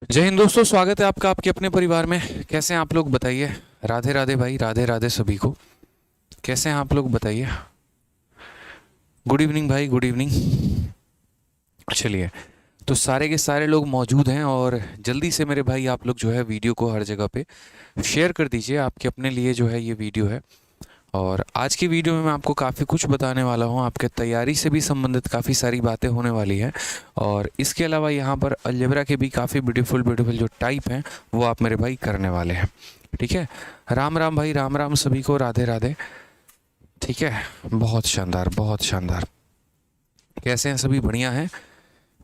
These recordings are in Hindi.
जय हिंद दोस्तों, स्वागत है आपका आपके अपने परिवार में। कैसे हैं आप लोग बताइए। राधे राधे भाई, राधे राधे सभी को। कैसे हैं आप लोग बताइए। गुड इवनिंग भाई, गुड इवनिंग। चलिए, तो सारे के सारे लोग मौजूद हैं और जल्दी से मेरे भाई आप लोग जो है वीडियो को हर जगह पे शेयर कर दीजिए। आपके अपने लिए जो है ये वीडियो है। और आज की वीडियो में मैं आपको काफ़ी कुछ बताने वाला हूँ। आपके तैयारी से भी संबंधित काफ़ी सारी बातें होने वाली हैं। और इसके अलावा यहाँ पर अलजेब्रा के भी काफ़ी ब्यूटीफुल ब्यूटीफुल जो टाइप हैं वो आप मेरे भाई करने वाले हैं। ठीक है। राम राम भाई, राम राम सभी को, राधे राधे। ठीक है, बहुत शानदार, बहुत शानदार। कैसे हैं सभी? बढ़िया हैं।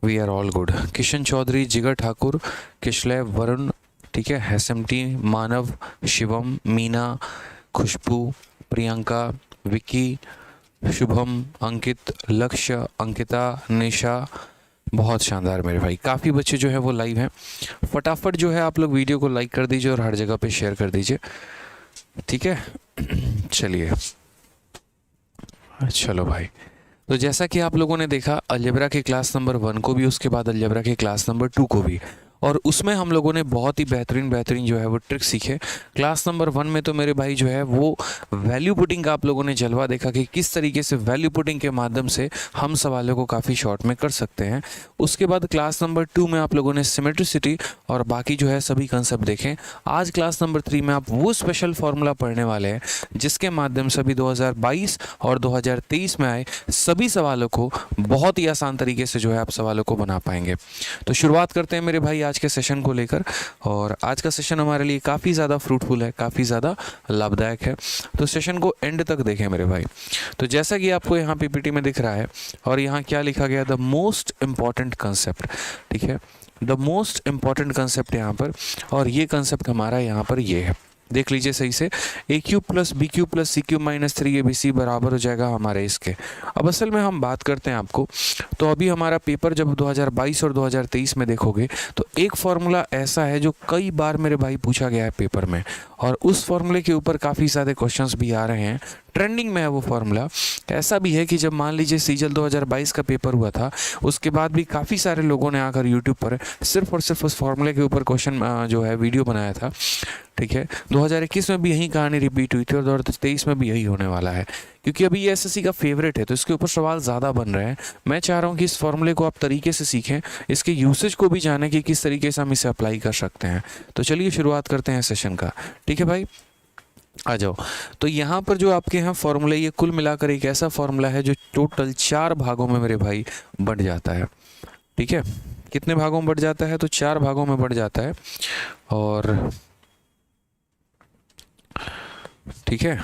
We are all good. Kishan Chaudhary, Jigar Thakur, किशलय, Varun, ठीक है, SMT, मानव, शिवम, मीना, खुशबू, प्रियंका, विकी, शुभम, अंकित, लक्ष्य, अंकिता, निशा। बहुत शानदार मेरे भाई, काफ़ी बच्चे जो है वो लाइव हैं। फटाफट जो है आप लोग वीडियो को लाइक कर दीजिए और हर जगह पे शेयर कर दीजिए। ठीक है। चलिए, चलो भाई। तो जैसा कि आप लोगों ने देखा अलजेब्रा के क्लास नंबर 1 को भी, उसके बाद अलजेब्रा के क्लास नंबर 2 को भी, और उसमें हम लोगों ने बहुत ही बेहतरीन बेहतरीन जो है वो ट्रिक सीखे। क्लास नंबर 1 में तो मेरे भाई जो है वो वैल्यू पुटिंग का आप लोगों ने जलवा देखा कि किस तरीके से वैल्यू पुटिंग के माध्यम से हम सवालों को काफ़ी शॉर्ट में कर सकते हैं। उसके बाद क्लास नंबर 2 में आप लोगों ने सिमेट्रिसिटी और बाकी जो है सभी कंसेप्ट देखें। आज क्लास नंबर 3 में आप वो स्पेशल फॉर्मूला पढ़ने वाले हैं जिसके माध्यम से भी 2022 और 2023 में आए सभी सवालों को बहुत ही आसान तरीके से जो है आप सवालों को बना पाएंगे। तो शुरुआत करते हैं मेरे भाई आज के सेशन को लेकर। और आज का सेशन हमारे लिए काफ़ी ज़्यादा फ्रूटफुल है, काफ़ी ज़्यादा लाभदायक है। तो सेशन को एंड तक देखें मेरे भाई। तो जैसा कि आपको यहाँ PPT में दिख रहा है और यहाँ क्या लिखा गया, द मोस्ट इम्पॉर्टेंट कंसेप्ट। ठीक है, द मोस्ट इम्पॉर्टेंट कंसेप्ट यहाँ पर, और ये कंसेप्ट हमारा यहाँ पर ये है, देख लीजिए सही से। a³ + b³ + c³ - 3abc बराबर हो जाएगा हमारे इसके। अब असल में हम बात करते हैं आपको, तो अभी हमारा पेपर जब 2022 और 2023 में देखोगे तो एक फॉर्मूला ऐसा है जो कई बार मेरे भाई पूछा गया है पेपर में, और उस फॉर्मूले के ऊपर काफ़ी सारे क्वेश्चंस भी आ रहे हैं। ट्रेंडिंग में है वो फॉर्मूला। ऐसा भी है कि जब मान लीजिए सीजल 2022 का पेपर हुआ था, उसके बाद भी काफ़ी सारे लोगों ने आकर यूट्यूब पर सिर्फ और सिर्फ उस फॉर्मूले के ऊपर क्वेश्चन जो है वीडियो बनाया था। ठीक है, 2021 में भी यही कहानी रिपीट हुई थी और 2023 में भी यही होने वाला है, क्योंकि अभी ये SSC का फेवरेट है तो इसके ऊपर सवाल ज़्यादा बन रहे हैं। मैं चाह रहा हूँ कि इस फॉर्मूले को आप तरीके से सीखें, इसके यूसेज को भी जानें कि किस तरीके से हम इसे अप्लाई कर सकते हैं। तो चलिए शुरुआत करते हैं सेशन का। ठीक है भाई, आ जाओ। तो यहाँ पर जो आपके यहाँ फॉर्मूला, ये कुल मिलाकर एक ऐसा फॉर्मूला है जो टोटल 4 भागों में मेरे भाई बढ़ जाता है। ठीक है, कितने भागों में बढ़ जाता है? तो 4 भागों में बढ़ जाता है। और ठीक है,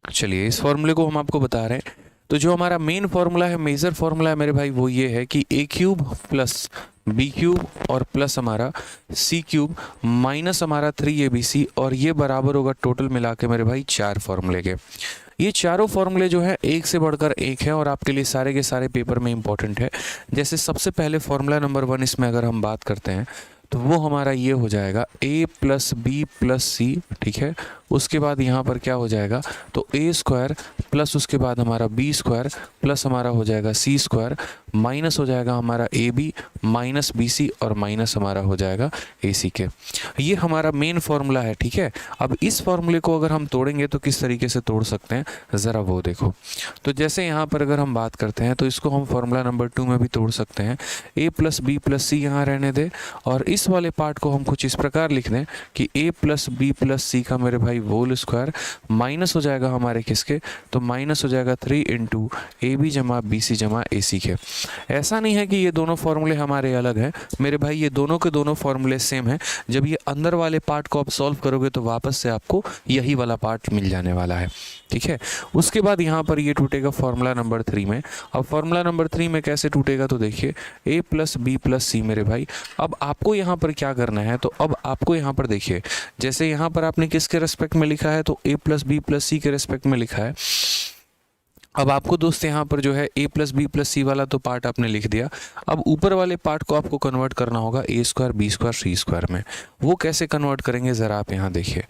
चलिए इस फॉर्मूले को हम आपको बता रहे हैं। तो जो हमारा मेन फॉर्मूला है, मेजर फॉर्मूला है मेरे भाई, वो ये है कि a³ + b³ और प्लस हमारा c³ माइनस हमारा 3abc, और ये बराबर होगा टोटल मिला के मेरे भाई 4 फॉर्मूले के। ये चारों फॉर्मूले जो है एक से बढ़कर एक है और आपके लिए सारे के सारे पेपर में इंपॉर्टेंट है। जैसे सबसे पहले फॉर्मूला नंबर 1 इसमें अगर हम बात करते हैं तो वो हमारा ये हो जाएगा a + b + c। ठीक है, उसके बाद यहाँ पर क्या हो जाएगा, तो a² प्लस उसके बाद हमारा b² प्लस हमारा हो जाएगा c² माइनस हो जाएगा हमारा ab माइनस bc और माइनस हमारा हो जाएगा ac के। ये हमारा मेन फॉर्मूला है। ठीक है, अब इस फॉर्मूले को अगर हम तोड़ेंगे तो किस तरीके से तोड़ सकते हैं ज़रा वो देखो। तो जैसे यहाँ पर अगर हम बात करते हैं तो इसको हम फॉर्मूला नंबर 2 में भी तोड़ सकते हैं। a + b + c यहाँ रहने दे, और इस वाले पार्ट को हम कुछ इस प्रकार लिख दें कि a + b + c का मेरे भाई होल स्क्वायर माइनस हो जाएगा हमारे किसके, तो माइनस हो जाएगा 3 × ab जमा bc जमा ac के। ऐसा नहीं है कि ये दोनों फॉर्मूले हमारे अलग हैं मेरे भाई, ये दोनों के दोनों फॉर्मूले सेम हैं। जब ये अंदर वाले पार्ट को आप सॉल्व करोगे तो वापस से आपको यही वाला पार्ट मिल जाने वाला है। ठीक है, उसके बाद यहाँ पर ये टूटेगा फॉर्मूला नंबर 3 में। अब फॉर्मूला नंबर 3 में कैसे टूटेगा, तो देखिए a + b + c मेरे भाई। अब आपको यहाँ पर क्या करना है, तो अब आपको यहाँ पर देखिए, जैसे यहाँ पर आपने किसके रेस्पेक्ट में लिखा है, तो a + b + c के रेस्पेक्ट में लिखा है। अब आपको दोस्त यहाँ पर जो है a + b + c वाला तो पार्ट आपने लिख दिया। अब ऊपर वाले पार्ट को आपको कन्वर्ट करना होगा a² b² c² में। वो कैसे कन्वर्ट करेंगे ज़रा आप यहाँ देखिए।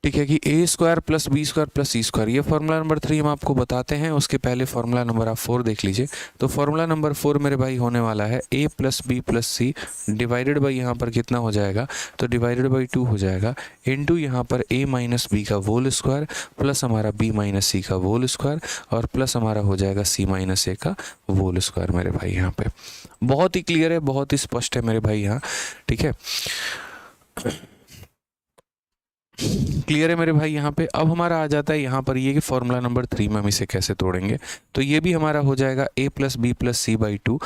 ठीक है कि a square plus B square plus C square, ये फॉर्मूला नंबर 3 हम आपको बताते हैं। उसके पहले फॉर्मूला नंबर आप 4 देख लीजिए। तो फॉर्मूला नंबर 4 मेरे भाई होने वाला है a plus B plus c divided by यहाँ पर कितना हो जाएगा, तो डिवाइडेड बाई 2 हो जाएगा, इनटू यहाँ पर ए माइनस बी का होल स्क्वायर प्लस हमारा बी माइनस सी का होल स्क्वायर और प्लस हमारा हो जाएगा सी माइनस ए का होल स्क्वायर। मेरे भाई यहाँ पे बहुत ही क्लियर है, बहुत ही स्पष्ट है मेरे भाई यहाँ। ठीक है, क्लियर है मेरे भाई यहाँ पे। अब हमारा आ जाता है यहाँ पर ये कि फॉर्मूला नंबर 3 में हम इसे कैसे तोड़ेंगे। तो ये भी हमारा हो जाएगा a plus B plus C by 2।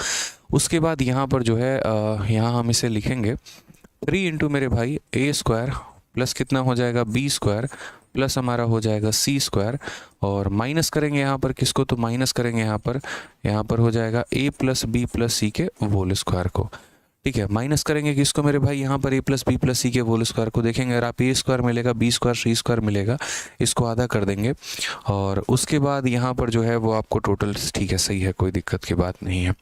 उसके बाद यहाँ पर जो है यहाँ हम इसे लिखेंगे 3 इंटू मेरे भाई a स्क्वायर प्लस कितना हो जाएगा b स्क्वायर प्लस हमारा हो जाएगा c स्क्वायर, और माइनस करेंगे यहाँ पर किसको, तो माइनस करेंगे यहाँ पर हो जाएगा a प्लस बी प्लस सी के होल स्क्वायर को। ठीक है, माइनस करेंगे किसको मेरे भाई, यहाँ पर a प्लस बी प्लस सी के होल स्क्वायर को। देखेंगे अगर आप a स्क्वायर मिलेगा, b स्क्वायर सी स्क्वायर मिलेगा, इसको आधा कर देंगे और उसके बाद यहाँ पर जो है वो आपको टोटल, ठीक है सही है, कोई दिक्कत की बात नहीं है।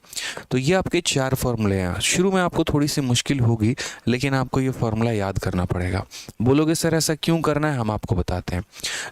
तो ये आपके 4 फॉर्मूले हैं। शुरू में आपको थोड़ी सी मुश्किल होगी, लेकिन आपको ये फॉर्मूला याद करना पड़ेगा। बोलोगे सर ऐसा क्यों करना है, हम आपको बताते हैं।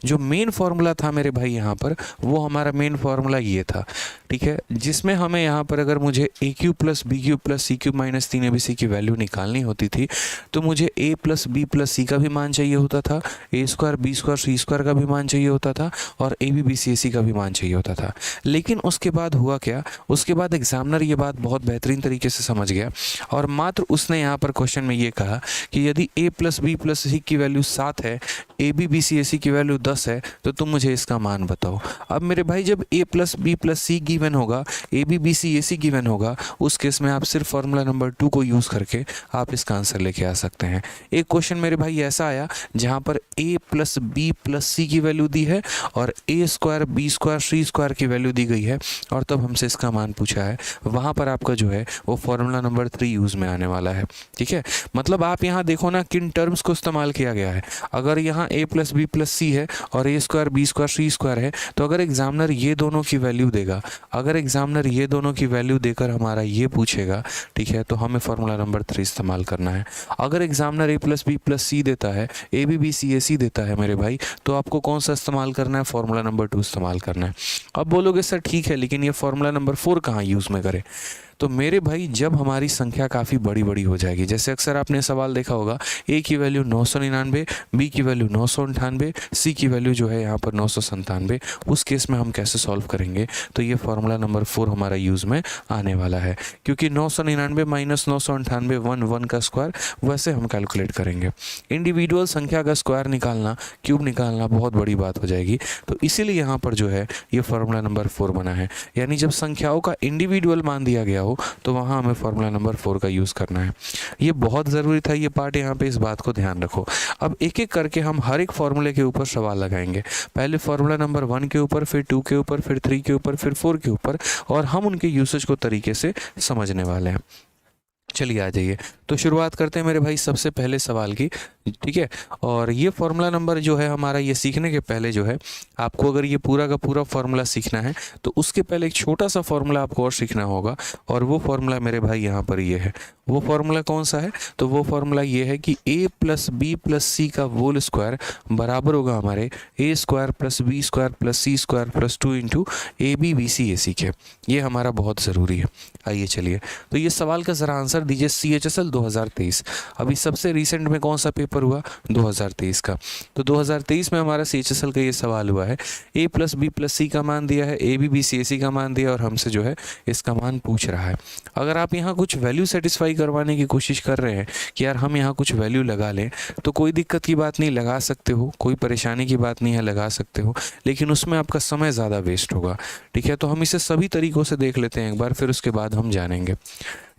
जो मेन फॉर्मूला था मेरे भाई यहाँ पर, वो हमारा मेन फॉर्मूला ये था। ठीक है, जिसमें हमें यहाँ पर अगर मुझे a cube plus B cube plus C cube minus 3abc की वैल्यू निकालनी होती थी, तो मुझे a प्लस बी प्लस सी का भी मान चाहिए होता था, a square B square C square का भी मान चाहिए होता था, और A B B c a c का भी मान चाहिए होता था। लेकिन उसके बाद हुआ क्या, उसके बाद एग्जामिनर ये बात बहुत बेहतरीन तरीके से समझ गया और मात्र उसने यहाँ पर क्वेश्चन में ये कहा कि यदि a प्लस बी प्लस सी की वैल्यू 7 है, a B B c a c की वैल्यू 10 है, तो तुम मुझे इसका मान बताओ। अब मेरे भाई जब a plus B plus c given होगा, a B B c a c given होगा, उस केस में आप सिर्फ फॉर्मूला नंबर 2 को यूज़ करके आप इसका आंसर लेके आ सकते हैं। एक क्वेश्चन मेरे भाई ऐसा आया जहाँ पर a प्लस बी प्लस सी की वैल्यू दी है और a square B square C square की वैल्यू दी गई है, और तब हमसे इसका मान पूछा है। वहाँ पर आपका जो है वो फॉर्मूला नंबर 3 यूज़ में आने वाला है। ठीक है, मतलब आप यहाँ देखो ना किन टर्म्स को इस्तेमाल किया गया है। अगर यहाँ a plus B plus C है और a square B square C square है, तो अगर एग्जामिनर ये दोनों की वैल्यू देगा, अगर एग्जामिनर ये दोनों की वैल्यू देकर हमारा ये पूछेगा, ठीक है, तो हमें फॉर्मूला नंबर 3 इस्तेमाल करना है। अगर examiner a plus B plus c देता है, a B B c a सी देता है मेरे भाई, तो आपको कौन सा इस्तेमाल करना है, फॉर्मूला नंबर 2 इस्तेमाल करना है। अब बोलोगे सर ठीक है, लेकिन ये फॉर्मूला नंबर 4 कहाँ यूज़ में करें। तो मेरे भाई जब हमारी संख्या काफ़ी बड़ी बड़ी हो जाएगी, जैसे अक्सर आपने सवाल देखा होगा, a की वैल्यू 999, b की वैल्यू 998, c की वैल्यू जो है यहाँ पर 997, उस केस में हम कैसे सॉल्व करेंगे, तो ये फार्मूला नंबर 4 हमारा यूज़ में आने वाला है। क्योंकि 999 माइनस 998 1 का स्क्वायर, वैसे हम कैलकुलेट करेंगे। इंडिविजुअल संख्या का स्क्वायर निकालना, क्यूब निकालना बहुत बड़ी बात हो जाएगी, तो इसीलिए यहाँ पर जो है ये फार्मूला नंबर 4 बना है। यानी जब संख्याओं का इंडिविजुअल मान दिया गया हो तो वहां हमें फॉर्मूला नंबर 4 का यूज़ करना है। ये बहुत ज़रूरी था ये पार्ट, यहाँ पे इस बात को ध्यान रखो। अब एक एक करके हम हर एक फॉर्मूले के ऊपर सवाल लगाएंगे। पहले फॉर्मूला नंबर 1 के ऊपर, फिर 2 के ऊपर, फिर 3 के ऊपर, फिर 4 के ऊपर, और हम उनके यूसेज को तरीके से समझने वाले हैं। चलिए आ जाइए, तो शुरुआत करते हैं मेरे भाई सबसे पहले सवाल की। ठीक है, और ये फॉर्मूला नंबर जो है हमारा, ये सीखने के पहले जो है आपको अगर ये पूरा का पूरा फॉर्मूला सीखना है, तो उसके पहले एक छोटा सा फॉर्मूला आपको और सीखना होगा, और वो फॉर्मूला मेरे भाई यहाँ पर ये है। वो फॉर्मूला कौन सा है, तो वो फॉर्मूला ये है कि a प्लस बी प्लस सी का होल स्क्वायर बराबर होगा हमारे a square plus B square plus C square plus 2 into A B B c a c के। ये हमारा बहुत ज़रूरी है। आइए चलिए, तो ये सवाल का ज़रा आंसर दीजिए। CHSL 2023, अभी सबसे रिसेंट में कौन सा पेपर हुआ, 2023 का। तो 2023 में हमारा CHSL का ये सवाल हुआ है। a प्लस बी प्लस सी का मान दिया है, a B B c a c का मान दिया, और हमसे जो है इसका मान पूछ रहा है। अगर आप यहाँ कुछ वैल्यू सेटिस्फाई करवाने की कोशिश कर रहे हैं कि यार हम यहाँ कुछ वैल्यू लगा लें, तो कोई दिक्कत की बात नहीं, लगा सकते हो, कोई परेशानी की बात नहीं है, लगा सकते हो, लेकिन उसमें आपका समय ज़्यादा वेस्ट होगा। ठीक है, तो हम इसे सभी तरीक़ों से देख लेते हैं एक बार, फिर उसके बाद हम जानेंगे।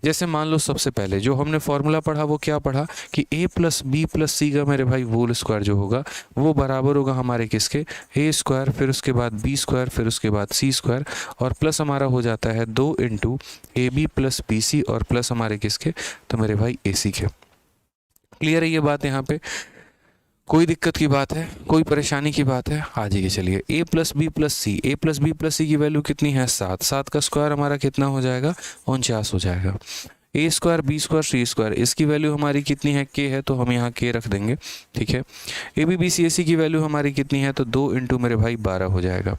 जैसे मान लो सबसे पहले जो हमने फॉर्मूला पढ़ा वो क्या पढ़ा कि a प्लस बी प्लस सी का मेरे भाई होल स्क्वायर जो होगा वो बराबर होगा हमारे किसके, a स्क्वायर, फिर उसके बाद b स्क्वायर, फिर उसके बाद c स्क्वायर, और प्लस हमारा हो जाता है 2 into A B plus B C, और प्लस हमारे किसके, तो मेरे भाई ए सी के। क्लियर है ये बात, यहाँ पे कोई दिक्कत की बात है, कोई परेशानी की बात है, आ जाइए चलिए। a plus B plus c, a plus B plus सी की वैल्यू कितनी है, 7, 7 का स्क्वायर हमारा कितना हो जाएगा, 49 हो जाएगा। ए स्क्वायर बी स्क्वायर सी स्क्वायर, इसकी वैल्यू हमारी कितनी है, के है, तो हम यहाँ के रख देंगे, ठीक है। A B B c a c की वैल्यू हमारी कितनी है, तो 2 इंटू मेरे भाई 12 हो जाएगा।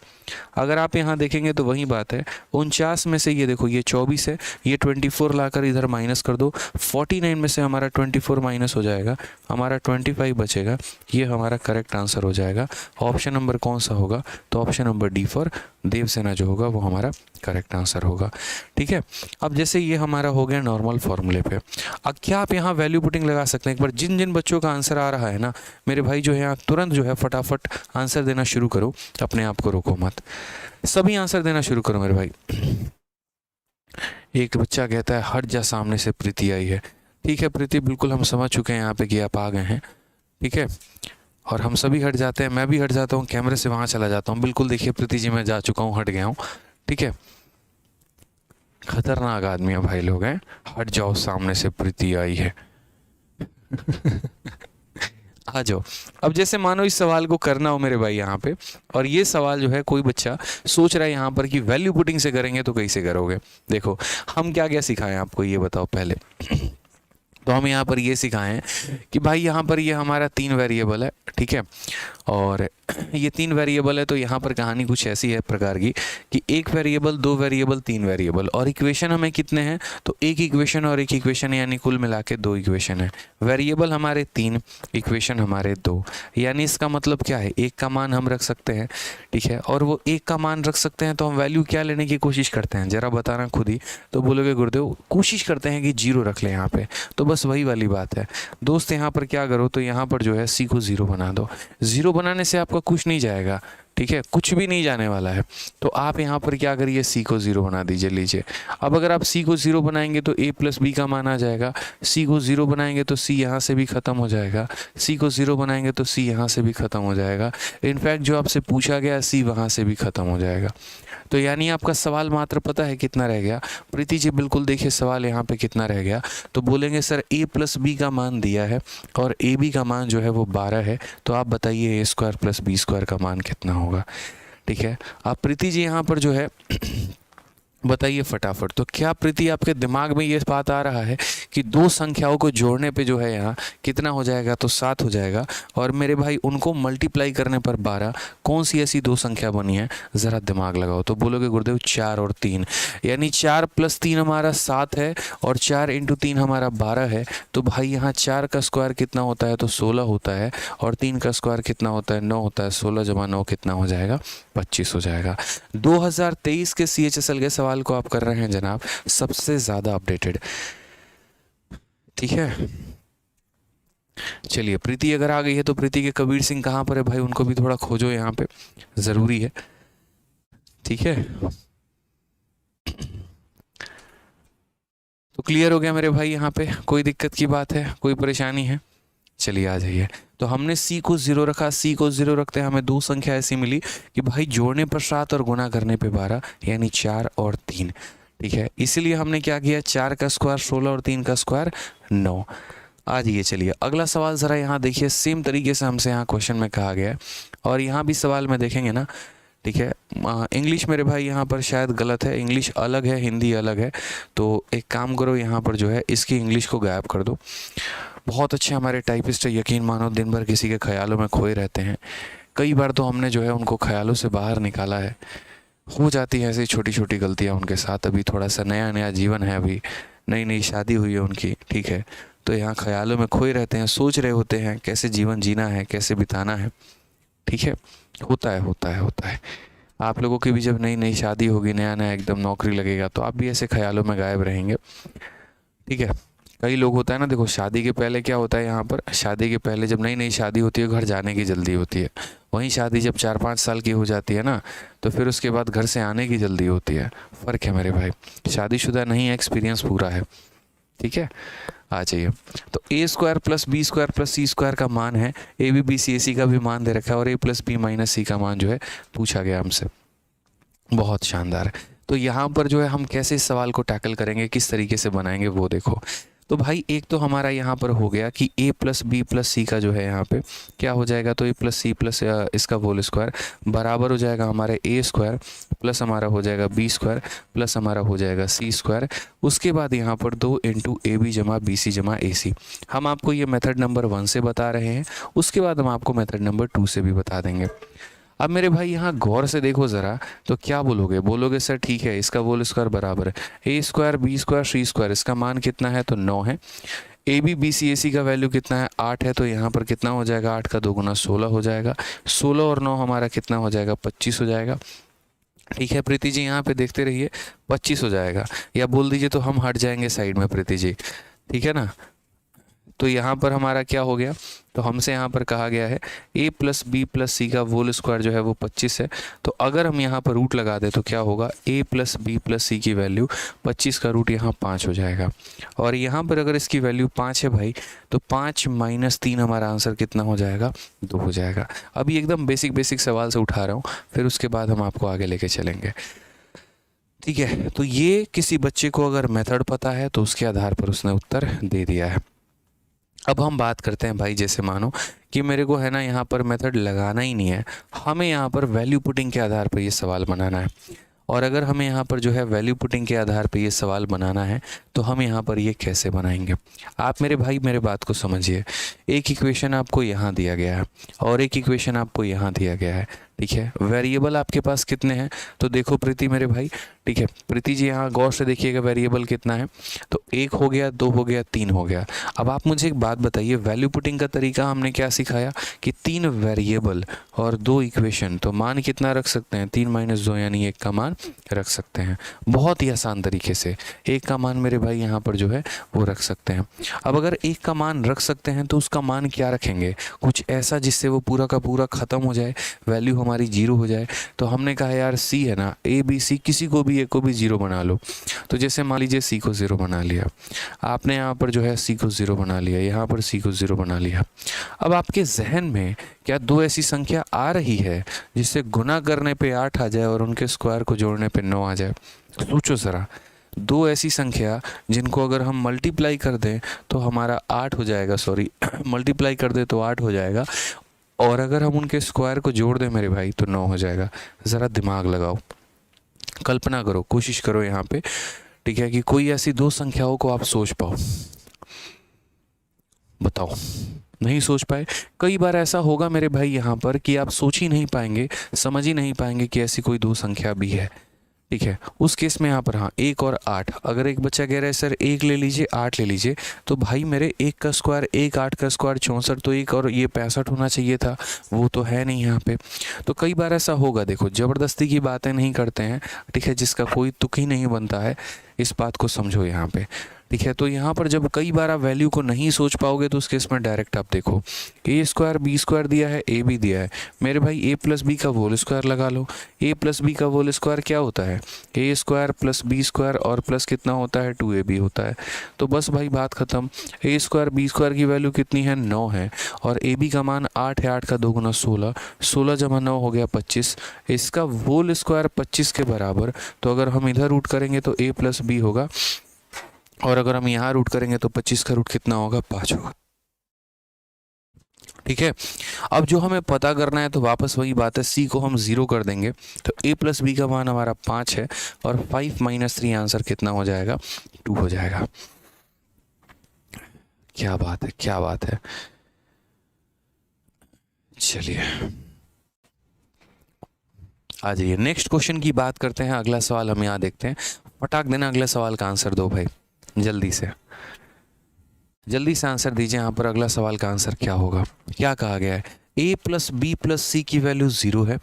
अगर आप यहाँ देखेंगे तो वही बात है, 49 में से ये देखो ये 24 है, ये 24 लाकर इधर माइनस कर दो, 49 में से हमारा 24 माइनस हो जाएगा, हमारा 25 बचेगा, ये हमारा करेक्ट आंसर हो जाएगा। ऑप्शन नंबर कौन सा होगा, तो option number D for Devasena जो होगा वो हमारा करेक्ट आंसर होगा, ठीक है। अब जैसे ये हमारा हो गया नॉर्मल फॉर्मूले पे, अब क्या आप यहाँ वैल्यू पुटिंग लगा सकते हैं। एक बार जिन जिन बच्चों का आंसर आ रहा है ना मेरे भाई, जो है यहाँ तुरंत जो है फटाफट आंसर देना शुरू करो, अपने आप को रोको मत, सभी आंसर देना शुरू करो मेरे भाई। एक बच्चा कहता है हट जा, सामने से प्रीति आई है। ठीक है प्रीति, बिल्कुल हम समझ चुके हैं यहाँ पे कि आप आ गए हैं, ठीक है, और हम सभी हट जाते हैं, मैं भी हट जाता हूँ, कैमरे से वहाँ चला जाता हूँ। बिल्कुल देखिए प्रीति जी, मैं जा चुका हूँ, हट गया हूँ, ठीक है। खतरनाक आदमी है भाई लोग हैं, हट जाओ सामने से प्रीति आई है। आ जाओ। अब जैसे मानो इस सवाल को करना हो मेरे भाई यहाँ पे, और ये सवाल जो है कोई बच्चा सोच रहा है यहाँ पर कि वैल्यू पुटिंग से करेंगे, तो कैसे करोगे। देखो हम क्या क्या सिखाएं आपको, ये बताओ पहले। तो हम यहाँ पर ये सिखाएं कि भाई यहाँ पर ये हमारा 3 वेरिएबल है, ठीक है, और ये 3 वेरिएबल है, तो यहाँ पर कहानी कुछ ऐसी है प्रकार की कि 1 वेरिएबल, 2 वेरिएबल, 3 वेरिएबल, और इक्वेशन हमें कितने हैं, तो एक इक्वेशन और एक इक्वेशन, यानी कुल मिला के 2 इक्वेशन है। वेरिएबल हमारे 3, इक्वेशन हमारे 2, यानी इसका मतलब क्या है, एक का मान हम रख सकते हैं, ठीक है, और वो एक का मान रख सकते हैं तो हम वैल्यू क्या लेने की कोशिश करते हैं, जरा बताना खुद ही। तो बोलोगे गुरुदेव कोशिश करते हैं कि 0 रख लें यहाँ पे, तो बस वही वाली बात है दोस्त। यहाँ पर क्या करो, तो यहाँ पर जो है सी को 0 बना दो। 0 बनाने से आपका कुछ नहीं जाएगा, ठीक है, कुछ भी नहीं जाने वाला है। तो आप यहाँ पर क्या करिए, सी को 0 बना दीजिए, लीजिए। अब अगर आप सी को 0 बनाएंगे तो a प्लस बी का मान आ जाएगा, सी को 0 बनाएंगे तो सी यहाँ से भी ख़त्म हो जाएगा, सी को 0 बनाएंगे तो सी यहाँ से भी ख़त्म हो जाएगा, इनफैक्ट जो आपसे पूछा गया सी वहाँ से भी ख़त्म हो जाएगा। तो यानी आपका सवाल मात्र पता है कितना रह गया प्रीति जी, बिल्कुल देखिए सवाल यहाँ पे कितना रह गया। तो बोलेंगे सर a प्लस बी का मान दिया है और ए बी का मान जो है वो 12 है, तो आप बताइए ए स्क्वायर प्लस बी स्क्वायर का मान कितना होगा, ठीक है। आप प्रीति जी यहाँ पर जो है बताइए फटाफट। तो क्या प्रीति आपके दिमाग में ये बात आ रहा है कि 2 संख्याओं को जोड़ने पे जो है यहाँ कितना हो जाएगा, तो 7 हो जाएगा, और मेरे भाई उनको मल्टीप्लाई करने पर 12, कौन सी ऐसी 2 संख्या बनी है, ज़रा दिमाग लगाओ। तो बोलोगे गुरुदेव 4 और 3, यानी 4 प्लस 3 हमारा 7 है, और 4 इंटू 3 हमारा 12 है। तो भाई यहाँ 4 का स्क्वायर कितना होता है, तो 16 होता है, और 3 का स्क्वायर कितना होता है, 9 होता है। 16 जमा 9 कितना हो जाएगा, 25 हो जाएगा। 2023 के CHSL के सवाल को आप कर रहे हैं जनाब, सबसे ज्यादा अपडेटेड, ठीक है। चलिए प्रीति अगर आ गई है तो प्रीति के कबीर सिंह कहाँ पर है भाई, उनको भी थोड़ा खोजो यहाँ पे, जरूरी है, ठीक है। तो क्लियर हो गया मेरे भाई, यहाँ पे कोई दिक्कत की बात है, कोई परेशानी है, चलिए आ जाइए। तो हमने सी को 0 रखा, सी को 0 रखते हैं हमें 2 संख्या ऐसी मिली कि भाई जोड़ने पर 7 और गुना करने पे 12, यानी 4 और 3, ठीक है। इसीलिए हमने क्या किया, 4 का स्क्वायर 16 और 3 का स्क्वायर 9। आ जाइए चलिए अगला सवाल ज़रा यहाँ देखिए, सेम तरीके से हमसे यहाँ क्वेश्चन में कहा गया है, और यहाँ भी सवाल में देखेंगे ना, ठीक है। इंग्लिश मेरे भाई यहाँ पर शायद गलत है, इंग्लिश अलग है, हिंदी अलग है। तो एक काम करो, यहाँ पर जो है इसकी इंग्लिश को गायब कर दो। बहुत अच्छे हमारे टाइपिस्ट है, यकीन मानो दिन भर किसी के ख्यालों में खोए रहते हैं। कई बार तो हमने जो है उनको ख्यालों से बाहर निकाला है। हो जाती है ऐसी छोटी छोटी गलतियां उनके साथ, अभी थोड़ा सा नया नया जीवन है, अभी नई नई शादी हुई है उनकी, ठीक है। तो यहाँ ख्यालों में खोए रहते हैं, सोच रहे होते हैं कैसे जीवन जीना है, कैसे बिताना है, ठीक है। होता है होता है होता है। आप लोगों की भी जब नई नई शादी होगी, नया नया एकदम नौकरी लगेगा, तो आप भी ऐसे ख्यालों में गायब रहेंगे, ठीक है। कई लोग होता है ना, देखो शादी के पहले क्या होता है, यहाँ पर शादी के पहले जब नई नई शादी होती है घर जाने की जल्दी होती है, वहीं शादी जब 4-5 साल की हो जाती है ना, तो फिर उसके बाद घर से आने की जल्दी होती है। फ़र्क है मेरे भाई, शादीशुदा नहीं है, एक्सपीरियंस पूरा है, ठीक है। आ जाइए। तो a square plus B square plus C square का मान है, a B B c a c का भी मान दे रखा है, और ए प्लस बी माइनस सी का मान जो है पूछा गया हमसे। बहुत शानदार। तो यहाँ पर जो है हम कैसे इस सवाल को टैकल करेंगे, किस तरीके से बनाएंगे वो देखो। तो भाई एक तो हमारा यहाँ पर हो गया कि a प्लस बी प्लस सी का जो है यहाँ पे क्या हो जाएगा, तो a प्लस सी प्लस इसका होल स्क्वायर बराबर हो जाएगा हमारे a स्क्वायर प्लस हमारा हो जाएगा b स्क्वायर प्लस हमारा हो जाएगा c स्क्वायर। उसके बाद यहाँ पर 2 इंटू ए बी जमा बी सी जमा ए सी। हम आपको ये मेथड नंबर 1 से बता रहे हैं, उसके बाद हम आपको मेथड नंबर 2 से भी बता देंगे। अब मेरे भाई यहाँ गौर से देखो ज़रा, तो क्या बोलोगे, बोलोगे सर ठीक है इसका होल स्क्वायर बराबर है ए स्क्वायर बी स्क्वायर सी स्क्वायर, इसका मान कितना है तो 9 है। A B B c a c का वैल्यू कितना है 8 है, तो यहाँ पर कितना हो जाएगा 8 का 2 गुना 16 हो जाएगा। 16 और 9 हमारा कितना हो जाएगा 25 हो जाएगा। ठीक है प्रीति जी, यहाँ पे देखते रहिए 25 हो जाएगा, या बोल दीजिए तो हम हट जाएंगे साइड में प्रीति जी, ठीक है ना। तो यहाँ पर हमारा क्या हो गया, तो हमसे यहाँ पर कहा गया है a प्लस बी प्लस सी का होल स्क्वायर जो है वो 25 है। तो अगर हम यहाँ पर रूट लगा दें तो क्या होगा, a प्लस बी प्लस सी की वैल्यू 25 का रूट यहाँ 5 हो जाएगा। और यहाँ पर अगर इसकी वैल्यू 5 है भाई, तो 5 माइनस 3 हमारा आंसर कितना हो जाएगा 2 हो जाएगा। अभी एकदम बेसिक सवाल से उठा रहा हूँ, फिर उसके बाद हम आपको आगे लेके चलेंगे। ठीक है, तो ये किसी बच्चे को अगर मेथड पता है तो उसके आधार पर उसने उत्तर दे दिया है। अब हम बात करते हैं भाई, जैसे मानो कि मेरे को है ना यहाँ पर मेथड लगाना ही नहीं है, हमें यहाँ पर वैल्यू पुटिंग के आधार पर ये सवाल बनाना है। और अगर हमें यहाँ पर जो है वैल्यू पुटिंग के आधार पर ये सवाल बनाना है तो हम यहाँ पर ये कैसे बनाएंगे। आप मेरे भाई मेरे बात को समझिए, एक इक्वेशन आपको यहाँ दिया गया है और एक इक्वेशन आपको यहाँ दिया गया है। ठीक है, वेरिएबल आपके पास कितने हैं, तो देखो प्रीति मेरे भाई, ठीक है प्रीति जी यहाँ गौर से देखिएगा वेरिएबल कितना है, तो 1 हो गया 2 हो गया 3 हो गया। अब आप मुझे एक बात बताइए, वैल्यू पुटिंग का तरीका हमने क्या सिखाया कि 3 वेरिएबल और 2 इक्वेशन, तो मान कितना रख सकते हैं 3 माइनस 2 यानी 1 का मान रख सकते हैं। बहुत ही आसान तरीके से 1 का मान मेरे भाई यहाँ पर जो है वो रख सकते हैं। अब अगर 1 का मान रख सकते हैं तो उसका मान क्या रखेंगे, कुछ ऐसा जिससे वो पूरा का पूरा ख़त्म हो जाए, वैल्यू हमारी 0 हो जाए। तो हमने कहा यार सी है ना, ए बी सी किसी को भी एक को भी 0 बना लो। तो जैसे मान लीजिए सी को 0 बना लिया आपने, यहाँ पर जो है सी को 0 बना लिया, यहाँ पर सी को 0 बना लिया। अब आपके जहन में क्या 2 ऐसी संख्या आ रही है जिससे गुना करने पे 8 आ जाए और उनके स्क्वायर को जोड़ने पे 9 आ जाए। सोचो ज़रा, 2 ऐसी संख्या जिनको अगर हम मल्टीप्लाई कर दें तो हमारा 8 हो जाएगा, सॉरी मल्टीप्लाई कर दें तो 8 हो जाएगा, और अगर हम उनके स्क्वायर को जोड़ दें मेरे भाई तो 9 हो जाएगा। ज़रा दिमाग लगाओ, कल्पना करो, कोशिश करो यहाँ पे, ठीक है, कि कोई ऐसी 2 संख्याओं को आप सोच पाओ। बताओ, नहीं सोच पाए। कई बार ऐसा होगा मेरे भाई यहाँ पर कि आप सोच ही नहीं पाएंगे, समझ ही नहीं पाएंगे कि ऐसी कोई 2 संख्या भी है। ठीक है, उस केस में यहाँ पर हाँ 1 और 8, अगर एक बच्चा कह रहा है सर 1 ले लीजिए 8 ले लीजिए, तो भाई मेरे 1 का स्क्वायर 1, 8 का स्क्वायर 64, तो 1 और ये 65 होना चाहिए था, वो तो है नहीं यहाँ पे। तो कई बार ऐसा होगा, देखो ज़बरदस्ती की बातें नहीं करते हैं, ठीक है, जिसका कोई तुक ही नहीं बनता है, इस बात को समझो यहाँ पे। ठीक है, तो यहाँ पर जब कई बार आप वैल्यू को नहीं सोच पाओगे तो उस केस में डायरेक्ट आप देखो, ए स्क्वायर बी स्क्वायर दिया है, ए बी दिया है, मेरे भाई ए प्लस बी का होल स्क्वायर लगा लो। ए प्लस बी का होल स्क्वायर क्या होता है, ए स्क्वायर प्लस बी स्क्वायर और प्लस कितना होता है 2ab होता है। तो बस भाई बात ख़त्म। ए स्क्वायर बी स्क्वायर की वैल्यू कितनी है 9 है, और ए बी का मान 8 है, 8 का 2 गुना 16, 16 जमा 9 हो गया 25, इसका होल स्क्वायर 25 के बराबर। तो अगर हम इधर रूट करेंगे तो ए प्लस बी होगा, और अगर हम यहाँ रूट करेंगे तो 25 का रूट कितना होगा 5 होगा। ठीक है, अब जो हमें पता करना है तो वापस वही बात है, सी को हम 0 कर देंगे तो a प्लस बी का मान हमारा 5 है, और 5 माइनस 3 आंसर कितना हो जाएगा 2 हो जाएगा। क्या बात है, क्या बात है। चलिए आ जाइए, नेक्स्ट क्वेश्चन की बात करते हैं। अगला सवाल हम यहाँ देखते हैं, फटाक देना अगले सवाल का आंसर दो भाई, जल्दी से आंसर दीजिए। यहाँ पर अगला सवाल का आंसर क्या होगा, क्या कहा गया है, a प्लस बी प्लस सी की वैल्यू 0 है,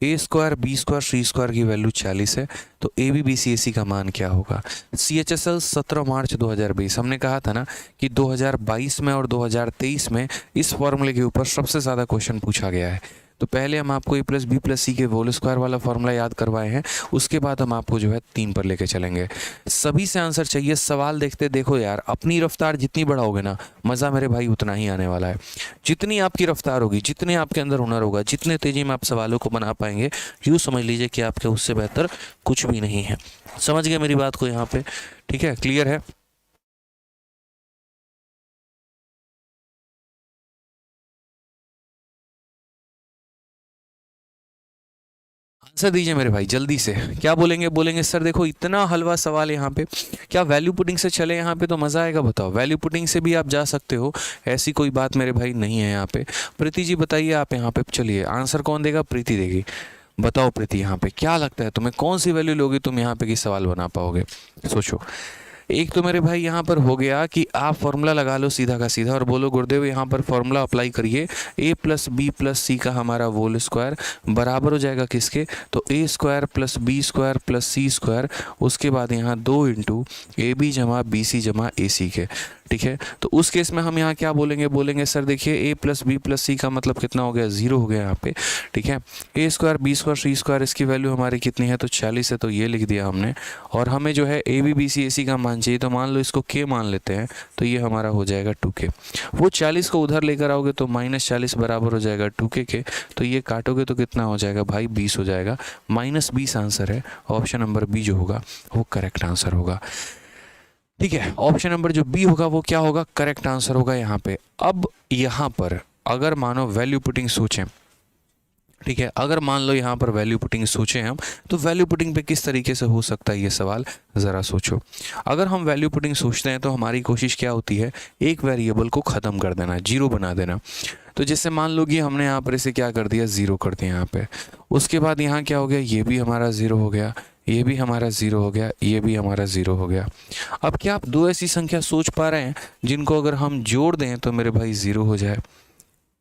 ए स्क्वायर बी स्क्वायर सी स्क्वायर की वैल्यू 40 है, तो A B B c a c का मान क्या होगा। CHSL 17 मार्च 2020, हमने कहा था ना कि 2022 में और 2023 में इस फॉर्मूले के ऊपर सबसे ज़्यादा क्वेश्चन पूछा गया है। तो पहले हम आपको ए प्लस बी प्लस सी के होल स्क्वायर वाला फॉर्मूला याद करवाए हैं, उसके बाद हम आपको जो है 3 पर लेके चलेंगे। सभी से आंसर चाहिए, सवाल देखते देखो यार, अपनी रफ्तार जितनी बढ़ाओगे ना मज़ा मेरे भाई उतना ही आने वाला है। जितनी आपकी रफ्तार होगी, जितने आपके अंदर हुनर होगा, जितने तेज़ी में आप सवालों को बना पाएंगे, यूँ समझ लीजिए कि आपके उससे बेहतर कुछ भी नहीं है। समझ गए मेरी बात को यहाँ पे, ठीक है, क्लियर है। आंसर दीजिए मेरे भाई जल्दी से। क्या बोलेंगे? बोलेंगे सर देखो इतना हलवा सवाल यहाँ पे, क्या वैल्यू पुटिंग से चले यहाँ पे तो मज़ा आएगा? बताओ, वैल्यू पुटिंग से भी आप जा सकते हो, ऐसी कोई बात मेरे भाई नहीं है यहाँ पे। प्रीति जी बताइए आप यहाँ पे, चलिए आंसर कौन देगा? प्रीति देगी। बताओ प्रीति, यहाँ पे क्या लगता है तुम्हें, कौन सी वैल्यू लोगे तुम यहाँ पे कि सवाल बना पाओगे? सोचो। एक तो मेरे भाई यहाँ पर हो गया कि आप फॉर्मूला लगा लो सीधा का सीधा और बोलो गुरुदेव यहाँ पर फॉर्मूला अप्लाई करिए, ए प्लस बी प्लस सी का हमारा होल स्क्वायर बराबर हो जाएगा किसके? तो a square plus B square plus C square, उसके बाद यहाँ 2 इंटू ए बी जमा बी सी जमा ए सी के। ठीक है, तो उस केस में हम यहाँ क्या बोलेंगे? बोलेंगे सर देखिए ए प्लस बी प्लस सी का मतलब कितना हो गया? 0 हो गया यहाँ पे। ठीक है, ए स्क्वायर बी स्क्वायर सी स्क्वायर इसकी वैल्यू हमारी कितनी है? तो 40 है, तो ये लिख दिया हमने। और हमें जो है a B B c a c का मान चाहिए, तो मान लो इसको के मान लेते हैं, तो ये हमारा हो जाएगा 2k। वो 40 को उधर लेकर आओगे तो -40 बराबर हो जाएगा 2k के, तो ये काटोगे तो कितना हो जाएगा भाई? 20 हो जाएगा। -20 आंसर है, ऑप्शन नंबर बी जो होगा वो करेक्ट आंसर होगा। ठीक है, ऑप्शन नंबर जो बी होगा वो क्या होगा? करेक्ट आंसर होगा यहाँ पे। अब यहाँ पर अगर मानो वैल्यू पुटिंग सोचें, ठीक है, अगर मान लो यहाँ पर वैल्यू पुटिंग सोचें हम, तो वैल्यू पुटिंग पे किस तरीके से हो सकता है ये सवाल, ज़रा सोचो। अगर हम वैल्यू पुटिंग सोचते हैं तो हमारी कोशिश क्या होती है? एक वेरिएबल को ख़त्म कर देना, 0 बना देना। तो जैसे मान लो कि हमने यहाँ पर इसे क्या कर दिया? 0 कर दिया यहाँ पे। उसके बाद यहाँ क्या हो गया? ये भी हमारा 0 हो गया, ये भी हमारा 0 हो गया, ये भी हमारा 0 हो गया। अब क्या आप दो ऐसी संख्या सोच पा रहे हैं जिनको अगर हम जोड़ दें तो मेरे भाई 0 हो जाए?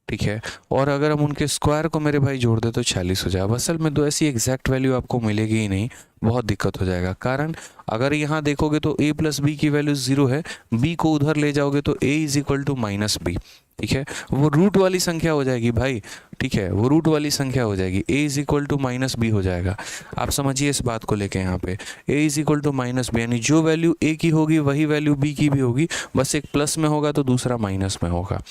ठीक है, और अगर हम उनके स्क्वायर को मेरे भाई जोड़ दे तो 40 हो जाए। असल में दो ऐसी एग्जैक्ट वैल्यू आपको मिलेगी ही नहीं, बहुत दिक्कत हो जाएगा। कारण अगर यहाँ देखोगे तो a प्लस बी की वैल्यू 0 है, b को उधर ले जाओगे तो a is equal to -b। ठीक है, वो रूट वाली संख्या हो जाएगी भाई। ठीक है, वो रूट वाली संख्या हो जाएगी, a is equal to -b हो जाएगा। आप समझिए इस बात को लेके, यहाँ पे a is equal to -b, यानी जो वैल्यू a की होगी वही वैल्यू b की भी होगी, बस एक प्लस में होगा तो दूसरा माइनस में होगा।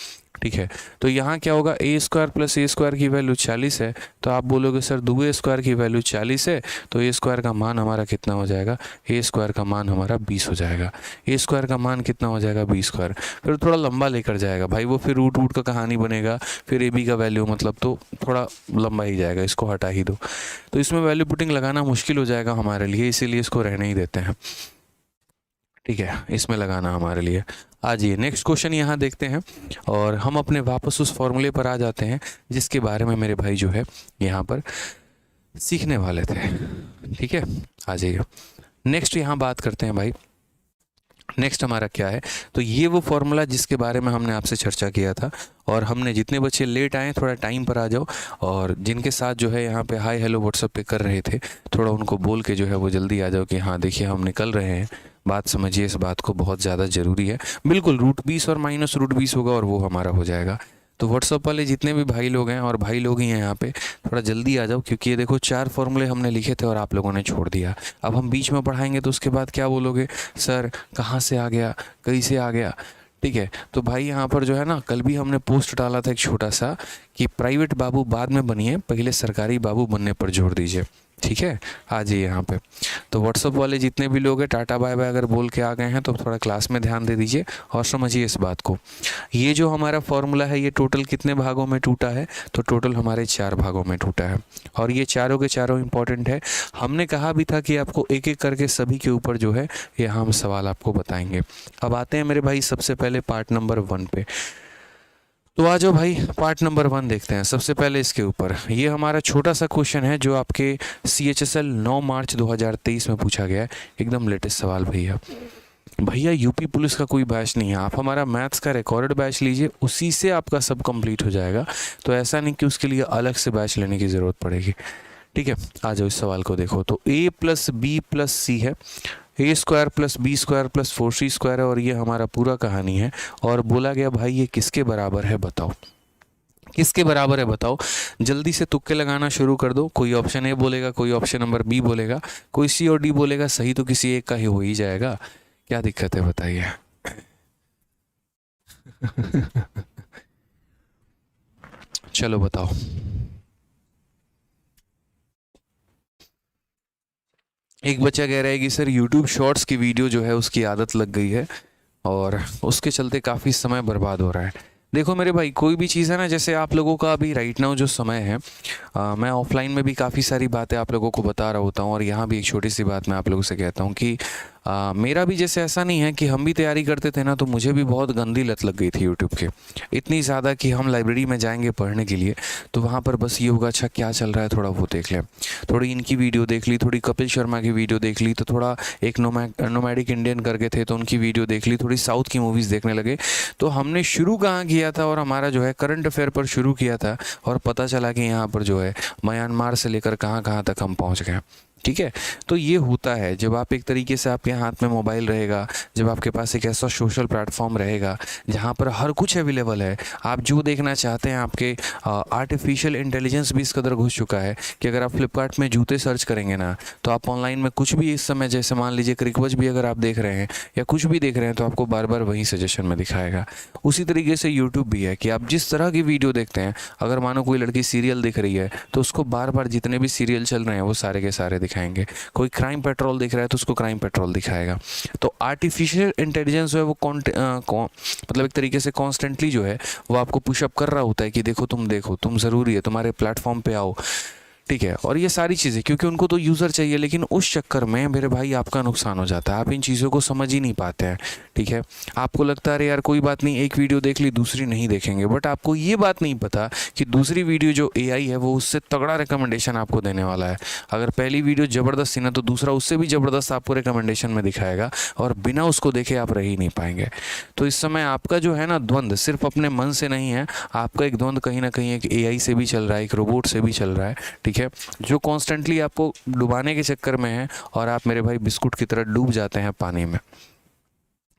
ठीक है, तो यहाँ क्या होगा? ए स्क्वायर प्लस ए स्क्वायर की वैल्यू 40 है, तो आप बोलोगे सर 2a स्क्वायर की वैल्यू 40 है, तो ए स्क्वायर का मान हमारा कितना हो जाएगा? ए स्क्वायर का मान हमारा 20 हो जाएगा। ए स्क्वायर का मान कितना हो जाएगा? 20 स्क्वायर। फिर थोड़ा लंबा लेकर जाएगा भाई वो, फिर रूट रूट का कहानी बनेगा, फिर ए बी का वैल्यू मतलब, तो थोड़ा लंबा ही जाएगा, इसको हटा ही दो। तो इसमें वैल्यू पुटिंग लगाना मुश्किल हो जाएगा हमारे लिए, इसीलिए इसको रहने ही देते हैं। ठीक है, इसमें लगाना हमारे लिए। आ जाइए नेक्स्ट क्वेश्चन यहाँ देखते हैं, और हम अपने वापस उस फॉर्मूले पर आ जाते हैं जिसके बारे में मेरे भाई जो है यहाँ पर सीखने वाले थे। ठीक है, आ जाइए नेक्स्ट यहाँ बात करते हैं भाई। नेक्स्ट हमारा क्या है? तो ये वो फॉर्मूला जिसके बारे में हमने आपसे चर्चा किया था, और हमने जितने बच्चे लेट आए थोड़ा टाइम पर आ जाओ, और जिनके साथ जो है यहाँ पे हाय हेलो व्हाट्सअप पे कर रहे थे, थोड़ा उनको बोल के जो है वो जल्दी आ जाओ कि हाँ देखिए हम निकल रहे हैं। बात समझिए इस बात को, बहुत ज़्यादा ज़रूरी है। बिल्कुल √20 और -√20 होगा और वो हमारा हो जाएगा। तो व्हाट्सअप वाले जितने भी भाई लोग हैं, और भाई लोग ही हैं यहाँ पे, थोड़ा जल्दी आ जाओ, क्योंकि ये देखो 4 फॉर्मूले हमने लिखे थे और आप लोगों ने छोड़ दिया। अब हम बीच में पढ़ाएंगे तो उसके बाद क्या बोलोगे? सर कहाँ से आ गया, कैसे आ गया? ठीक है, तो भाई यहाँ पर जो है ना, कल भी हमने पोस्ट डाला था एक छोटा सा कि प्राइवेट बाबू बाद में बनिए, पहले सरकारी बाबू बनने पर जोर दीजिए। ठीक है, आ जाइए यहाँ पे। तो व्हाट्सअप वाले जितने भी लोग हैं टाटा बाय बाय अगर बोल के आ गए हैं तो थोड़ा क्लास में ध्यान दे दीजिए और समझिए इस बात को। ये जो हमारा फॉर्मूला है ये टोटल कितने भागों में टूटा है? तो टोटल हमारे 4 भागों में टूटा है, और ये चारों के चारों इंपॉर्टेंट है। हमने कहा भी था कि आपको एक एक करके सभी के ऊपर जो है यहाँ हम सवाल आपको बताएंगे। अब आते हैं मेरे भाई सबसे पहले पार्ट नंबर 1 पे। तो आ जाओ भाई, पार्ट नंबर 1 देखते हैं। सबसे पहले इसके ऊपर ये हमारा छोटा सा क्वेश्चन है जो आपके CHSL 9 मार्च 2023 में पूछा गया है, एकदम लेटेस्ट सवाल भैया। भैया यूपी पुलिस का कोई बैच नहीं है, आप हमारा मैथ्स का रिकॉर्डेड बैच लीजिए, उसी से आपका सब कंप्लीट हो जाएगा। तो ऐसा नहीं कि उसके लिए अलग से बैच लेने की ज़रूरत पड़ेगी। ठीक है, आ जाओ इस सवाल को देखो। तो a + b + c है, a² + b² + 4c² है, और ये हमारा पूरा कहानी है। और बोला गया भाई ये किसके बराबर है बताओ, किसके बराबर है बताओ। जल्दी से तुक्के लगाना शुरू कर दो। कोई ऑप्शन ए बोलेगा, कोई ऑप्शन नंबर बी बोलेगा, कोई सी और डी बोलेगा। सही तो किसी एक का ही हो ही जाएगा, क्या दिक्कत है बताइए। चलो बताओ। एक बच्चा कह रहा है कि सर YouTube शॉर्ट्स की वीडियो जो है उसकी आदत लग गई है और उसके चलते काफ़ी समय बर्बाद हो रहा है। देखो मेरे भाई, कोई भी चीज़ है ना, जैसे आप लोगों का अभी राइट नाउ जो समय है, मैं ऑफलाइन में भी काफ़ी सारी बातें आप लोगों को बता रहा होता हूँ, और यहाँ भी एक छोटी सी बात मैं आप लोगों से कहता हूँ कि मेरा भी जैसे ऐसा नहीं है कि हम भी तैयारी करते थे ना, तो मुझे भी बहुत गंदी लत लग गई थी यूट्यूब के, इतनी ज़्यादा कि हम लाइब्रेरी में जाएंगे पढ़ने के लिए, तो वहाँ पर बस ये होगा, अच्छा क्या चल रहा है, थोड़ा वो देख लें, थोड़ी इनकी वीडियो देख ली, थोड़ी कपिल शर्मा की वीडियो देख ली, तो थोड़ा एक नोमैडिक इंडियन करके थे तो उनकी वीडियो देख ली, थोड़ी साउथ की मूवीज़ देखने लगे। तो हमने शुरू कहाँ किया था, और हमारा जो है करंट अफेयर पर शुरू किया था, और पता चला कि यहाँ पर जो है म्यांमार से लेकर कहाँ कहाँ तक हम पहुँच गए। ठीक है, तो ये होता है जब आप एक तरीके से, आपके हाथ में मोबाइल रहेगा, जब आपके पास एक ऐसा सोशल प्लेटफॉर्म रहेगा जहाँ पर हर कुछ अवेलेबल है, आप जो देखना चाहते हैं, आपके आर्टिफिशियल इंटेलिजेंस भी इस कदर घुस चुका है कि अगर आप फ्लिपकार्ट में जूते सर्च करेंगे ना, तो आप ऑनलाइन में कुछ भी इस समय, जैसे मान लीजिए क्रिकबज भी अगर आप देख रहे हैं या कुछ भी देख रहे हैं, तो आपको बार बार वही सजेशन में दिखाएगा। उसी तरीके से यूट्यूब भी है कि आप जिस तरह की वीडियो देखते हैं, अगर मानो कोई लड़की सीरियल दिख रही है, तो उसको बार बार जितने भी सीरियल चल रहे हैं वो सारे के सारे दिखाएंगे। कोई क्राइम पेट्रोल दिख रहा है तो उसको क्राइम पेट्रोल दिखाएगा। तो आर्टिफिशियल इंटेलिजेंस जो है वो मतलब एक तरीके से कॉन्स्टेंटली जो है वो आपको पुशअप कर रहा होता है कि देखो, तुम ज़रूरी है, तुम्हारे प्लेटफॉर्म पे आओ। ठीक है, और ये सारी चीज़ें, क्योंकि उनको तो यूज़र चाहिए, लेकिन उस चक्कर में मेरे भाई आपका नुकसान हो जाता है, आप इन चीज़ों को समझ ही नहीं पाते हैं। ठीक है, आपको लगता है अरे यार कोई बात नहीं, एक वीडियो देख ली, दूसरी नहीं देखेंगे, बट आपको ये बात नहीं पता कि दूसरी वीडियो जो एआई है वो उससे तगड़ा रिकमेंडेशन आपको देने वाला है। अगर पहली वीडियो ज़बरदस्त थी ना, तो दूसरा उससे भी ज़बरदस्त आपको रिकमेंडेशन में दिखाएगा, और बिना उसको देखे आप रह ही नहीं पाएंगे। तो इस समय आपका जो है ना द्वंद्व सिर्फ अपने मन से नहीं है, आपका एक द्वंद्व कहीं ना कहीं एक एआई से भी चल रहा है, एक रोबोट से भी चल रहा है। ठीक है, जो कॉन्स्टेंटली आपको डुबाने के चक्कर में है, और आप मेरे भाई बिस्कुट की तरह डूब जाते हैं पानी में।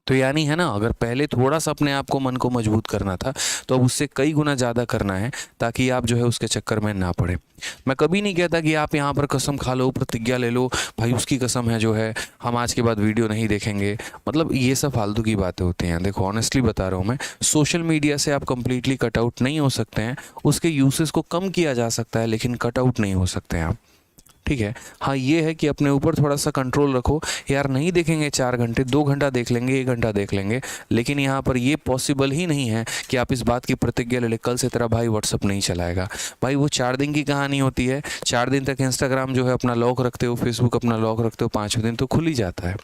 तो यानी है ना, अगर पहले थोड़ा सा अपने आप को, मन को मजबूत करना था, तो अब उससे कई गुना ज़्यादा करना है, ताकि आप जो है उसके चक्कर में ना पड़े। मैं कभी नहीं कहता कि आप यहाँ पर कसम खा लो, प्रतिज्ञा ले लो, भाई उसकी कसम है जो है हम आज के बाद वीडियो नहीं देखेंगे, मतलब ये सब फालतू की बातें होती हैं। देखो ऑनेस्टली बता रहा हूँ मैं, सोशल मीडिया से आप कम्प्लीटली कट आउट नहीं हो सकते हैं, उसके यूसेस को कम किया जा सकता है, लेकिन कट आउट नहीं हो सकते हैं आप। ठीक है, हाँ ये है कि अपने ऊपर थोड़ा सा कंट्रोल रखो, यार नहीं देखेंगे 4 घंटे, 2 घंटा देख लेंगे, 1 घंटा देख लेंगे, लेकिन यहाँ पर ये पॉसिबल ही नहीं है कि आप इस बात की प्रतिज्ञा ले ले कल से तेरा भाई व्हाट्सअप नहीं चलाएगा। भाई वो 4 दिन की कहानी होती है, 4 दिन तक इंस्टाग्राम जो है अपना लॉक रखते हो, फेसबुक अपना लॉक रखते हो, 5वें दिन तो खुल ही जाता है,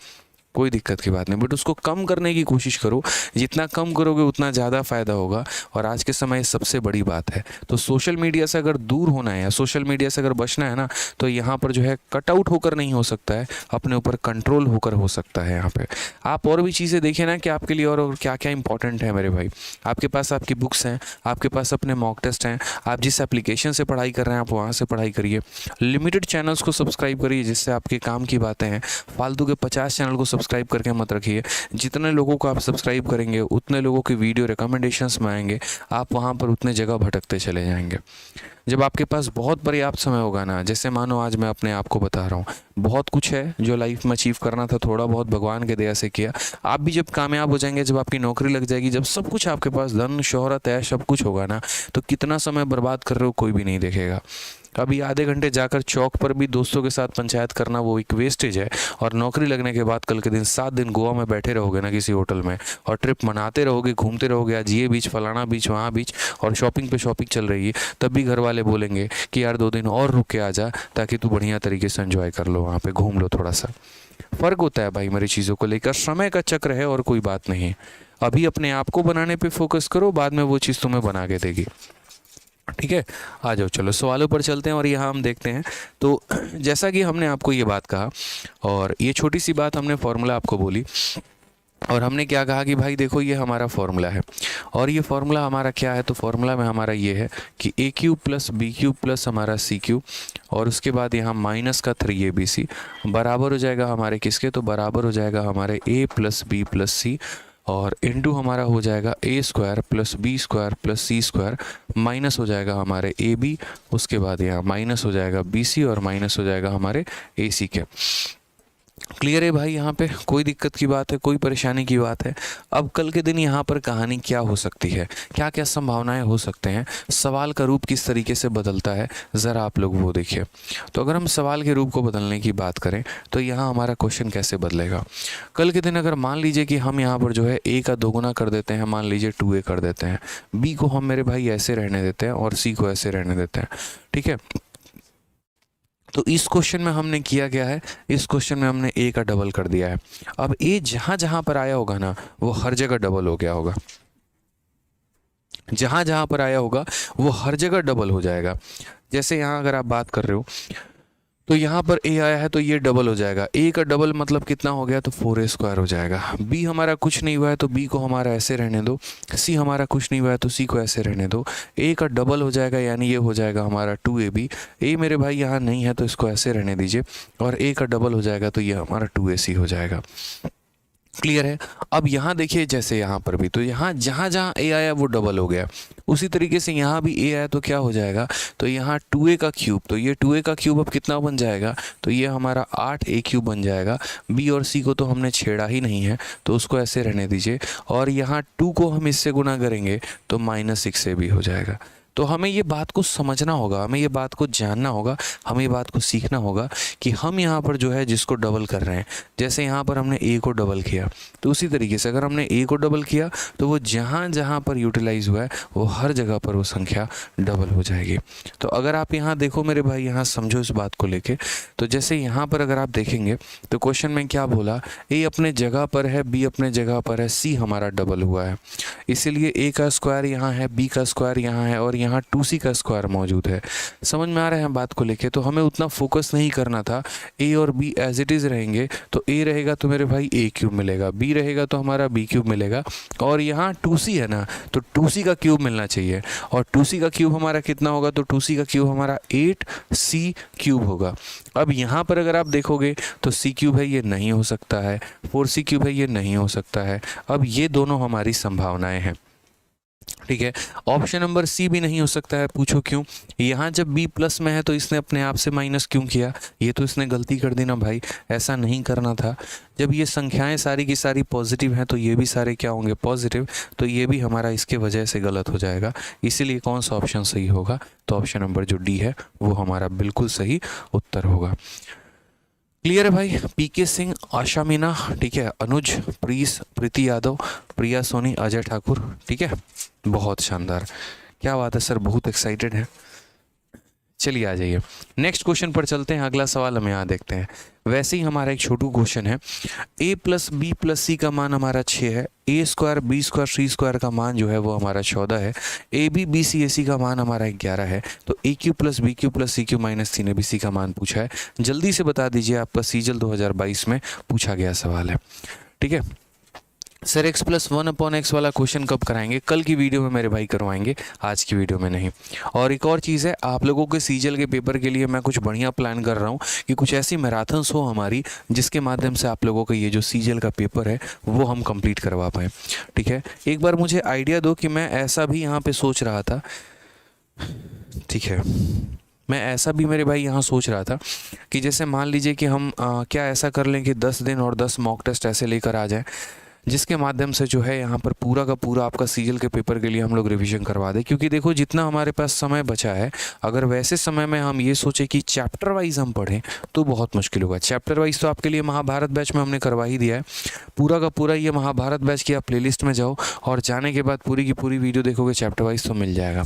कोई दिक्कत की बात नहीं, बट उसको कम करने की कोशिश करो, जितना कम करोगे उतना ज़्यादा फ़ायदा होगा, और आज के समय सबसे बड़ी बात है। तो सोशल मीडिया से अगर दूर होना है या सोशल मीडिया से अगर बचना है ना, तो यहाँ पर जो है कट आउट होकर नहीं हो सकता है, अपने ऊपर कंट्रोल होकर हो सकता है। यहाँ पे आप और भी चीज़ें देखिए ना कि आपके लिए और क्या क्या इंपॉर्टेंट है मेरे भाई। आपके पास आपकी बुक्स हैं, आपके पास अपने मॉक टेस्ट हैं, आप जिस एप्लीकेशन से पढ़ाई कर रहे हैं आप वहाँ से पढ़ाई करिए, लिमिटेड चैनल्स को सब्सक्राइब करिए जिससे आपके काम की बातें हैं, फालतू के 50 चैनल को सब्सक्राइब करके मत रखिए। जितने लोगों को आप सब्सक्राइब करेंगे उतने लोगों की वीडियो रिकमेंडेशंस में आएंगे, आप वहाँ पर उतने जगह भटकते चले जाएंगे। जब आपके पास बहुत पर्याप्त समय होगा ना, जैसे मानो आज मैं अपने आप को बता रहा हूँ, बहुत कुछ है जो लाइफ में अचीव करना था, थोड़ा बहुत भगवान के दया से किया। आप भी जब कामयाब हो जाएंगे, जब आपकी नौकरी लग जाएगी, जब सब कुछ आपके पास, धन शोहरत है, सब कुछ होगा ना, तो कितना समय बर्बाद कर रहे हो कोई भी नहीं देखेगा। अभी आधे घंटे जाकर चौक पर भी दोस्तों के साथ पंचायत करना वो एक वेस्टेज है, और नौकरी लगने के बाद कल के दिन 7 दिन गोवा में बैठे रहोगे ना किसी होटल में, और ट्रिप मनाते रहोगे, घूमते रहोगे, आज ये बीच, फलाना बीच, वहाँ बीच, और शॉपिंग पे शॉपिंग चल रही है, तब भी घर वाले बोलेंगे कि यार 2 दिन और रुक के आ जा, ताकि तू बढ़िया तरीके से एंजॉय कर लो, वहाँ पे घूम लो थोड़ा सा। फ़र्क होता है भाई मेरी चीज़ों को लेकर, समय का चक्र है और कोई बात नहीं। अभी अपने आप को बनाने पे फोकस करो, बाद में वो चीज़ तुम्हें बना के देगी। ठीक है, आ जाओ चलो सवालों पर चलते हैं, और यहाँ हम देखते हैं। तो जैसा कि हमने आपको ये बात कहा, और ये छोटी सी बात हमने फॉर्मूला आपको बोली, और हमने क्या कहा कि भाई देखो ये हमारा फॉर्मूला है, और ये फॉर्मूला हमारा क्या है, तो फॉर्मूला में हमारा ये है कि a cube plus B cube plus हमारा सी क्यूब, और उसके बाद यहाँ माइनस का 3abc बराबर हो जाएगा हमारे किसके, तो बराबर हो जाएगा हमारे a plus B plus C, और इनटू हमारा हो जाएगा a square plus B square plus C square, minus हो जाएगा हमारे ab, उसके बाद यहाँ माइनस हो जाएगा bc, और माइनस हो जाएगा हमारे ac के। क्लियर है भाई? यहाँ पे कोई दिक्कत की बात है, कोई परेशानी की बात है? अब कल के दिन यहाँ पर कहानी क्या हो सकती है, क्या क्या संभावनाएं हो सकते हैं, सवाल का रूप किस तरीके से बदलता है, ज़रा आप लोग वो देखिए। तो अगर हम सवाल के रूप को बदलने की बात करें तो यहाँ हमारा क्वेश्चन कैसे बदलेगा? कल के दिन अगर मान लीजिए कि हम यहाँ पर जो है a का दोगुना कर देते हैं, मान लीजिए 2a कर देते हैं, b को हम मेरे भाई ऐसे रहने देते हैं और c को ऐसे रहने देते हैं, ठीक है। तो इस क्वेश्चन में हमने किया क्या है, इस क्वेश्चन में हमने a का डबल कर दिया है। अब a जहां जहां पर आया होगा ना, वो हर जगह डबल हो गया होगा, जहां जहां पर आया होगा वो हर जगह डबल हो जाएगा। जैसे यहाँ अगर आप बात कर रहे हो तो यहाँ पर a आया है तो ये डबल हो जाएगा, a का डबल मतलब कितना हो गया, तो 4a स्क्वायर हो जाएगा। b हमारा कुछ नहीं हुआ है तो b को हमारा ऐसे रहने दो, c हमारा कुछ नहीं हुआ है तो c को ऐसे रहने दो, a का डबल हो जाएगा यानी ये हो जाएगा हमारा 2ab। a मेरे भाई यहाँ नहीं है तो इसको ऐसे रहने दीजिए, और a का डबल हो जाएगा तो ये हमारा 2ac हो जाएगा। क्लियर है? अब यहाँ देखिए, जैसे यहाँ पर भी, तो यहाँ जहाँ जहाँ a आया वो डबल हो गया, उसी तरीके से यहाँ भी a आया तो क्या हो जाएगा, तो यहाँ 2a का क्यूब, तो ये 2a का क्यूब अब कितना बन जाएगा, तो ये हमारा 8a क्यूब बन जाएगा। b और c को तो हमने छेड़ा ही नहीं है तो उसको ऐसे रहने दीजिए, और यहाँ 2 को हम इससे गुना करेंगे तो -6ab हो जाएगा। तो हमें ये बात को समझना होगा, हमें ये बात को जानना होगा, हमें ये बात को सीखना होगा कि हम यहाँ पर जो है जिसको डबल कर रहे हैं, जैसे यहाँ पर हमने a को डबल किया तो उसी तरीके से अगर हमने a को डबल किया तो वो जहाँ जहाँ पर यूटिलाइज हुआ है वो हर जगह पर वो संख्या डबल हो जाएगी। तो अगर आप यहाँ देखो मेरे भाई, यहाँ समझो इस बात को लेके, तो जैसे यहाँ पर अगर आप देखेंगे तो क्वेश्चन में क्या बोला, a अपने जगह पर है, b अपने जगह पर है, c हमारा डबल हुआ है, इसीलिए a का स्क्वायर यहाँ है, b का स्क्वायर यहाँ है और यहाँ 2c का स्क्वायर मौजूद है। समझ में आ रहा है बात को लेके? तो हमें उतना फोकस नहीं करना था, a और b एज इट इज़ रहेंगे, तो a रहेगा तो मेरे भाई a क्यूब मिलेगा, b रहेगा तो हमारा b क्यूब मिलेगा, और यहाँ 2c है ना तो 2c का क्यूब मिलना चाहिए, और 2c का क्यूब हमारा कितना होगा, तो 2c का क्यूब हमारा 8c क्यूब होगा। अब यहाँ पर अगर आप देखोगे तो c क्यूब है, ये नहीं हो सकता है, 4c क्यूब है, ये नहीं हो सकता है। अब ये दोनों हमारी संभावनाएं हैं, ठीक है। ऑप्शन नंबर सी भी नहीं हो सकता है, पूछो क्यों? यहाँ जब b प्लस में है तो इसने अपने आप से माइनस क्यों किया, ये तो इसने गलती कर दी ना भाई, ऐसा नहीं करना था। जब ये संख्याएं सारी की सारी पॉजिटिव हैं तो ये भी सारे क्या होंगे, पॉजिटिव, तो ये भी हमारा इसके वजह से गलत हो जाएगा। इसीलिए कौन सा ऑप्शन सही होगा, तो ऑप्शन नंबर जो डी है वो हमारा बिल्कुल सही उत्तर होगा। क्लियर है भाई? पीके सिंह, आशा मीना, ठीक है, अनुज, प्रीति यादव, प्रिया सोनी, अजय ठाकुर, ठीक है, बहुत शानदार, क्या बात है सर, बहुत एक्साइटेड है। चलिए आ जाइए नेक्स्ट क्वेश्चन पर चलते हैं, अगला सवाल हम यहाँ देखते हैं। वैसे ही हमारा एक छोटू क्वेश्चन है, a प्लस बी प्लस सी का मान हमारा 6 है, a square B square C square का मान जो है वो हमारा 14 है, a B B c a c का मान हमारा 11 है, तो a cube plus B cube plus C cube minus 3 B C का मान पूछा है। जल्दी से बता दीजिए, आपका सीजल 2022 में पूछा गया सवाल है, ठीक है। सर x प्लस 1/x वाला क्वेश्चन कब कराएंगे? कल की वीडियो में मेरे भाई करवाएंगे, आज की वीडियो में नहीं। और एक और चीज़ है, आप लोगों के सीजल के पेपर के लिए मैं कुछ बढ़िया प्लान कर रहा हूँ कि कुछ ऐसी मैराथन्स हो हमारी जिसके माध्यम से आप लोगों का ये जो सीजल का पेपर है वो हम कंप्लीट करवा पाएँ, ठीक है। एक बार मुझे आइडिया दो कि मैं ऐसा भी यहाँ पर सोच रहा था, ठीक है, मैं ऐसा भी मेरे भाई यहाँ सोच रहा था कि जैसे मान लीजिए कि हम क्या ऐसा कर लें कि 10 दिन और 10 मॉक टेस्ट ऐसे लेकर आ जाएं, जिसके माध्यम से जो है यहाँ पर पूरा का पूरा आपका सीजल के पेपर के लिए हम लोग रिवीजन करवा दें। क्योंकि देखो जितना हमारे पास समय बचा है, अगर वैसे समय में हम ये सोचे कि चैप्टर वाइज हम पढ़ें तो बहुत मुश्किल होगा। चैप्टर वाइज तो आपके लिए महाभारत बैच में हमने करवा ही दिया है, पूरा का पूरा ये महाभारत बैच की आप प्लेलिस्ट में जाओ और जाने के बाद पूरी की पूरी वीडियो देखोगे चैप्टर वाइज तो मिल जाएगा।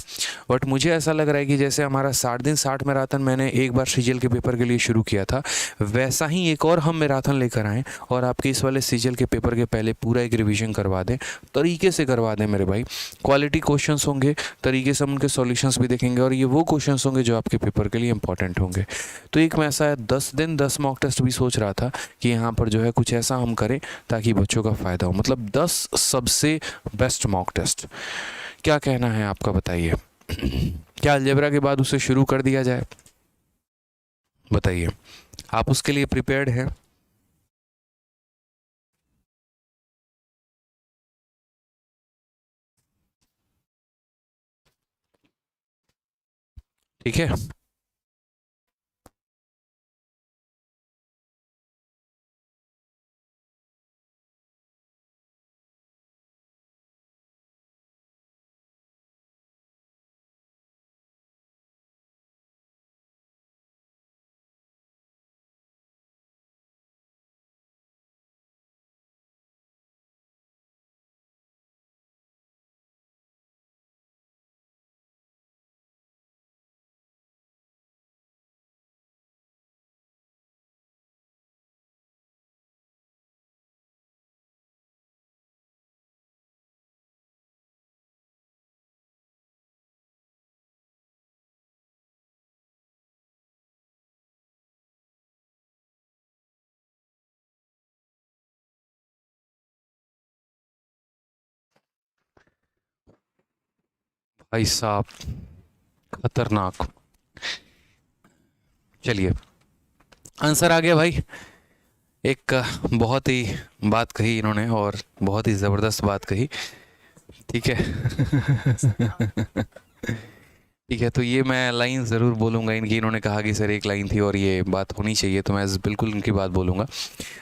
बट मुझे ऐसा लग रहा है कि जैसे हमारा 60 दिन 60 मैराथन मैंने एक बार सीजल के पेपर के लिए शुरू किया था, वैसा ही एक और हम मैराथन लेकर आएँ और आपके इस वाले सीजल के पेपर के पहले पूरा एक रिवीजन करवा दें, तरीके से करवा दें मेरे भाई। क्वालिटी क्वेश्चंस होंगे, तरीके से हम उनके सॉल्यूशंस भी देखेंगे और ये वो क्वेश्चंस होंगे जो आपके पेपर के लिए इंपॉर्टेंट होंगे। तो एक मैं ऐसा 10 दिन 10 मॉक टेस्ट भी सोच रहा था कि यहाँ पर जो है कुछ ऐसा हम करें ताकि बच्चों का फ़ायदा हो, मतलब 10 सबसे बेस्ट मॉक टेस्ट। क्या कहना है आपका, बताइए? क्या अलजेब्रा के बाद उसे शुरू कर दिया जाए? बताइए, आप उसके लिए प्रिपेयर्ड हैं? ठीक है, भाई साहब खतरनाक। चलिए आंसर आ गया भाई। एक बहुत ही बात कही इन्होंने और बहुत ही ज़बरदस्त बात कही। ठीक है ठीक है, तो ये मैं लाइन ज़रूर बोलूँगा इनकी। इन्होंने कहा कि सर एक लाइन थी और ये बात होनी चाहिए, तो मैं बिल्कुल इनकी बात बोलूँगा।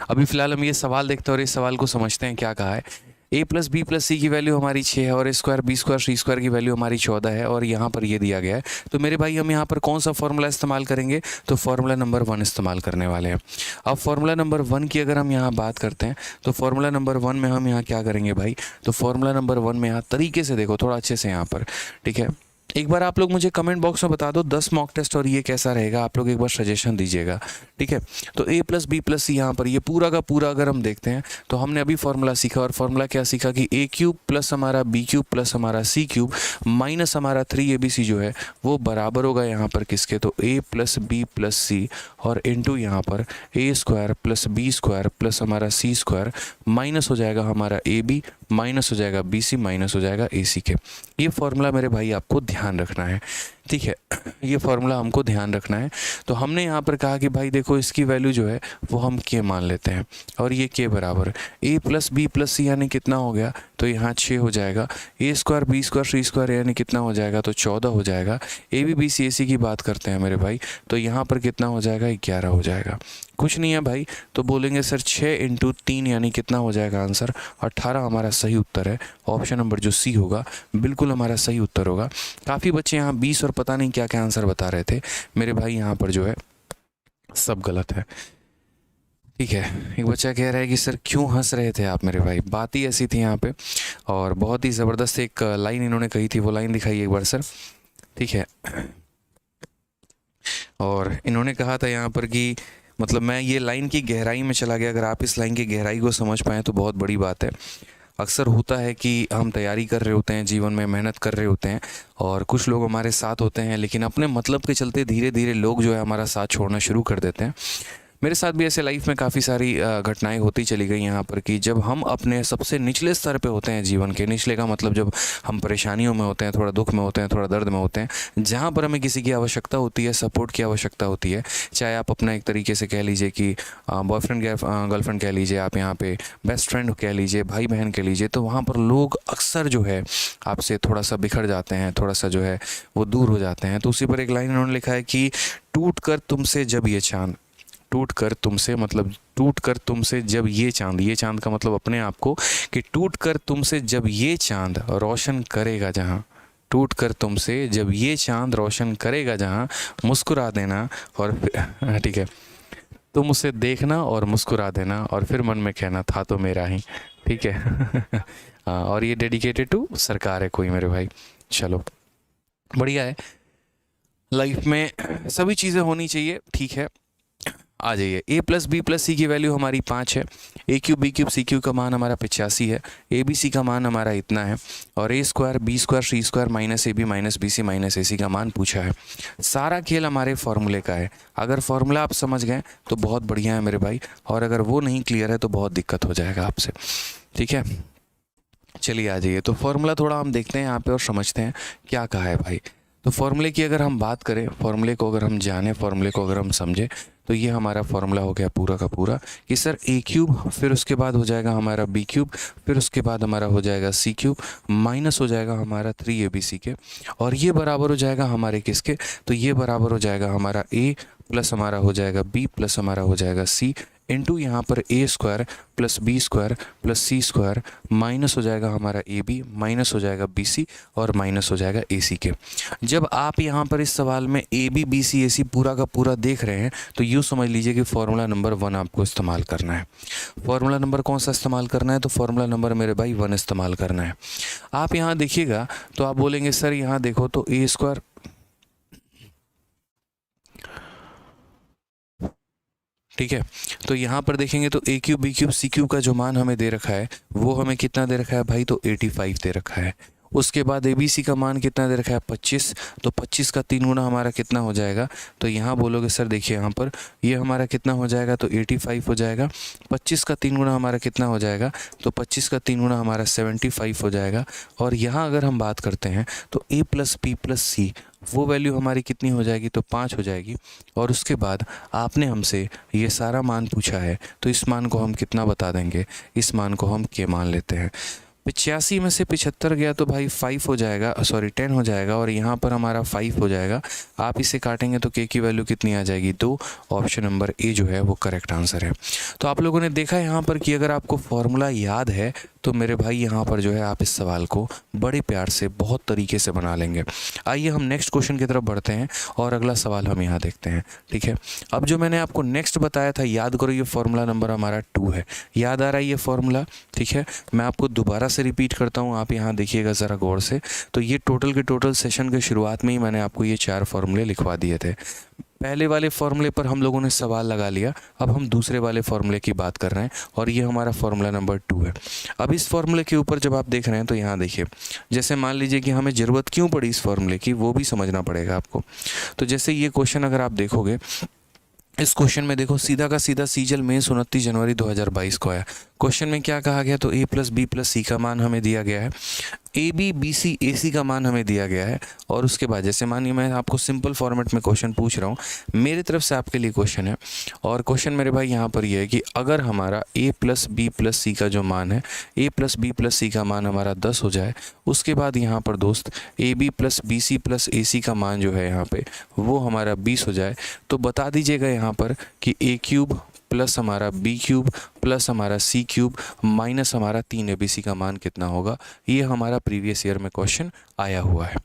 अभी फ़िलहाल हम ये सवाल देखते हैं और इस सवाल को समझते हैं क्या कहा है। a प्लस बी प्लस सी की वैल्यू हमारी 6 है और a square B square C square की वैल्यू हमारी 14 है और यहाँ पर ये दिया गया है। तो मेरे भाई हम यहाँ पर कौन सा फॉर्मूला इस्तेमाल करेंगे? तो फॉर्मूला नंबर 1 इस्तेमाल करने वाले हैं। अब फॉर्मूला नंबर 1 की अगर हम यहाँ बात करते हैं तो फॉर्मूला नंबर 1 में हम यहाँ क्या करेंगे भाई? तो फॉर्मूला नंबर 1 में यहाँ तरीके से देखो थोड़ा अच्छे से यहाँ पर, ठीक है। एक बार आप लोग मुझे कमेंट बॉक्स में बता दो 10 मॉक टेस्ट और ये कैसा रहेगा, आप लोग एक बार सजेशन दीजिएगा, ठीक है। तो a प्लस बी प्लस सी यहाँ पर ये पूरा का पूरा अगर हम देखते हैं तो हमने अभी फॉर्मूला सीखा और फॉर्मूला क्या सीखा कि a क्यूब प्लस हमारा b क्यूब प्लस हमारा c क्यूब माइनस हमारा 3abc जो है वो बराबर होगा यहाँ पर किसके? तो a plus B plus C और इंटू यहाँ पर a square plus B square plus हमारा c स्क्वायर माइनस हो जाएगा हमारा ab माइनस हो जाएगा bc माइनस हो जाएगा ac के। ये फॉर्मूला मेरे भाई आपको ध्यान रखना है, ठीक है। ये फॉर्मूला हमको ध्यान रखना है। तो हमने यहाँ पर कहा कि भाई देखो इसकी वैल्यू जो है वो हम के मान लेते हैं और ये के बराबर a प्लस बी प्लस सी यानी कितना हो गया? तो यहाँ 6 हो जाएगा। a square B square C square यानी कितना हो जाएगा? तो 14 हो जाएगा। A B B c a c की बात करते हैं मेरे भाई, तो यहाँ पर कितना हो जाएगा? 11 हो जाएगा। कुछ नहीं है भाई, तो बोलेंगे सर 6 इंटू 3 यानी कितना हो जाएगा आंसर? 18 हमारा सही उत्तर है। ऑप्शन नंबर जो सी होगा बिल्कुल हमारा सही उत्तर होगा। काफ़ी बच्चे यहाँ 20 और पता नहीं क्या क्या आंसर बता रहे थे मेरे भाई, यहाँ पर जो है सब गलत है, ठीक है। एक बच्चा कह रहा है कि सर क्यों हंस रहे थे आप मेरे भाई, बात ही ऐसी थी यहाँ पे। और बहुत ही ज़बरदस्त एक लाइन इन्होंने कही थी, वो लाइन दिखाई एक बार सर, ठीक है। और इन्होंने कहा था यहाँ पर कि मतलब मैं ये लाइन की गहराई में चला गया। अगर आप इस लाइन की गहराई को समझ पाएँ तो बहुत बड़ी बात है। अक्सर होता है कि हम तैयारी कर रहे होते हैं, जीवन में मेहनत कर रहे होते हैं और कुछ लोग हमारे साथ होते हैं, लेकिन अपने मतलब के चलते धीरे धीरे लोग जो है हमारा साथ छोड़ना शुरू कर देते हैं। मेरे साथ भी ऐसे लाइफ में काफ़ी सारी घटनाएं होती चली गई यहाँ पर कि जब हम अपने सबसे निचले स्तर पे होते हैं, जीवन के निचले का मतलब जब हम परेशानियों में होते हैं, थोड़ा दुख में होते हैं, थोड़ा दर्द में होते हैं, जहाँ पर हमें किसी की आवश्यकता होती है, सपोर्ट की आवश्यकता होती है, चाहे आप अपना एक तरीके से कह लीजिए कि बॉयफ्रेंड गर्लफ्रेंड कह लीजिए, आप यहाँ पे बेस्ट फ्रेंड कह लीजिए, भाई बहन कह लीजिए, तो वहाँ पर लोग अक्सर जो है आपसे थोड़ा सा बिखर जाते हैं, थोड़ा सा जो है वो दूर हो जाते हैं। तो उसी पर एक लाइन इन्होंने लिखा है कि टूट कर तुमसे जब ये चांद, टूट कर तुमसे मतलब टूट कर तुमसे जब ये चांद, ये चांद का मतलब अपने आप को कि टूट कर तुमसे जब ये चांद रोशन करेगा जहाँ, टूट कर तुमसे जब ये चांद रोशन करेगा जहाँ, मुस्कुरा देना और ठीक है, तुम उसे देखना और मुस्कुरा देना और फिर मन में कहना था तो मेरा ही, ठीक है। और ये डेडिकेटेड टू सरकार है कोई मेरे भाई। चलो बढ़िया है, लाइफ में सभी चीज़ें होनी चाहिए, ठीक है। आ जाइए, a प्लस बी प्लस सी की वैल्यू हमारी 5 है, a cube B cube C cube का मान हमारा 85 है, ए बी सी का मान हमारा इतना है और a square B square C square minus a b minus b c minus a c का मान पूछा है। सारा खेल हमारे फॉर्मूले का है। अगर फॉर्मूला आप समझ गए तो बहुत बढ़िया है मेरे भाई, और अगर वो नहीं क्लियर है तो बहुत दिक्कत हो जाएगा आपसे, ठीक है। चलिए आ जाइए, तो फॉर्मूला थोड़ा हम देखते हैं यहाँ पे और समझते हैं क्या कहा है भाई। तो फॉर्मूले की अगर हम बात करें, फॉर्मूले को अगर हम जाने, फॉर्मूले को अगर हम समझे, तो ये हमारा फॉर्मूला हो गया पूरा का पूरा कि सर a क्यूब, फिर उसके बाद हो जाएगा हमारा b क्यूब, फिर उसके बाद हमारा हो जाएगा c क्यूब, माइनस हो जाएगा हमारा 3abc के, और ये बराबर हो जाएगा हमारे किसके? तो ये बराबर हो जाएगा हमारा a प्लस हमारा हो जाएगा b प्लस हमारा हो जाएगा c इंटू यहाँ पर a square plus B square plus C square minus हो जाएगा हमारा ए बी, माइनस हो जाएगा बी सी और माइनस हो जाएगा ए सी के। जब आप यहाँ पर इस सवाल में A B B c a सी पूरा का पूरा देख रहे हैं तो यूँ समझ लीजिए कि फॉर्मूला नंबर 1 आपको इस्तेमाल करना है। फॉर्मूला नंबर कौन सा इस्तेमाल करना है? तो फॉर्मूला नंबर मेरे भाई 1 इस्तेमाल करना है। आप यहाँ देखिएगा तो आप बोलेंगे सर यहाँ देखो तो ए स्क्वायर, ठीक है, तो यहाँ पर देखेंगे तो a cube B cube C cube का जो मान हमें दे रखा है वो हमें कितना दे रखा है भाई? तो 85 दे रखा है। उसके बाद ए बी सी का मान कितना दे रखा है 25, तो 25 का 3 गुना हमारा कितना हो जाएगा, तो यहाँ बोलोगे सर देखिए यहाँ पर ये हमारा कितना हो जाएगा, तो 85 हो जाएगा। 25 का 3 गुना हमारा कितना हो जाएगा, तो 25 का 3 गुना हमारा 75 हो जाएगा। और यहाँ अगर हम बात करते हैं तो a प्लस बी प्लस सी वो वैल्यू हमारी कितनी हो जाएगी, तो 5 हो जाएगी। और उसके बाद आपने हमसे ये सारा मान पूछा है, तो इस मान को हम कितना बता देंगे, इस मान को हम के मान लेते हैं। 85 में से 75 गया तो भाई 5 हो जाएगा, सॉरी 10 हो जाएगा, और यहाँ पर हमारा 5 हो जाएगा। आप इसे काटेंगे तो के की वैल्यू कितनी आ जाएगी, 2। ऑप्शन नंबर ए जो है वो करेक्ट आंसर है। तो आप लोगों ने देखा यहाँ पर कि अगर आपको फॉर्मूला याद है तो मेरे भाई यहाँ पर जो है आप इस सवाल को बड़े प्यार से बहुत तरीके से बना लेंगे। आइए हम नेक्स्ट क्वेश्चन की तरफ बढ़ते हैं और अगला सवाल हम यहाँ देखते हैं। ठीक है, अब जो मैंने आपको नेक्स्ट बताया था, याद करो ये फॉर्मूला नंबर हमारा 2 है। याद आ रहा है ये फॉर्मूला? ठीक है, मैं आपको दोबारा से रिपीट करता हूँ, आप यहाँ देखिएगा ज़रा गौर से। तो ये टोटल के टोटल सेशन के शुरुआत में ही मैंने आपको ये 4 फॉर्मूले लिखवा दिए थे। पहले वाले फॉर्मूले पर हम लोगों ने सवाल लगा लिया, अब हम दूसरे वाले फॉर्मूले की बात कर रहे हैं और ये हमारा फॉर्मूला नंबर 2 है। अब इस फॉर्मूले के ऊपर जब आप देख रहे हैं तो यहाँ देखिए, जैसे मान लीजिए कि हमें ज़रूरत क्यों पड़ी इस फॉर्मूले की, वो भी समझना पड़ेगा आपको। तो जैसे ये क्वेश्चन अगर आप देखोगे, इस क्वेश्चन में देखो सीधा का सीधा सीजल मेंस 29 जनवरी 2022 को आया। क्वेश्चन में क्या कहा गया, तो a प्लस बी प्लस सी का मान हमें दिया गया है, a B B c a c का मान हमें दिया गया है। और उसके बाद जैसे मानिए मैं आपको सिंपल फॉर्मेट में क्वेश्चन पूछ रहा हूँ, मेरी तरफ से आपके लिए क्वेश्चन है, और क्वेश्चन मेरे भाई यहाँ पर ये है कि अगर हमारा a प्लस बी प्लस सी का जो मान है, a प्लस बी प्लस सी का मान हमारा 10 हो जाए, उसके बाद यहाँ पर दोस्त a B plus B c plus a c का मान जो है यहाँ पे वो हमारा 20 हो जाए, तो बता दीजिएगा यहाँ पर कि a क्यूब प्लस हमारा बी क्यूब प्लस हमारा सी क्यूब माइनस हमारा 3 ABC का मान कितना होगा। ये हमारा प्रीवियस ईयर में क्वेश्चन आया हुआ है।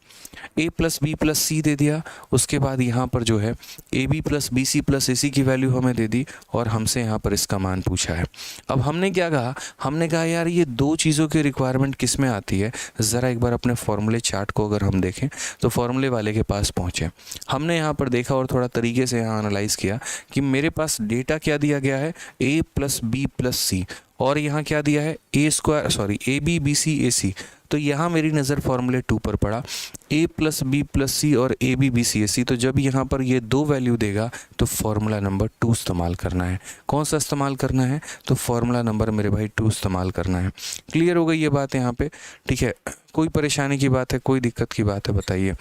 a plus B plus c दे दिया, उसके बाद यहाँ पर जो है a B plus B c plus a c की वैल्यू हमें दे दी और हमसे यहाँ पर इसका मान पूछा है। अब हमने क्या कहा, हमने कहा यार ये दो चीज़ों की रिक्वायरमेंट किस में आती है, ज़रा एक बार अपने फॉर्मूले चार्ट को अगर हम देखें तो फॉर्मूले वाले के पास पहुँचे। हमने यहाँ पर देखा और थोड़ा तरीके से यहाँ एनालाइज़ किया कि मेरे पास डेटा क्या दिया गया है, a plus B plus C, और यहाँ क्या दिया है a B B c a सी। तो यहाँ मेरी नज़र फॉर्मूले 2 पर पड़ा, a plus B plus C और A B B c a सी। तो जब यहाँ पर ये दो वैल्यू देगा तो फॉर्मूला नंबर 2 इस्तेमाल करना है। कौन सा इस्तेमाल करना है, तो फॉर्मूला नंबर मेरे भाई 2 इस्तेमाल करना है। क्लियर हो गई ये बात यहाँ पे? ठीक है, कोई परेशानी की बात है, कोई दिक्कत की बात है, बताइए।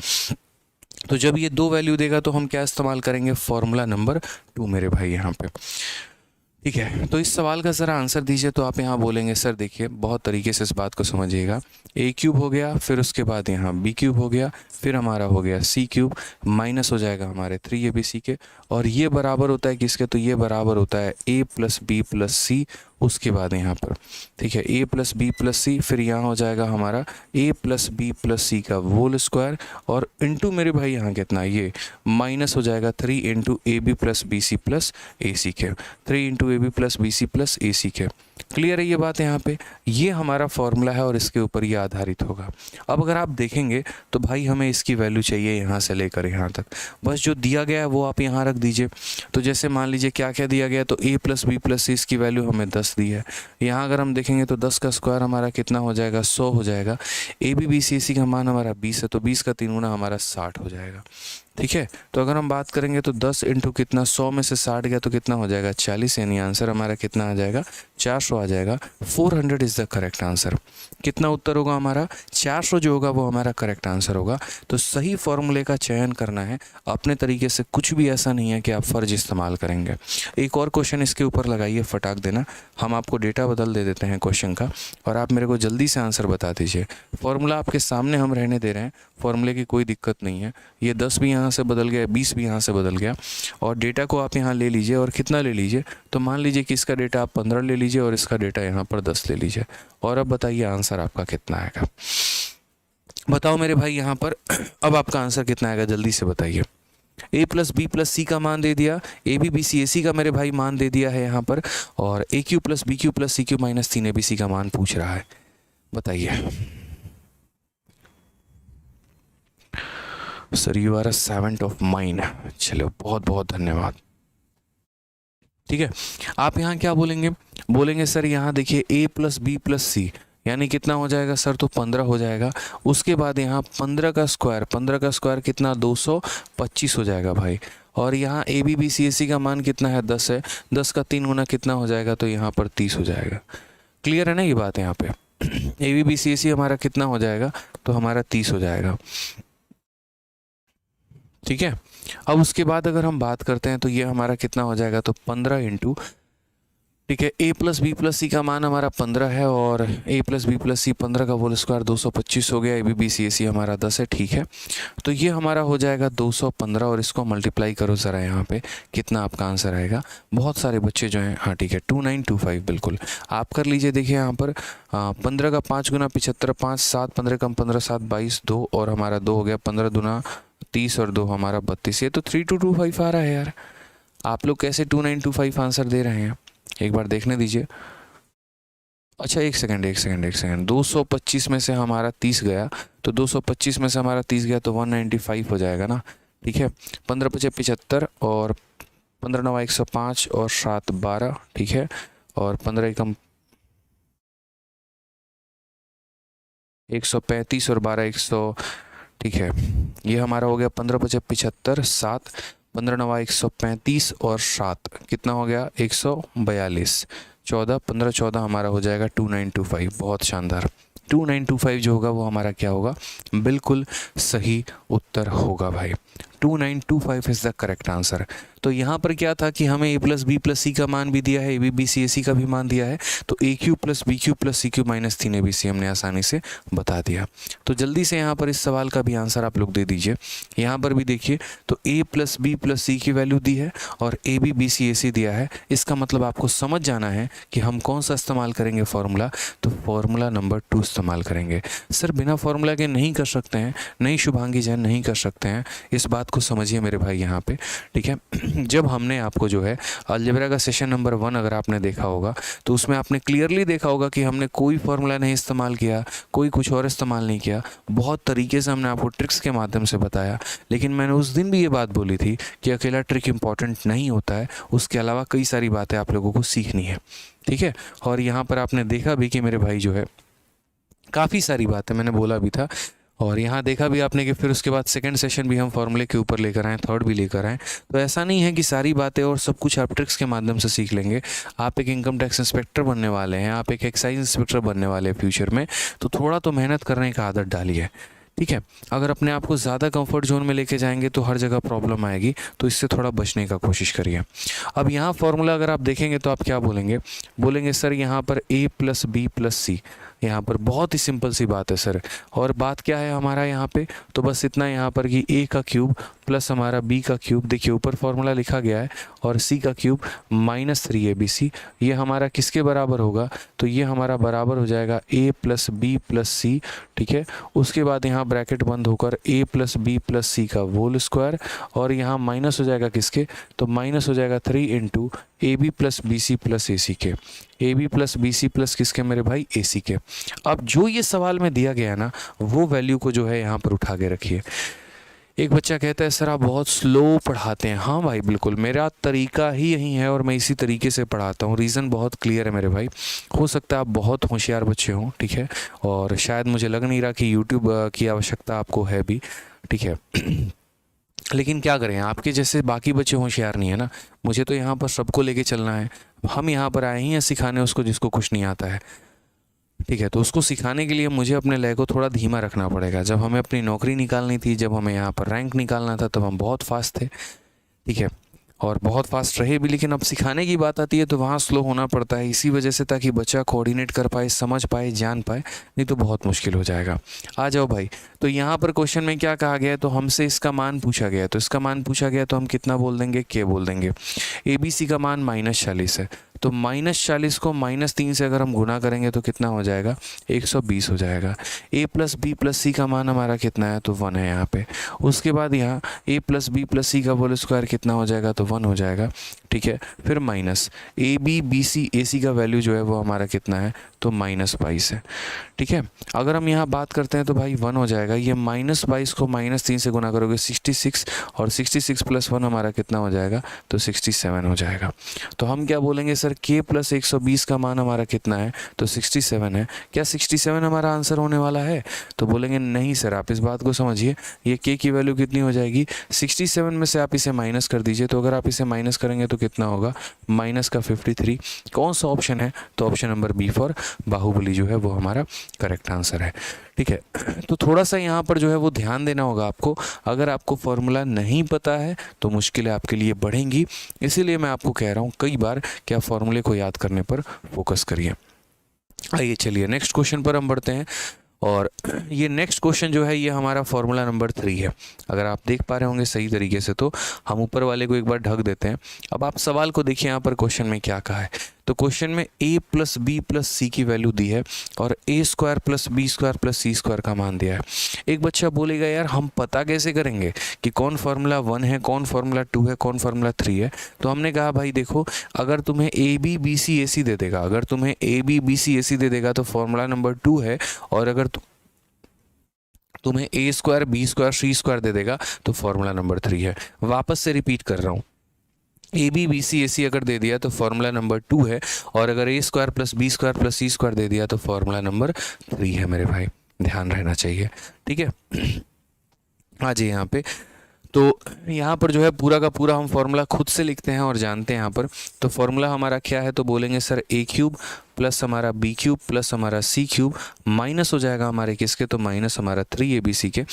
तो जब ये दो वैल्यू देगा तो हम क्या इस्तेमाल करेंगे, फॉर्मूला नंबर 2 मेरे भाई यहाँ पे। ठीक है, तो इस सवाल का ज़रा आंसर दीजिए। तो आप यहाँ बोलेंगे सर देखिए बहुत तरीके से इस बात को समझिएगा, a क्यूब हो गया, फिर उसके बाद यहाँ b क्यूब हो गया, फिर हमारा हो गया c क्यूब, माइनस हो जाएगा हमारे 3 ABC के, और ये बराबर होता है किसके, तो ये बराबर होता है a प्लस बी प्लस सी। उसके बाद यहाँ पर ठीक है a प्लस बी प्लस सी, फिर यहाँ हो जाएगा हमारा a प्लस बी प्लस सी का होल स्क्वायर, और इनटू मेरे भाई यहाँ कितना, ये माइनस हो जाएगा 3 into A B plus B c plus a c के, 3 into A B plus B c plus a c के। क्लियर है ये बात यहाँ पे? ये हमारा फॉर्मूला है और इसके ऊपर ये आधारित होगा। अब अगर आप देखेंगे तो भाई हमें इसकी वैल्यू चाहिए यहाँ से लेकर यहाँ तक, बस जो दिया गया है वो आप यहाँ रख दीजिए। तो जैसे मान लीजिए क्या क्या दिया गया, तो a प्लस बी प्लस सी इसकी वैल्यू हमें 10 दी है। यहाँ अगर हम देखेंगे तो 10 का स्क्वायर हमारा कितना हो जाएगा, 100 हो जाएगा। ए बी बी सी का मान हमारा 20 है, तो 20 का 3 गुना हमारा 60 हो जाएगा। ठीक है, तो अगर हम बात करेंगे तो 10 इंटू कितना, 100 में से 60 गया तो कितना हो जाएगा, 40, यानी आंसर हमारा कितना आ जाएगा, 400 आ जाएगा। 400 इज़ द करेक्ट आंसर। कितना उत्तर होगा हमारा, 400 जो होगा वो हमारा करेक्ट आंसर होगा। तो सही फॉर्मूले का चयन करना है अपने तरीके से, कुछ भी ऐसा नहीं है कि आप फ़र्ज इस्तेमाल करेंगे। एक और क्वेश्चन इसके ऊपर लगाइए, फटाक देना, हम आपको डेटा बदल दे देते हैं क्वेश्चन का, और आप मेरे को जल्दी से आंसर बता दीजिए। फॉर्मूला आपके सामने हम रहने दे रहे हैं, फॉर्मूले की कोई दिक्कत नहीं है। ये 10 भी यहाँ से बदल गया, 20 भी यहाँ से बदल गया, और डेटा को आप यहाँ ले लीजिए। और कितना ले लीजिए, तो मान लीजिए कि इसका डेटा आप 15 ले लीजिए और इसका डेटा यहाँ पर 10 ले लीजिए, और अब बताइए आंसर आपका कितना आएगा। बताओ मेरे भाई यहाँ पर अब आपका आंसर कितना आएगा, जल्दी से बताइए। a प्लस बी प्लस सी का मान दे दिया, A B B c a c का मेरे भाई मान दे दिया है यहाँ पर, और a cube plus B cube plus C cube minus 3 ABC का मान पूछ रहा है। बताइए sir, you are a servant of mind. चलो बहुत बहुत धन्यवाद। ठीक है, आप यहाँ क्या बोलेंगे, बोलेंगे सर यहाँ देखिए a प्लस बी प्लस सी, यानी कितना हो जाएगा सर, तो 15 हो जाएगा। उसके बाद यहाँ 15 का स्क्वायर कितना, 225 हो जाएगा भाई। और यहाँ A B B C S C का मान कितना है, 10 है। 10 का 3 गुना कितना हो जाएगा, तो यहाँ पर 30 हो जाएगा। क्लियर है ना ये बात यहाँ पे। A B B C S C हमारा कितना हो जाएगा, तो हमारा 30 हो जाएगा। ठीक है, अब उसके बाद अगर हम बात करते हैं तो ये हमारा कितना हो जाएगा, तो 15 इंटू, ठीक है, a प्लस बी प्लस सी का मान हमारा 15 है और a प्लस बी प्लस सी 15 का होल स्क्वायर 225 हो गया। A B B c a सी हमारा 10 है। ठीक है, तो ये हमारा हो जाएगा 215 और इसको मल्टीप्लाई करो ज़रा यहाँ पे, कितना आपका आंसर आएगा। बहुत सारे बच्चे जो हैं, हाँ ठीक है, 2925 बिल्कुल आप कर लीजिए। देखिए यहाँ पर 15 का 5 गुना 75, 5 7 15 कम 15 7 22 2 और हमारा 2 हो गया, 15 दूना 30 और 2 हमारा 32। ये तो 3225 आ रहा है यार। आप लोग कैसे 2925 आंसर दे रहे हैं, एक बार देखने दीजिए। अच्छा एक सेकंड 225 में से हमारा 30 गया, तो 225 में से हमारा 30 गया तो 195 हो जाएगा ना। ठीक है, 15 पचे 75 और 15 9 105 और 7 12। ठीक है, और 15 एकम 135 और 12 100। ठीक है, ये हमारा हो गया 15 पचे 75 7, 15 9 135 और 7 कितना हो गया, 142। 14 15 14 हमारा हो जाएगा 2925। बहुत शानदार, 2925 जो होगा वो हमारा क्या होगा, बिल्कुल सही उत्तर होगा भाई। 2925 इज़ द करेक्ट आंसर। तो यहाँ पर क्या था कि हमें a प्लस बी प्लस सी का मान भी दिया है, a B B c a c का भी मान दिया है, तो a cube plus B cube plus C cube minus 3 ABC हमने आसानी से बता दिया। तो जल्दी से यहाँ पर इस सवाल का भी आंसर आप लोग दे दीजिए। यहाँ पर भी देखिए, तो a प्लस बी प्लस सी की वैल्यू दी है और A B B c a सी दिया है। इसका मतलब आपको समझ जाना है कि हम कौन सा इस्तेमाल करेंगे फॉर्मूला, तो फॉर्मूला नंबर 2 इस्तेमाल करेंगे। सर बिना फॉर्मूला के नहीं कर सकते हैं, नहीं शुभांगी जैन नहीं कर सकते हैं, इस बात को समझिए मेरे भाई यहाँ पे। ठीक है, जब हमने आपको जो है अलजेब्रा का सेशन नंबर 1 अगर आपने देखा होगा तो उसमें आपने क्लियरली देखा होगा कि हमने कोई फॉर्मूला नहीं इस्तेमाल किया, कोई कुछ और इस्तेमाल नहीं किया। बहुत तरीके से हमने आपको ट्रिक्स के माध्यम से बताया, लेकिन मैंने उस दिन भी ये बात बोली थी कि अकेला ट्रिक इम्पॉर्टेंट नहीं होता है, उसके अलावा कई सारी बातें आप लोगों को सीखनी है। ठीक है, और यहाँ पर आपने देखा भी कि मेरे भाई जो है काफ़ी सारी बातें मैंने बोला भी था, और यहाँ देखा भी आपने कि फिर उसके बाद सेकंड सेशन भी हम फॉर्मूले के ऊपर लेकर आए, थर्ड भी लेकर आए। तो ऐसा नहीं है कि सारी बातें और सब कुछ आप ट्रिक्स के माध्यम से सीख लेंगे। आप एक इनकम टैक्स इंस्पेक्टर बनने वाले हैं, आप एक एक्साइज इंस्पेक्टर बनने वाले हैं फ्यूचर में, तो थोड़ा तो मेहनत करने का आदत डालिए। ठीक है, अगर अपने आप को ज़्यादा कंफर्ट जोन में लेके जाएंगे तो हर जगह प्रॉब्लम आएगी, तो इससे थोड़ा बचने का कोशिश करिए। अब यहाँ फॉर्मूला अगर आप देखेंगे तो आप क्या बोलेंगे सर यहाँ पर a प्लस बी प्लस सी, यहाँ पर बहुत ही सिंपल सी बात है सर। और बात क्या है हमारा यहाँ पे, तो बस इतना यहाँ पर कि a का क्यूब प्लस हमारा b का क्यूब, देखिए ऊपर फॉर्मूला लिखा गया है, और c का क्यूब माइनस 3ABC, ये हमारा किसके बराबर होगा, तो ये हमारा बराबर हो जाएगा a प्लस बी प्लस सी। ठीक है, उसके बाद यहाँ ब्रैकेट बंद होकर a प्लस बी प्लस सी का होल स्क्वायर, और यहाँ माइनस हो जाएगा किसके, तो माइनस हो जाएगा 3 into A B plus B c plus a c के, a B plus B c plus किसके मेरे भाई, ए सी के। अब जो ये सवाल में दिया गया ना, वो वैल्यू को जो है यहाँ पर उठा के रखिए। एक बच्चा कहता है सर आप बहुत स्लो पढ़ाते हैं। हाँ भाई बिल्कुल, मेरा तरीका ही यही है और मैं इसी तरीके से पढ़ाता हूँ। रीज़न बहुत क्लियर है मेरे भाई, हो सकता है आप बहुत होशियार बच्चे हों, ठीक है, और शायद मुझे लग नहीं रहा कि यूट्यूब की आवश्यकता आपको है भी, ठीक है लेकिन क्या करें, आपके जैसे बाकी बच्चे होशियार नहीं है ना। मुझे तो यहाँ पर सबको लेके चलना है। हम यहाँ पर आए ही हैं सिखाने उसको जिसको कुछ नहीं आता है, ठीक है। तो उसको सिखाने के लिए मुझे अपने लय को थोड़ा धीमा रखना पड़ेगा। जब हमें अपनी नौकरी निकालनी थी, जब हमें यहाँ पर रैंक निकालना था, तब हम बहुत फास्ट थे, ठीक है, और बहुत फास्ट रहे भी। लेकिन अब सिखाने की बात आती है तो वहाँ स्लो होना पड़ता है, इसी वजह से, ताकि बच्चा कोऑर्डिनेट कर पाए, समझ पाए, जान पाए, नहीं तो बहुत मुश्किल हो जाएगा। आ जाओ भाई। तो यहाँ पर क्वेश्चन में क्या कहा गया है, तो हमसे इसका मान पूछा गया है, तो इसका मान पूछा गया तो हम कितना बोल देंगे, के बोल देंगे। ABC का मान -40 है, तो -40 को -3 से अगर हम गुना करेंगे तो कितना हो जाएगा, 120 हो जाएगा। A प्लस बी प्लस सी का मान हमारा कितना है, तो 1 है यहाँ पे। उसके बाद यहाँ A प्लस बी प्लस सी का होल स्क्वायर कितना हो जाएगा, तो 1 हो जाएगा, ठीक है, फिर minus a B B c a c का वैल्यू जो है वो हमारा कितना है, तो -22 है। ठीक है, अगर हम यहाँ बात करते हैं तो भाई 1 हो जाएगा, ये -22 को -3 से गुना करोगे 66, और 66 + 1 हमारा कितना हो जाएगा, तो 67 हो जाएगा। तो हम क्या बोलेंगे सर, k + 120 का मान हमारा कितना है, तो 67 है। क्या 67 हमारा आंसर होने वाला है, तो बोलेंगे नहीं सर, आप इस बात को समझिए, ये k की वैल्यू कितनी हो जाएगी, 67 में से आप इसे माइनस कर दीजिए, तो अगर आप इसे माइनस करेंगे तो कितना होगा, माइनस का 53। कौन सा ऑप्शन है, तो option number B for Baahubali जो है वो हमारा करेक्ट आंसर है। ठीक है, तो थोड़ा सा यहाँ पर जो है वो ध्यान देना होगा आपको। अगर आपको फॉर्मूला नहीं पता है तो मुश्किलें आपके लिए बढ़ेंगी, इसीलिए मैं आपको कह रहा हूँ कई बार कि आप फॉर्मूले को याद करने पर फोकस करिए। आइए चलिए नेक्स्ट क्वेश्चन पर हम बढ़ते हैं, और ये नेक्स्ट क्वेश्चन जो है ये हमारा फॉर्मूला नंबर 3 है। अगर आप देख पा रहे होंगे सही तरीके से, तो हम ऊपर वाले को एक बार ढक देते हैं। अब आप सवाल को देखिए, यहाँ पर क्वेश्चन में क्या कहा है, तो क्वेश्चन में a + b + c की वैल्यू दी है, और a² + b² + c² का मान दिया है। एक बच्चा बोलेगा यार हम पता कैसे करेंगे कि कौन फार्मूला 1 है, कौन फार्मूला 2 है, कौन फार्मूला 3 है। तो हमने कहा भाई देखो, अगर तुम्हें a b b c a c दे देगा, अगर तुम्हें a b b c a c दे देगा तो फार्मूला नंबर 2 है, और अगर तुम्हें a² b² c² दे देगा तो फार्मूला नंबर 3 है। वापस से रिपीट कर रहा हूँ, A B B c a सी अगर दे दिया तो फार्मूला नंबर 2 है, और अगर a² + b² + c² दे दिया तो फार्मूला नंबर 3 है मेरे भाई, ध्यान रहना चाहिए। ठीक है, आ जाइए यहाँ पे। तो यहाँ पर जो है पूरा का पूरा हम फार्मूला खुद से लिखते हैं और जानते हैं यहाँ पर। तो फार्मूला हमारा क्या है, तो बोलेंगे सर a³ + हमारा b³ + हमारा c³ माइनस हो जाएगा हमारे किसके, तो माइनस हमारा 3abc के,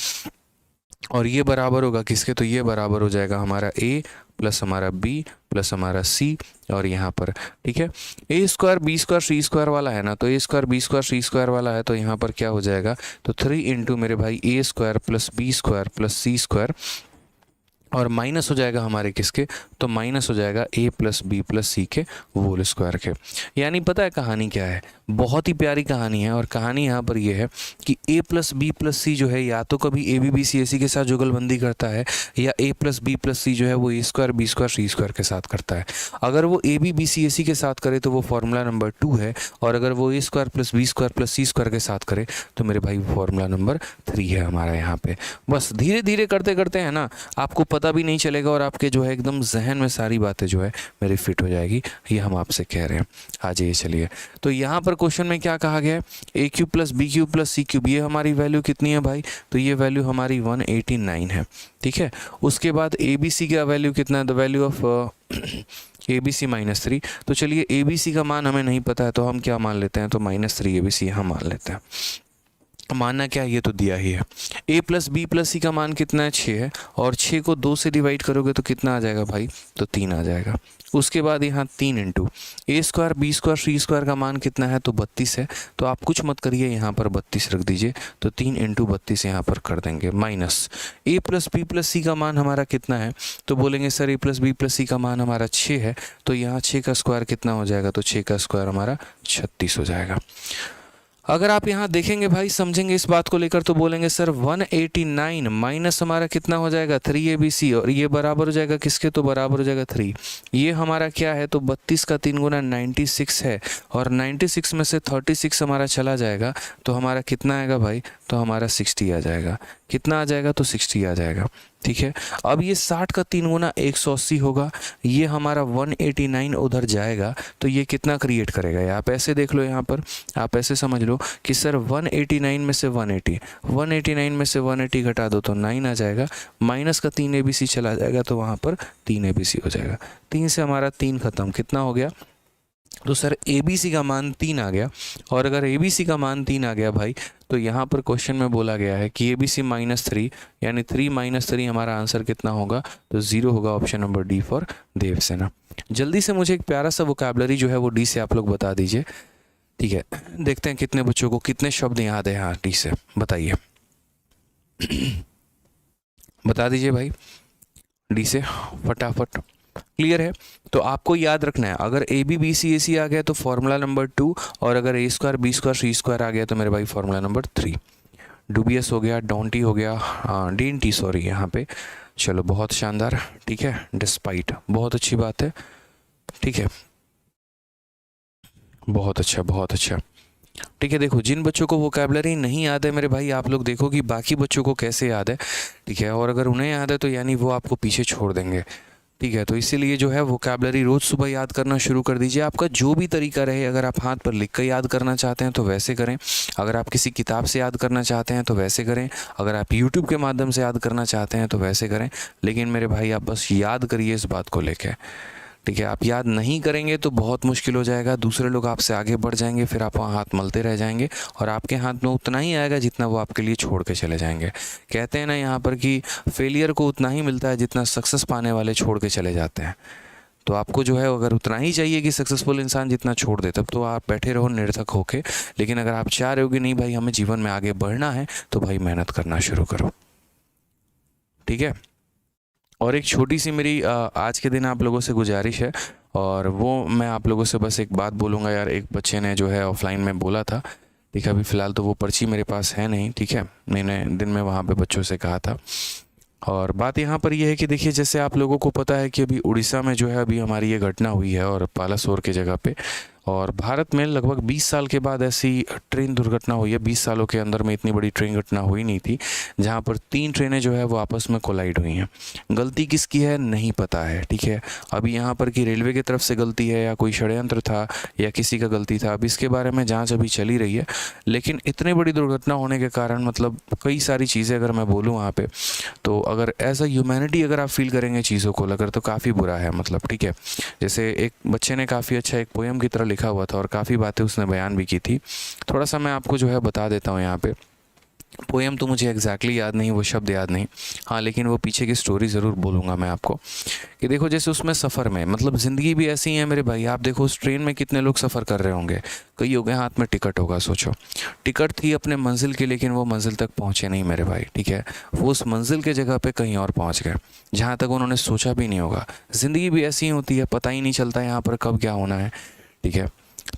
और ये बराबर होगा किसके, तो ये बराबर हो जाएगा हमारा a + हमारा b + हमारा c, और यहाँ पर ठीक है a² b² c² वाला है ना, तो a² b² c² वाला है, तो यहाँ पर क्या हो जाएगा, तो 3 × मेरे भाई a² + b² + c², और माइनस हो जाएगा हमारे किसके, तो माइनस हो जाएगा a + b + c के होल स्क्वायर के। यानी पता है कहानी क्या है, बहुत ही प्यारी कहानी है, और कहानी यहाँ पर ये है कि a + b + c जो है या तो कभी a b b c a c के साथ जुगलबंदी करता है, या a + b + c जो है वो a² b² c² के साथ करता है। अगर वो a b b c a c के साथ करे तो वो फार्मूला नंबर 2 है, और अगर वो a² + b² + c² के साथ करे तो मेरे भाई फार्मूला नंबर 3 है हमारा यहाँ पे। बस धीरे धीरे करते करते है ना, आपको पता भी नहीं चलेगा, और आपके जो है एकदम जहन में सारी बातें जो है मेरी फिट हो जाएगी, ये हम आपसे कह रहे हैं। आ जाइए चलिए, तो यहाँ पर क्वेश्चन में क्या कहा गया है, a³ + b³ + c³, ये हमारी वैल्यू कितनी है भाई, तो ये वैल्यू हमारी 189 है। ठीक है, उसके बाद abc का वैल्यू कितना है, द वैल्यू ऑफ abc -3। तो चलिए abc का मान हमें नहीं पता है, तो हम क्या मान लेते हैं, तो -3 abc यहाँ मान लेते हैं। मानना क्या, ये तो दिया ही है। a + b + c का मान कितना है, 6 है, और 6 को 2 से डिवाइड करोगे तो कितना आ जाएगा भाई, तो 3 आ जाएगा। उसके बाद यहाँ 3 × a² b² c² का मान कितना है, तो 32 है। तो आप कुछ मत करिए, यहाँ पर 32 रख दीजिए, तो 3 × 32 यहाँ पर कर देंगे, माइनस a + b + c का मान हमारा कितना है, तो बोलेंगे सर a + b + c का मान हमारा 6 है, तो यहाँ 6 का स्क्वायर कितना हो जाएगा, तो 6 का स्क्वायर हमारा 36 हो जाएगा। अगर आप यहाँ देखेंगे भाई, समझेंगे इस बात को लेकर, तो बोलेंगे सर 189 माइनस हमारा कितना हो जाएगा, 3abc, और ये बराबर हो जाएगा किसके, तो बराबर हो जाएगा 3। ये हमारा क्या है, तो 32 का 3 गुना 96 है, और 96 में से 36 हमारा चला जाएगा, तो हमारा कितना आएगा भाई, तो हमारा 60 आ जाएगा। कितना आ जाएगा, तो 60 आ जाएगा। ठीक है, अब ये 60 का 3 गुना 180 होगा, ये हमारा 189 उधर जाएगा, तो ये कितना क्रिएट करेगा, आप ऐसे देख लो, यहाँ पर आप ऐसे समझ लो कि सर 189 में से 189 में से 180 घटा दो तो 9 आ जाएगा, माइनस का 3abc चला जाएगा, तो वहाँ पर 3abc हो जाएगा। 3 से हमारा 3 खत्म, कितना हो गया, तो सर abc का मान 3 आ गया, और अगर abc का मान 3 आ गया भाई, तो यहाँ पर क्वेश्चन में बोला गया है कि abc -3, यानी 3 - 3 हमारा आंसर कितना होगा, तो 0 होगा। Option number D for Devasena. जल्दी से मुझे एक प्यारा सा वोकैबुलरी जो है वो डी से आप लोग बता दीजिए। ठीक है, देखते हैं कितने बच्चों को कितने शब्द याद है, हाँ डी से बताइए बता दीजिए भाई, डी से फटाफट। क्लियर है, तो आपको याद रखना है, अगर a b b c a c आ गया तो फार्मूला नंबर 2, और अगर a² b² c² आ गया तो मेरे भाई फार्मूला नंबर 3। डूबियस हो गया, डोंटी हो गया, DNT सॉरी यहाँ पे। चलो बहुत शानदार, ठीक है, डिस्पाइट बहुत अच्छी बात है। ठीक है, बहुत अच्छा बहुत अच्छा। ठीक है, देखो जिन बच्चों को वोकैबलरी नहीं याद है मेरे भाई, आप लोग देखो कि बाकी बच्चों को कैसे याद है। ठीक है, और अगर उन्हें याद है तो यानी वो आपको पीछे छोड़ देंगे। ठीक है, तो इसीलिए जो है वोकैबलरी रोज़ सुबह याद करना शुरू कर दीजिए। आपका जो भी तरीका रहे, अगर आप हाथ पर लिख कर याद करना चाहते हैं तो वैसे करें, अगर आप किसी किताब से याद करना चाहते हैं तो वैसे करें, अगर आप यूट्यूब के माध्यम से याद करना चाहते हैं तो वैसे करें। लेकिन मेरे भाई आप बस याद करिए इस बात को लेके। ठीक है, आप याद नहीं करेंगे तो बहुत मुश्किल हो जाएगा, दूसरे लोग आपसे आगे बढ़ जाएंगे, फिर आप वहाँ हाथ मलते रह जाएंगे और आपके हाथ में उतना ही आएगा जितना वो आपके लिए छोड़ के चले जाएंगे। कहते हैं ना यहाँ पर कि फेलियर को उतना ही मिलता है जितना सक्सेस पाने वाले छोड़ के चले जाते हैं। तो आपको जो है अगर उतना ही चाहिए कि सक्सेसफुल इंसान जितना छोड़ दे, तब तो आप बैठे रहो निरर्थक होके। लेकिन अगर आप चाह रहे हो कि नहीं भाई हमें जीवन में आगे बढ़ना है, तो भाई मेहनत करना शुरू करो। ठीक है, और एक छोटी सी मेरी आज के दिन आप लोगों से गुजारिश है, और वो मैं आप लोगों से बस एक बात बोलूँगा यार। एक बच्चे ने जो है ऑफलाइन में बोला था, ठीक है, अभी फ़िलहाल तो वो पर्ची मेरे पास है नहीं। ठीक है, मैंने दिन में वहाँ पे बच्चों से कहा था। और बात यहाँ पर यह है कि देखिए, जैसे आप लोगों को पता है कि अभी उड़ीसा में जो है अभी हमारी ये घटना हुई है, और पालासोर की जगह पे, और भारत में लगभग 20 साल के बाद ऐसी ट्रेन दुर्घटना हुई है। 20 सालों के अंदर में इतनी बड़ी ट्रेन घटना हुई नहीं थी, जहाँ पर 3 ट्रेनें जो है वो आपस में कोलाइड हुई हैं। गलती किसकी है नहीं पता है। ठीक है, अभी यहाँ पर कि रेलवे की तरफ से गलती है या कोई षड्यंत्र था या किसी का गलती था, अब इसके बारे में जांच अभी चली रही है। लेकिन इतनी बड़ी दुर्घटना होने के कारण मतलब कई सारी चीज़ें अगर मैं बोलूँ वहाँ पे, तो अगर एज अ ह्यूमैनिटी अगर आप फील करेंगे चीज़ों को लेकर तो काफ़ी बुरा है मतलब। ठीक है, जैसे एक बच्चे ने काफ़ी अच्छा एक पोएम की तरह लिखा हुआ था और काफ़ी बातें उसने बयान भी की थी। थोड़ा सा मैं आपको जो है बता देता हूँ यहाँ पे। पोएम तो मुझे एग्जैक्टली याद नहीं, वो शब्द याद नहीं, हाँ, लेकिन वो पीछे की स्टोरी ज़रूर बोलूँगा मैं आपको। कि देखो जैसे उसमें सफ़र में मतलब ज़िंदगी भी ऐसी है मेरे भाई। आप देखो उस ट्रेन में कितने लोग सफ़र कर रहे होंगे, कई हो गए हाथ में टिकट होगा। सोचो, टिकट थी अपने मंजिल की, लेकिन वो मंजिल तक पहुँचे नहीं मेरे भाई। ठीक है, वो उस मंजिल के जगह पे कहीं और पहुँच गए जहाँ तक उन्होंने सोचा भी नहीं होगा। ज़िंदगी भी ऐसी ही होती है, पता ही नहीं चलता यहाँ पर कब क्या होना है। ठीक है,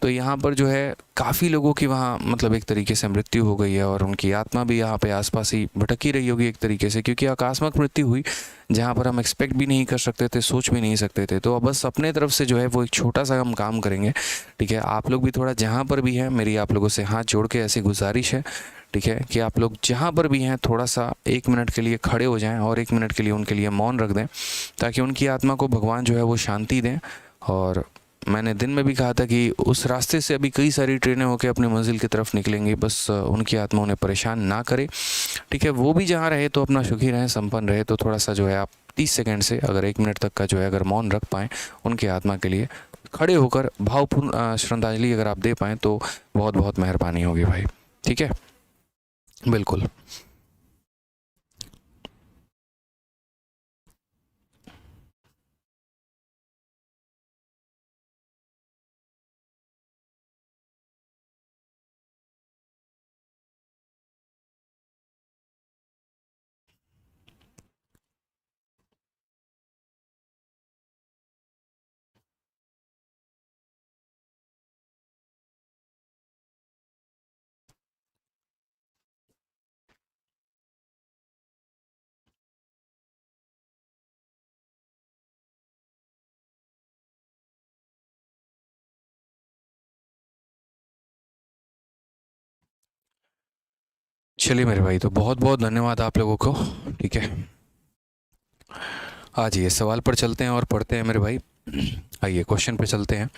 तो यहाँ पर जो है काफ़ी लोगों की वहाँ मतलब एक तरीके से मृत्यु हो गई है, और उनकी आत्मा भी यहाँ पे आसपास ही भटकी रही होगी एक तरीके से, क्योंकि आकस्मिक मृत्यु हुई जहाँ पर हम एक्सपेक्ट भी नहीं कर सकते थे, सोच भी नहीं सकते थे। तो अब बस अपने तरफ से जो है वो एक छोटा सा हम काम करेंगे। ठीक है, आप लोग भी थोड़ा जहाँ पर भी हैं, मेरी आप लोगों से हाथ जोड़ के ऐसी गुजारिश है, ठीक है, कि आप लोग जहाँ पर भी हैं थोड़ा सा 1 मिनट के लिए खड़े हो जाएं और 1 मिनट के लिए उनके लिए मौन रख दें, ताकि उनकी आत्मा को भगवान जो है वो शांति दें। और मैंने दिन में भी कहा था कि उस रास्ते से अभी कई सारी ट्रेनें होकर अपनी मंजिल की तरफ निकलेंगी, बस उनकी आत्मा उन्हें परेशान ना करे। ठीक है, वो भी जहाँ रहे तो अपना सुखी रहें, संपन्न रहे। तो थोड़ा सा जो है आप 30 सेकंड से अगर 1 मिनट तक का जो है अगर मौन रख पाएँ, उनकी आत्मा के लिए खड़े होकर भावपूर्ण श्रद्धांजलि अगर आप दे पाएँ तो बहुत बहुत मेहरबानी होगी भाई। ठीक है, बिल्कुल। चलिए मेरे भाई, तो बहुत बहुत धन्यवाद आप लोगों को। ठीक है, आ जाइए सवाल पर चलते हैं और पढ़ते हैं मेरे भाई। आइए क्वेश्चन पे चलते हैं।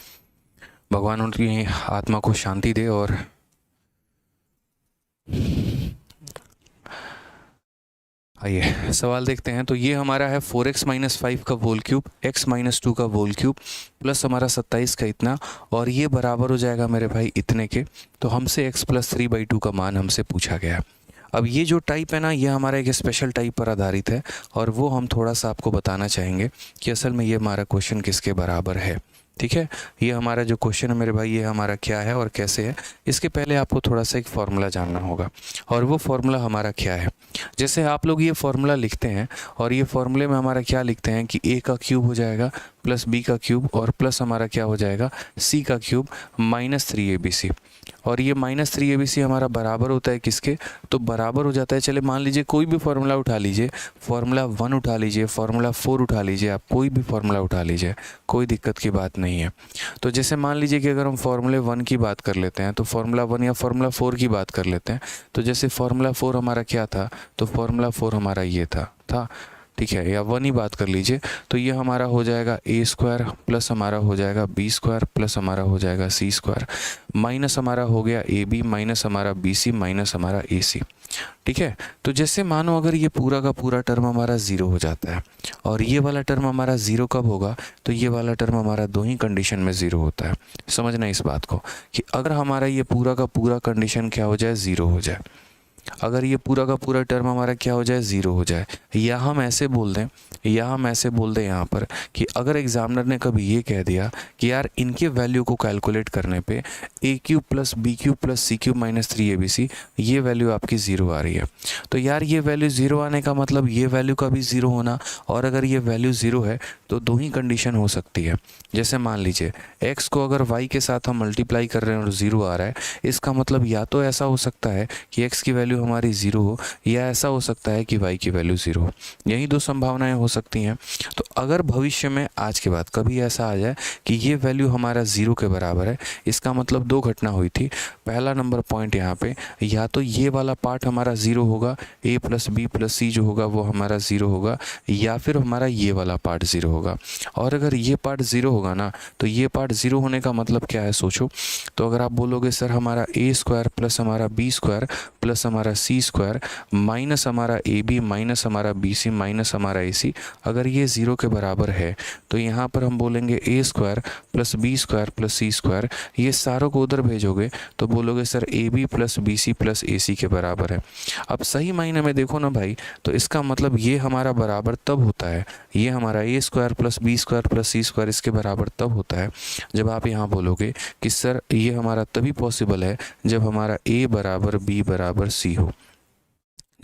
भगवान उनकी आत्मा को शांति दे। और आइए सवाल देखते हैं। तो ये हमारा है 4x-5 का होल क्यूब, x-2 का होल क्यूब, प्लस हमारा 27 का इतना, और ये बराबर हो जाएगा मेरे भाई इतने के। तो हमसे x+3/2 का मान हमसे पूछा गया। अब ये जो टाइप है ना, ये हमारा एक स्पेशल टाइप पर आधारित है, और वो हम थोड़ा सा आपको बताना चाहेंगे कि असल में ये हमारा क्वेश्चन किसके बराबर है। ठीक है, ये हमारा जो क्वेश्चन है मेरे भाई, ये हमारा क्या है और कैसे है। इसके पहले आपको थोड़ा सा एक फार्मूला जानना होगा, और वो फार्मूला हमारा क्या है। जैसे आप लोग ये फार्मूला लिखते हैं, और ये फार्मूले में हमारा क्या लिखते हैं कि a का क्यूब हो जाएगा प्लस बी का क्यूब और प्लस हमारा क्या हो जाएगा सी का क्यूब माइनस 3abc। और ये माइनस 3abc हमारा बराबर होता है किसके, तो बराबर हो जाता है, चले मान लीजिए कोई भी फॉर्मूला उठा लीजिए, फार्मूला 1 उठा लीजिए, फार्मूला 4 उठा लीजिए, आप कोई भी फार्मूला उठा लीजिए, कोई दिक्कत की बात नहीं है। तो जैसे मान लीजिए कि अगर हम फार्मूले 1 की बात कर लेते हैं तो फार्मूला 1 या फार्मूला 4 की बात कर लेते हैं, तो जैसे फार्मूला 4 हमारा क्या था, तो फार्मूला 4 हमारा ये था ठीक है, या 1 ही बात कर लीजिए, तो ये हमारा हो जाएगा ए स्क्वायर प्लस हमारा हो जाएगा बी स्क्वायर प्लस हमारा हो जाएगा सी स्क्वायर माइनस हमारा हो गया ए बी माइनस हमारा बी सी माइनस हमारा ए सी। ठीक है, तो जैसे मानो अगर ये पूरा का पूरा टर्म हमारा ज़ीरो हो जाता है और ये वाला टर्म हमारा ज़ीरो कब होगा, तो ये वाला टर्म हमारा दो ही कंडीशन में ज़ीरो होता है। समझना इस बात को कि अगर हमारा ये पूरा का पूरा कंडीशन क्या हो जाए, ज़ीरो हो जाए, अगर ये पूरा का पूरा टर्म हमारा क्या हो जाए, ज़ीरो हो जाए, या हम ऐसे बोल दें यहाँ पर कि अगर एग्जामिनर ने कभी ये कह दिया कि यार इनके वैल्यू को कैलकुलेट करने पे a cube plus B cube plus C cube minus 3abc ये वैल्यू आपकी ज़ीरो आ रही है, तो यार ये वैल्यू ज़ीरो आने का मतलब ये वैल्यू का भी ज़ीरो होना, और अगर ये वैल्यू ज़ीरो है तो दो ही कंडीशन हो सकती है। जैसे मान लीजिए x को अगर y के साथ हम मल्टीप्लाई कर रहे हैं और ज़ीरो आ रहा है, इसका मतलब या तो ऐसा हो सकता है कि x की वैल्यू हमारी ज़ीरो हो, या ऐसा हो सकता है कि y की वैल्यू ज़ीरो हो। यही दो संभावनाएं हो सकती हैं। तो अगर भविष्य में आज के बाद कभी ऐसा आ जाए कि ये वैल्यू हमारा ज़ीरो के बराबर है, इसका मतलब दो घटना हुई थी। पहला नंबर पॉइंट यहाँ पे, या तो ये वाला पार्ट हमारा ज़ीरो होगा, a प्लस बी प्लस सी जो होगा वो हमारा ज़ीरो होगा, या फिर हमारा ये वाला पार्ट ज़ीरो होगा। और अगर ये पार्ट ज़ीरो होगा ना, तो ये पार्ट ज़ीरो होने का मतलब क्या है सोचो। तो अगर आप बोलोगे सर हमारा ए स्क्वायर प्लस हमारा बी स्क्वायर प्लस हमारा सी स्क्वायर माइनस हमारा ए बी माइनस हमारा बी सी माइनस हमारा ए सी, अगर ये ज़ीरो के बराबर है तो यहाँ पर हम बोलेंगे a square plus B square plus C square, ये सारों को उधर भेजोगे तो बोलोगे sir a B plus B c plus a c के बराबर है। अब सही मायने में देखो ना भाई, तो इसका मतलब ये हमारा बराबर तब होता है, ये हमारा a square plus B square plus C square इसके बराबर तब होता है जब आप यहाँ बोलोगे कि सर ये हमारा तभी पॉसिबल है जब हमारा ए बराबर बी बराबर सी हो।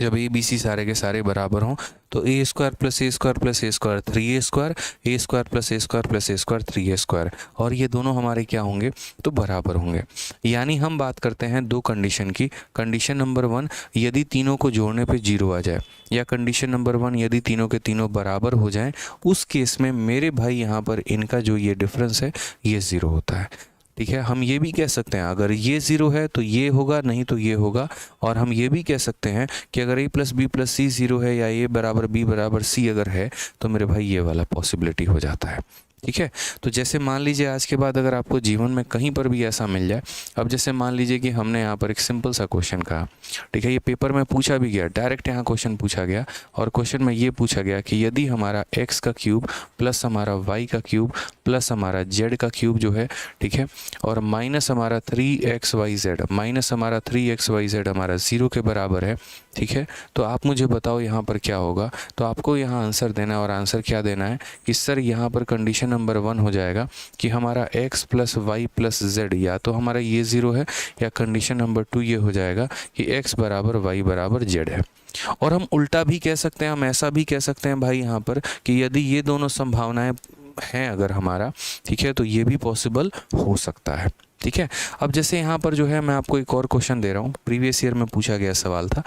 जब ए बी सी सारे के सारे बराबर हों तो a square plus A square plus A square 3a square, A square plus A square plus A square 3a square, और ये दोनों हमारे क्या होंगे, तो बराबर होंगे। यानी हम बात करते हैं दो कंडीशन की। कंडीशन नंबर 1 यदि तीनों को जोड़ने पे जीरो आ जाए, या कंडीशन नंबर 1 यदि तीनों के तीनों बराबर हो जाएं, उस केस में मेरे भाई यहाँ पर इनका जो ये डिफरेंस है ये ज़ीरो होता है। ठीक है, हम ये भी कह सकते हैं अगर ये ज़ीरो है तो ये होगा, नहीं तो ये होगा। और हम ये भी कह सकते हैं कि अगर a plus B plus C zero है या a बराबर b बराबर c अगर है तो मेरे भाई ये वाला पॉसिबिलिटी हो जाता है। ठीक है, तो जैसे मान लीजिए आज के बाद अगर आपको जीवन में कहीं पर भी ऐसा मिल जाए, अब जैसे मान लीजिए कि हमने यहाँ पर एक सिंपल सा क्वेश्चन कहा, ठीक है, ये पेपर में पूछा भी गया, डायरेक्ट यहाँ क्वेश्चन पूछा गया, और क्वेश्चन में ये पूछा गया कि यदि हमारा x का क्यूब प्लस हमारा y का क्यूब प्लस हमारा z का क्यूब जो है, ठीक है, और माइनस हमारा 3xyz माइनस हमारा 3xyz हमारा ज़ीरो के बराबर है, ठीक है, तो आप मुझे बताओ यहाँ पर क्या होगा। तो आपको यहाँ आंसर देना है, और आंसर क्या देना है कि सर यहाँ पर कंडीशन नंबर 1 हो जाएगा कि हमारा x plus Y plus Z, या तो हमारा ये ज़ीरो है, या कंडीशन नंबर 2 ये हो जाएगा कि x बराबर y बराबर z है। और हम उल्टा भी कह सकते हैं, हम ऐसा भी कह सकते हैं भाई यहाँ पर कि यदि ये दोनों संभावनाएं हैं अगर हमारा, ठीक है, तो ये भी पॉसिबल हो सकता है। ठीक है, अब जैसे यहाँ पर जो है मैं आपको एक और क्वेश्चन दे रहा हूँ, प्रीवियस ईयर में पूछा गया सवाल था,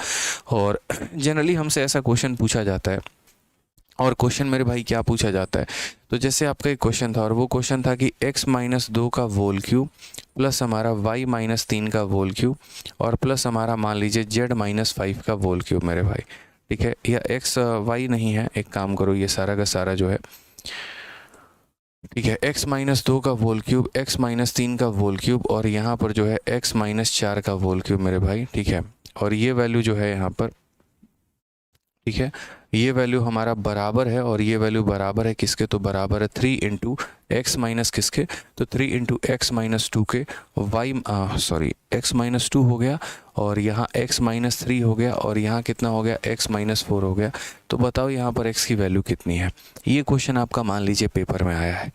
और जनरली हमसे ऐसा क्वेश्चन पूछा जाता है। और क्वेश्चन मेरे भाई क्या पूछा जाता है, तो जैसे आपका एक क्वेश्चन था, और वो क्वेश्चन था कि x माइनस 2 का होल क्यूब प्लस हमारा y माइनस 3 का होल क्यूब और प्लस हमारा मान लीजिए z माइनस 5 का होल क्यूब मेरे भाई। ठीक है, या x y नहीं है, एक काम करो ये सारा का सारा जो है, ठीक है, x माइनस 2 का होल क्यूब, x माइनस 3 का होल क्यूब, और यहाँ पर जो है x माइनस 4 का होल क्यूब मेरे भाई। ठीक है, और ये वैल्यू जो है यहाँ पर, ठीक है, ये वैल्यू हमारा बराबर है, और ये वैल्यू बराबर है किसके, तो बराबर है 3 इंटू एक्स माइनस किसके, तो 3 इंटू एक्स माइनस 2 के, एक्स माइनस 2 हो गया, और यहाँ x माइनस 3 हो गया, और यहाँ कितना हो गया, x माइनस 4 हो गया। तो बताओ यहाँ पर x की वैल्यू कितनी है। ये क्वेश्चन आपका मान लीजिए पेपर में आया है,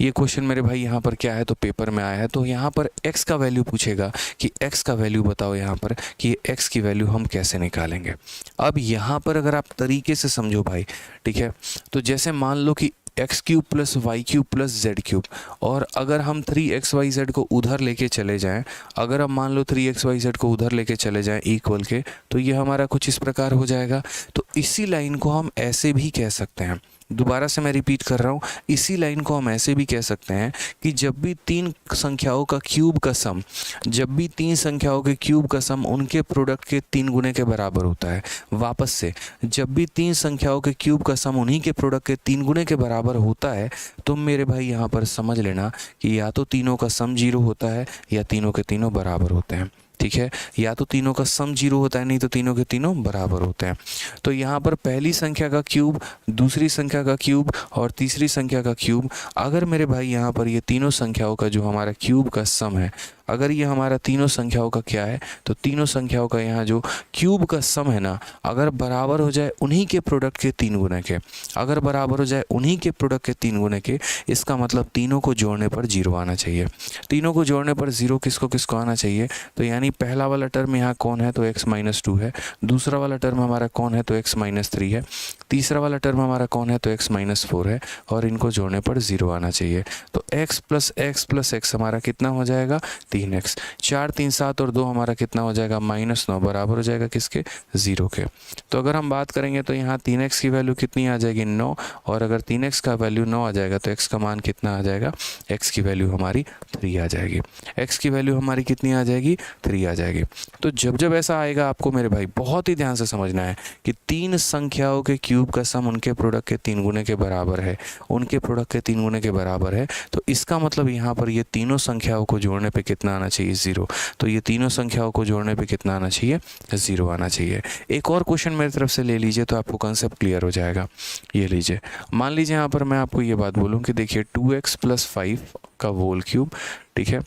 ये क्वेश्चन मेरे भाई यहाँ पर क्या है, तो पेपर में आया है, तो यहाँ पर x का वैल्यू पूछेगा कि x का वैल्यू बताओ यहाँ पर कि ये x की वैल्यू हम कैसे निकालेंगे। अब यहाँ पर अगर आप तरीके से समझो भाई, ठीक है, तो जैसे मान लो कि X cube plus Y cube plus Z cube. और अगर हम 3xyz को उधर लेके चले जाएं, अगर हम मान लो 3xyz को उधर लेके चले जाएं इक्वल के, तो ये हमारा कुछ इस प्रकार हो जाएगा। तो इसी लाइन को हम ऐसे भी कह सकते हैं, दोबारा से मैं रिपीट कर रहा हूँ, इसी लाइन को हम ऐसे भी कह सकते हैं कि जब भी तीन संख्याओं का क्यूब का सम, जब भी तीन संख्याओं के क्यूब का सम उनके प्रोडक्ट के 3 गुने के बराबर होता है, वापस से जब भी तीन संख्याओं के क्यूब का सम उन्हीं के प्रोडक्ट के 3 गुने के बराबर होता है, तो मेरे भाई यहाँ पर समझ लेना कि या तो तीनों का सम 0 होता है या तीनों के तीनों बराबर होते हैं। ठीक है, या तो तीनों का सम 0 होता है, नहीं तो तीनों के तीनों बराबर होते हैं। तो यहाँ पर पहली संख्या का क्यूब, दूसरी संख्या का क्यूब और तीसरी संख्या का क्यूब, अगर मेरे भाई यहाँ पर ये तीनों संख्याओं का जो हमारा क्यूब का सम है, अगर ये हमारा तीनों संख्याओं का क्या है, तो तीनों संख्याओं का यहाँ जो क्यूब का सम है ना, अगर बराबर हो जाए उन्हीं के प्रोडक्ट के 3 गुने के, अगर बराबर हो जाए उन्हीं के प्रोडक्ट के 3 गुने के, इसका मतलब तीनों को जोड़ने पर 0 आना चाहिए। तीनों को जोड़ने पर 0 किसको किसको आना चाहिए, तो यानी पहला वाला टर्म यहाँ कौन है, तो x-2 है, दूसरा वाला टर्म हमारा कौन है, तो x-3 है, तीसरा वाला टर्म हमारा कौन है, तो x-4 है, और इनको जोड़ने पर 0 आना चाहिए। तो x plus x plus x हमारा कितना हो जाएगा, 3x, 4 3 7 और 2 हमारा कितना हो जाएगा, -9, बराबर हो जाएगा किसके, 0 के। तो अगर हम बात करेंगे तो यहाँ 3x की वैल्यू कितनी आ जाएगी, 9, और अगर 3x का वैल्यू 9 आ जाएगा तो x का मान कितना आ जाएगा, x की वैल्यू हमारी 3 आ जाएगी। x की वैल्यू हमारी कितनी आ जाएगी, 3 आ जाएगी। तो जब जब ऐसा आएगा आपको मेरे भाई बहुत ही ध्यान से समझना है कि तीन संख्याओं के क्यूब का सम उनके प्रोडक्ट के 3 गुने के बराबर है, उनके प्रोडक्ट के 3 गुने के बराबर है, तो इसका मतलब यहाँ पर ये तीनों संख्याओं को जोड़ने पे कितना आना चाहिए, 0। तो ये तीनों संख्याओं को जोड़ने पे कितना आना चाहिए, 0 आना चाहिए। एक और क्वेश्चन मेरी तरफ से ले लीजिए तो आपको कंसेप्ट क्लियर हो जाएगा। ये लीजिए, मान लीजिए यहाँ पर मैं आपको ये बात बोलूँ कि देखिए 2x + 5 का होल क्यूब, ठीक है,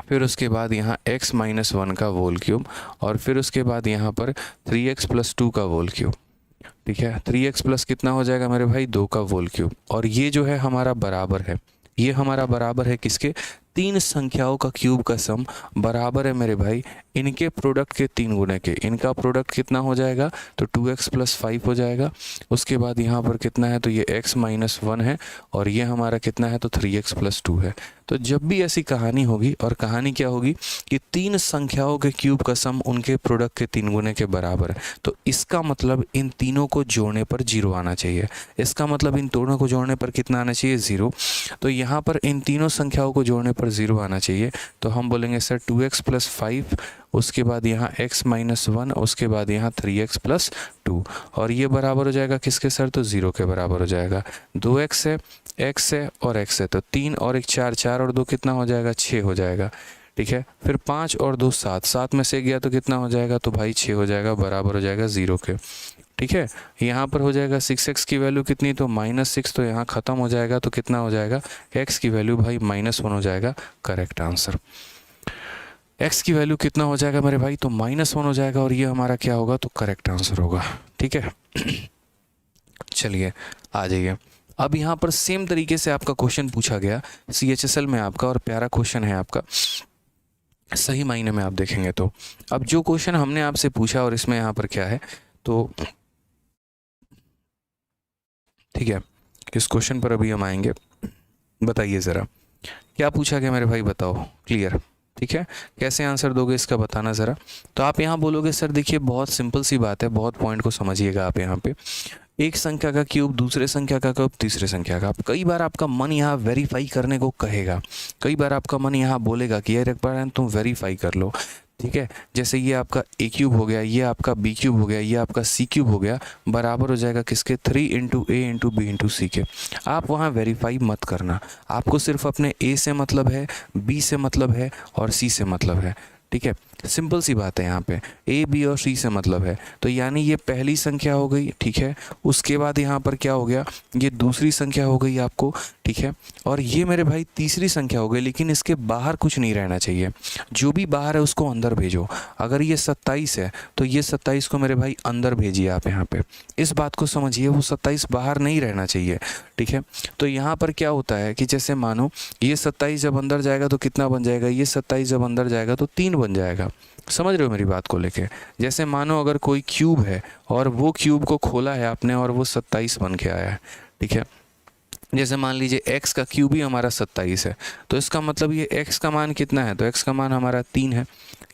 फिर उसके बाद यहाँ x-1 का होल क्यूब, और फिर उसके बाद यहाँ पर 3x + 2 का होल क्यूब। ठीक है, 3x प्लस कितना हो जाएगा मेरे भाई, 2 का होल क्यूब, और ये जो है हमारा बराबर है, ये हमारा बराबर है किसके, तीन संख्याओं का क्यूब का सम बराबर है मेरे भाई इनके प्रोडक्ट के 3 गुने के। इनका प्रोडक्ट कितना हो जाएगा, तो 2x + 5 हो जाएगा। उसके बाद यहाँ पर कितना है, तो ये x-1 है, और ये हमारा कितना है, तो 3x + 2 है। तो जब भी ऐसी कहानी होगी, और कहानी क्या होगी कि तीन संख्याओं के क्यूब का सम उनके प्रोडक्ट के 3 गुने के बराबर है, तो इसका मतलब इन तीनों को जोड़ने पर 0 आना चाहिए। इसका मतलब इन दोनों को जोड़ने पर कितना आना चाहिए, 0। तो यहाँ पर इन तीनों संख्याओं को जोड़ने पर 0 आना चाहिए। तो हम बोलेंगे सर 2x + 5, उसके बाद यहाँ x-1, उसके बाद यहाँ 3x + 2, और ये बराबर हो जाएगा किसके सर, तो 0 के बराबर हो जाएगा। 2x है, x है और x है, तो 3 और 1 4, 4 और 2 कितना हो जाएगा, 6 हो जाएगा। ठीक है, फिर 5 और 2 7, 7 में से गया तो कितना हो जाएगा, तो भाई 6 हो जाएगा, बराबर हो जाएगा 0 के। ठीक है, यहाँ पर हो जाएगा 6x की वैल्यू कितनी, तो -6, तो यहाँ ख़त्म हो जाएगा, तो कितना हो जाएगा, x की वैल्यू भाई -1 हो जाएगा, करेक्ट आंसर। x की वैल्यू कितना हो जाएगा मेरे भाई, तो -1 हो जाएगा, और ये हमारा क्या होगा, तो करेक्ट आंसर होगा। ठीक है, चलिए आ जाइए। अब यहाँ पर सेम तरीके से आपका क्वेश्चन पूछा गया CHSL में आपका, और प्यारा क्वेश्चन है आपका, सही मायने में आप देखेंगे तो। अब जो क्वेश्चन हमने आपसे पूछा और इसमें यहाँ पर क्या है, तो ठीक है, इस क्वेश्चन पर अभी हम आएंगे। बताइए ज़रा क्या पूछा गया मेरे भाई, बताओ क्लियर। ठीक है, कैसे आंसर दोगे इसका बताना ज़रा। तो आप यहाँ बोलोगे सर देखिए बहुत सिंपल सी बात है, बहुत पॉइंट को समझिएगा आप। यहाँ पे एक संख्या का क्यूब, दूसरे संख्या का क्यूब, तीसरे संख्या का। कई बार आपका मन यहाँ वेरीफाई करने को कहेगा, कई बार आपका मन यहाँ बोलेगा कि यार एक बार तुम वेरीफाई कर लो। ठीक है, जैसे ये आपका a क्यूब हो गया, ये आपका b क्यूब हो गया, ये आपका c क्यूब हो गया, बराबर हो जाएगा किसके, 3 × a × b × c के। आप वहाँ वेरीफाई मत करना, आपको सिर्फ अपने a से मतलब है, b से मतलब है और c से मतलब है। ठीक है, सिंपल सी बात है, यहाँ पे a b और c से मतलब है, तो यानी ये पहली संख्या हो गई। ठीक है, उसके बाद यहाँ पर क्या हो गया, ये दूसरी संख्या हो गई आपको। ठीक है, और ये मेरे भाई तीसरी संख्या हो गई, लेकिन इसके बाहर कुछ नहीं रहना चाहिए, जो भी बाहर है उसको अंदर भेजो। अगर ये 27 है तो ये 27 को मेरे भाई अंदर भेजिए आप। यहाँ पे इस बात को समझिए, वो 27 बाहर नहीं रहना चाहिए। ठीक है, तो यहाँ पर क्या होता है कि जैसे मानो ये 27 जब अंदर जाएगा तो कितना बन जाएगा, ये 27 जब अंदर जाएगा तो 3 बन जाएगा। समझ रहे हो मेरी बात को लेके। जैसे मानो अगर कोई क्यूब है और वो क्यूब को खोला है आपने और वो 27 बन के आया है। ठीक है, जैसे मान लीजिए x का क्यूब ही हमारा 27 है, तो इसका मतलब ये x का मान कितना है, तो x का मान हमारा 3 है।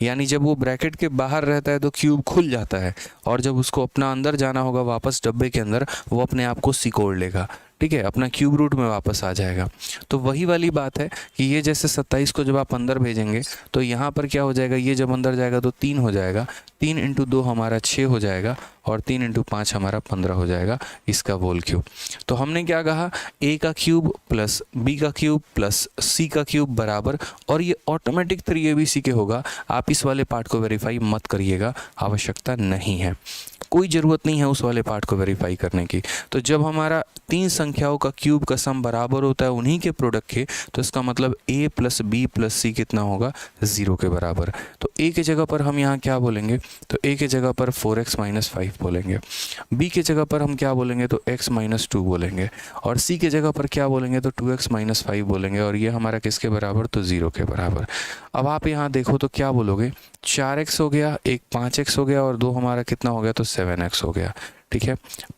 यानी जब वो ब्रैकेट के बाहर रहता है तो क्यूब खुल जाता है, और जब उसको अपना अंदर जाना होगा वापस डब्बे के अंदर, वो अपने आप को सिकोड़ लेगा, ठीक है, अपना क्यूब रूट में वापस आ जाएगा। तो वही वाली बात है कि ये जैसे 27 को जब आप अंदर भेजेंगे तो यहाँ पर क्या हो जाएगा, ये जब अंदर जाएगा तो 3 हो जाएगा, 3 इंटू 2 हमारा 6 हो जाएगा, और 3 इंटू 5 हमारा 15 हो जाएगा, इसका होल क्यूब। तो हमने क्या कहा, a का क्यूब प्लस b का क्यूब प्लस c का क्यूब बराबर, और ये ऑटोमेटिक 3abc के होगा। आप इस वाले पार्ट को वेरीफाई मत करिएगा, आवश्यकता नहीं है, कोई ज़रूरत नहीं है उस वाले पार्ट को वेरीफाई करने की। तो जब हमारा 3 संख्याओं का क्यूब का सम बराबर होता है उन्हीं के प्रोडक्ट के, तो इसका मतलब a प्लस बी प्लस सी कितना होगा, 0 के बराबर। तो a के जगह पर हम यहाँ क्या बोलेंगे, तो a के जगह पर 4x माइनस 5 बोलेंगे, b के जगह पर हम क्या बोलेंगे, तो x माइनस 2 बोलेंगे, और c के जगह पर क्या बोलेंगे, तो 2x माइनस 5 बोलेंगे, और ये हमारा किसके बराबर, तो 0 के बराबर। अब आप यहाँ देखो तो क्या बोलोगे, 4x हो गया, एक 5x हो गया, और 2 हमारा कितना हो गया, तो 7x हो गया, ठीक है।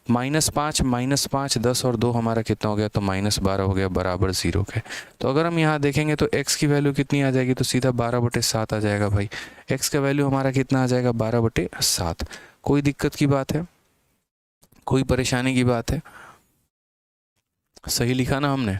-5 10 और 2 हमारा कितना हो गया, तो -12 हो गया, बराबर 0 के। तो अगर हम यहाँ देखेंगे तो x की वैल्यू कितनी आ जाएगी, तो सीधा 12/7 आ जाएगा भाई। x का वैल्यू हमारा कितना आ जाएगा, 12/7। कोई दिक्कत की बात है, कोई परेशानी की बात है, सही लिखा ना हमने,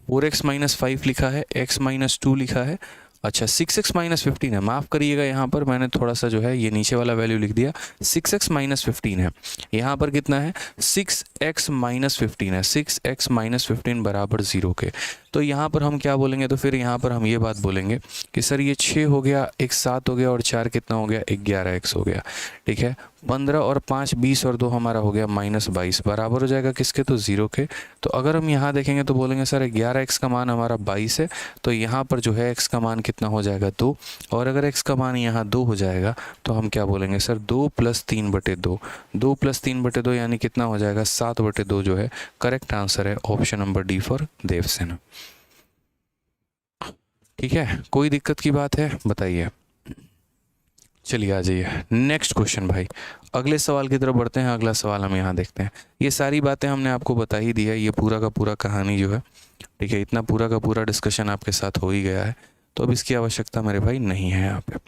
4x माइनस 5 लिखा है, x माइनस 2 लिखा है, अच्छा 6x माइनस 15 है, माफ़ करिएगा, यहाँ पर मैंने थोड़ा सा जो है ये नीचे वाला वैल्यू लिख दिया, 6x माइनस 15 है, यहाँ पर कितना है, 6x माइनस 15 है, 6x माइनस 15 बराबर 0 के। तो यहाँ पर हम क्या बोलेंगे, तो फिर यहाँ पर हम ये बात बोलेंगे कि सर ये 6 हो गया, एक 7 हो गया, और 4 कितना हो गया, 11x हो गया, ठीक है। 15 और 5 20 और 2 हमारा हो गया -22, बराबर हो जाएगा किसके, तो 0 के। तो अगर हम यहाँ देखेंगे तो बोलेंगे सर 11x का मान हमारा 22 है, तो यहाँ पर जो है x का मान कितना हो जाएगा, 2, और अगर x का मान यहाँ 2 हो जाएगा तो हम क्या बोलेंगे, सर 2 + 3/2, 2 + 3/2 यानी कितना हो जाएगा, 7/2 जो है करेक्ट आंसर है, option number D for Devasena. ठीक है, कोई दिक्कत की बात है बताइए। चलिए आ जाइए नेक्स्ट क्वेश्चन भाई, अगले सवाल की तरफ बढ़ते हैं। अगला सवाल हम यहाँ देखते हैं। ये सारी बातें हमने आपको बता ही दी है, ये पूरा का पूरा कहानी जो है, ठीक है, इतना पूरा का पूरा डिस्कशन आपके साथ हो ही गया है, तो अब इसकी आवश्यकता मेरे भाई नहीं है यहाँ पे,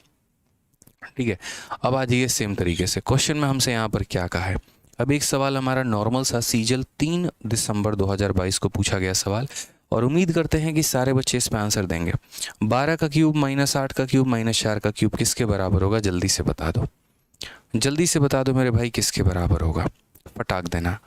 ठीक है। अब आ जाइए सेम तरीके से क्वेश्चन में हमसे यहाँ पर क्या कहा है। अब एक सवाल हमारा नॉर्मल सा सीजल 3 दिसंबर 2022 को पूछा गया सवाल, और उम्मीद करते हैं कि सारे बच्चे इस पे आंसर देंगे। 12 का क्यूब -8 का क्यूब -4 का क्यूब किसके बराबर होगा, जल्दी से बता दो, जल्दी से बता दो मेरे भाई, किसके बराबर होगा, फटाक देना,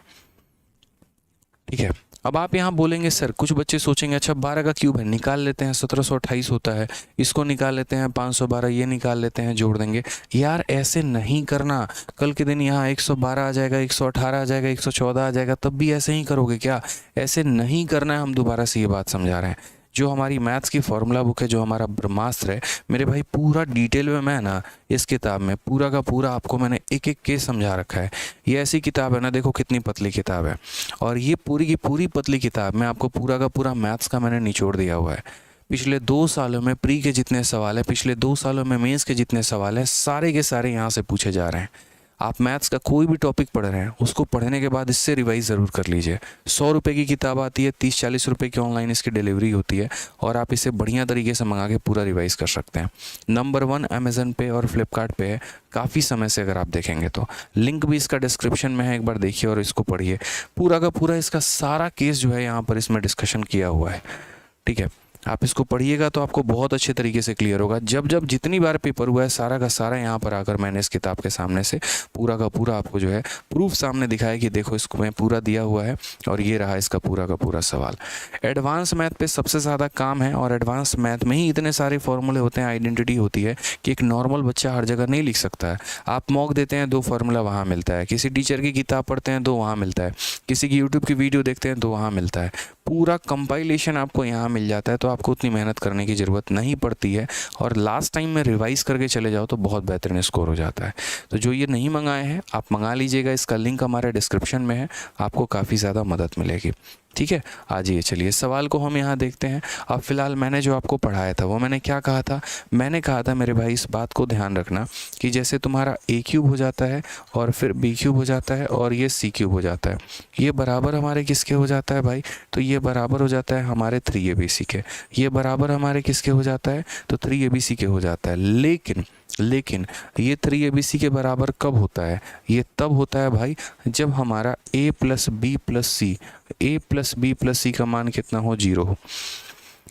ठीक है। अब आप यहाँ बोलेंगे सर, कुछ बच्चे सोचेंगे अच्छा 12 का क्यूब है, निकाल लेते हैं, 1728 होता है, इसको निकाल लेते हैं, 512 ये निकाल लेते हैं, जोड़ देंगे। यार ऐसे नहीं करना, कल के दिन यहाँ 112 आ जाएगा, 118 आ जाएगा, 114 आ जाएगा, तब भी ऐसे ही करोगे क्या, ऐसे नहीं करना है। हम दोबारा से ये बात समझा रहे हैं, जो हमारी मैथ्स की फॉर्मूला बुक है, जो हमारा ब्रह्मास्त्र है मेरे भाई, पूरा डिटेल में मैं ना इस किताब में पूरा का पूरा आपको मैंने एक एक केस समझा रखा है। ये ऐसी किताब है ना, देखो कितनी पतली किताब है, और ये पूरी की पूरी पतली किताब में आपको पूरा का पूरा मैथ्स का मैंने निचोड़ दिया हुआ है। पिछले 2 सालों में प्री के जितने सवाल है, पिछले 2 सालों में मेंस के जितने सवाल हैं, सारे के सारे यहाँ से पूछे जा रहे हैं। आप मैथ्स का कोई भी टॉपिक पढ़ रहे हैं, उसको पढ़ने के बाद इससे रिवाइज ज़रूर कर लीजिए। 100 रुपये की किताब आती है, 30-40 रुपये की ऑनलाइन इसकी डिलीवरी होती है, और आप इसे बढ़िया तरीके से मंगा के पूरा रिवाइज कर सकते हैं। नंबर 1 अमेज़न पे और फ्लिपकार्ट पे है, काफ़ी समय से अगर आप देखेंगे तो लिंक भी इसका डिस्क्रिप्शन में है, एक बार देखिए और इसको पढ़िए। पूरा का पूरा इसका सारा केस जो है यहाँ पर इसमें डिस्कशन किया हुआ है, ठीक है। आप इसको पढ़िएगा तो आपको बहुत अच्छे तरीके से क्लियर होगा। जब जब जितनी बार पेपर हुआ है, सारा का सारा यहाँ पर आकर मैंने इस किताब के सामने से पूरा का पूरा आपको जो है प्रूफ सामने दिखाया कि देखो इसको मैं पूरा दिया हुआ है, और ये रहा इसका पूरा का पूरा सवाल। एडवांस मैथ पे सबसे ज़्यादा काम है, और एडवांस मैथ में ही इतने सारे फॉर्मूले होते हैं, आइडेंटिटी होती है कि एक नॉर्मल बच्चा हर जगह नहीं लिख सकता है। आप मॉक देते हैं, 2 फार्मूला वहाँ मिलता है, किसी टीचर की किताब पढ़ते हैं, 2 वहाँ मिलता है, किसी की यूट्यूब की वीडियो देखते हैं, 2 वहाँ मिलता है, पूरा कंपाइलेशन आपको यहाँ मिल जाता है। तो आपको उतनी मेहनत करने की ज़रूरत नहीं पड़ती है, और लास्ट टाइम में रिवाइज़ करके चले जाओ तो बहुत बेहतरीन स्कोर हो जाता है। तो जो ये नहीं मंगाए हैं आप मंगा लीजिएगा, इसका लिंक हमारे डिस्क्रिप्शन में है, आपको काफ़ी ज़्यादा मदद मिलेगी। ठीक है, आज ये चलिए सवाल को हम यहाँ देखते हैं। अब फिलहाल मैंने जो आपको पढ़ाया था वो मैंने क्या कहा था, मैंने कहा था मेरे भाई इस बात को ध्यान रखना कि जैसे तुम्हारा ए क्यूब हो जाता है और फिर बी क्यूब हो जाता है और ये सी क्यूब हो जाता है, ये बराबर हमारे किसके हो जाता है भाई, तो ये बराबर हो जाता है हमारे 3abc के। ये बराबर हमारे किसके हो जाता है, तो 3abc के हो जाता है। लेकिन ये 3abc के बराबर कब होता है, ये तब होता है भाई जब हमारा a प्लस बी प्लस सी का मान कितना हो, 0 हो।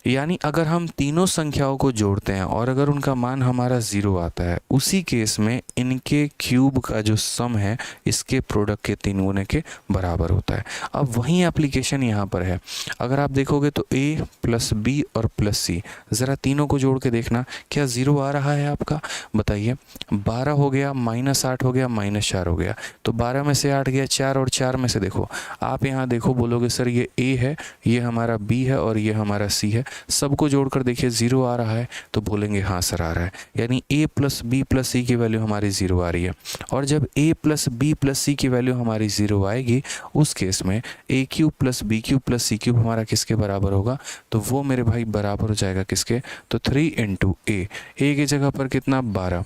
यानी अगर हम तीनों संख्याओं को जोड़ते हैं और अगर उनका मान हमारा 0 आता है, उसी केस में इनके क्यूब का जो सम है इसके प्रोडक्ट के 3 गुने के बराबर होता है। अब वही एप्लीकेशन यहाँ पर है। अगर आप देखोगे तो a प्लस बी और प्लस सी, ज़रा तीनों को जोड़ के देखना क्या 0 आ रहा है आपका, बताइए। 12 हो गया, -8 हो गया, -4 हो गया, तो 12 में से 8 गया 4 और 4 में से देखो, आप यहाँ देखो बोलोगे सर ये a है, ये हमारा b है और ये हमारा c है, सबको जोड़कर देखिए 0 आ रहा है, तो बोलेंगे हाँ सर आ रहा है। यानी a प्लस बी प्लस सी की वैल्यू हमारी 0 आ रही है। और जब a प्लस बी प्लस सी की वैल्यू हमारी 0 आएगी, उस केस में a cube plus B cube plus C cube हमारा किसके बराबर होगा, तो वो मेरे भाई बराबर हो जाएगा किसके, तो 3 इंटू a की जगह पर कितना 12,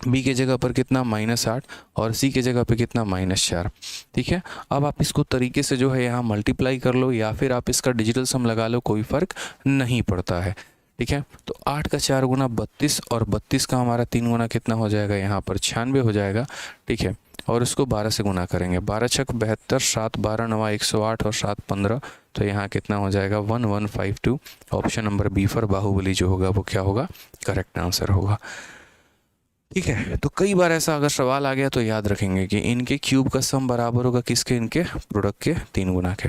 बी के जगह पर कितना -8 और सी के जगह पे कितना -4। ठीक है, अब आप इसको तरीके से जो है यहाँ मल्टीप्लाई कर लो या फिर आप इसका डिजिटल सम लगा लो, कोई फ़र्क नहीं पड़ता है। ठीक है, तो 8 का 4 गुना 32 और 32 का हमारा 3 गुना कितना हो जाएगा, यहाँ पर 96 हो जाएगा। ठीक है, और इसको 12 से गुना करेंगे, 12 छक 72, 7 12 9 108 और 7 15, तो यहाँ कितना हो जाएगा 1152। Option number B for Baahubali जो होगा वो क्या होगा, करेक्ट आंसर होगा। ठीक है, तो कई बार ऐसा अगर सवाल आ गया तो याद रखेंगे कि इनके क्यूब का सम बराबर होगा किसके, इनके प्रोडक्ट के 3 गुना के।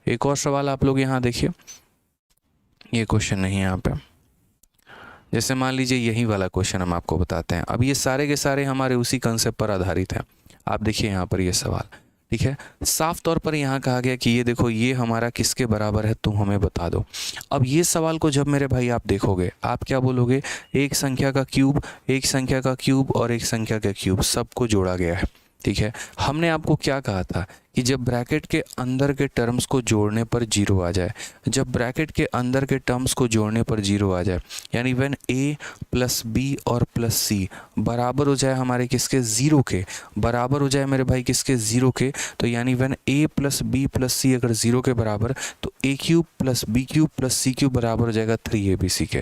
एक और सवाल आप लोग यहाँ देखिए, ये क्वेश्चन नहीं है यहाँ पे, जैसे मान लीजिए यही वाला क्वेश्चन हम आपको बताते हैं। अब ये सारे के सारे हमारे उसी कंसेप्ट पर आधारित हैं। आप देखिए यहाँ पर ये सवाल, ठीक है, साफ तौर पर यहाँ कहा गया कि ये देखो ये हमारा किसके बराबर है, तुम हमें बता दो। अब ये सवाल को जब मेरे भाई आप देखोगे, आप क्या बोलोगे, एक संख्या का क्यूब, एक संख्या का क्यूब और एक संख्या का क्यूब सबको जोड़ा गया है। ठीक है, हमने आपको क्या कहा था कि जब ब्रैकेट के अंदर के टर्म्स को जोड़ने पर 0 आ जाए, जब ब्रैकेट के अंदर के टर्म्स को जोड़ने पर 0 आ जाए, यानी व्हेन a प्लस बी और प्लस सी बराबर हो जाए हमारे किसके, 0 के, बराबर हो जाए मेरे भाई किसके, 0 के, तो यानी when a plus B plus c अगर 0 के बराबर, तो a cube plus B cube plus C cube बराबर हो जाएगा 3abc के।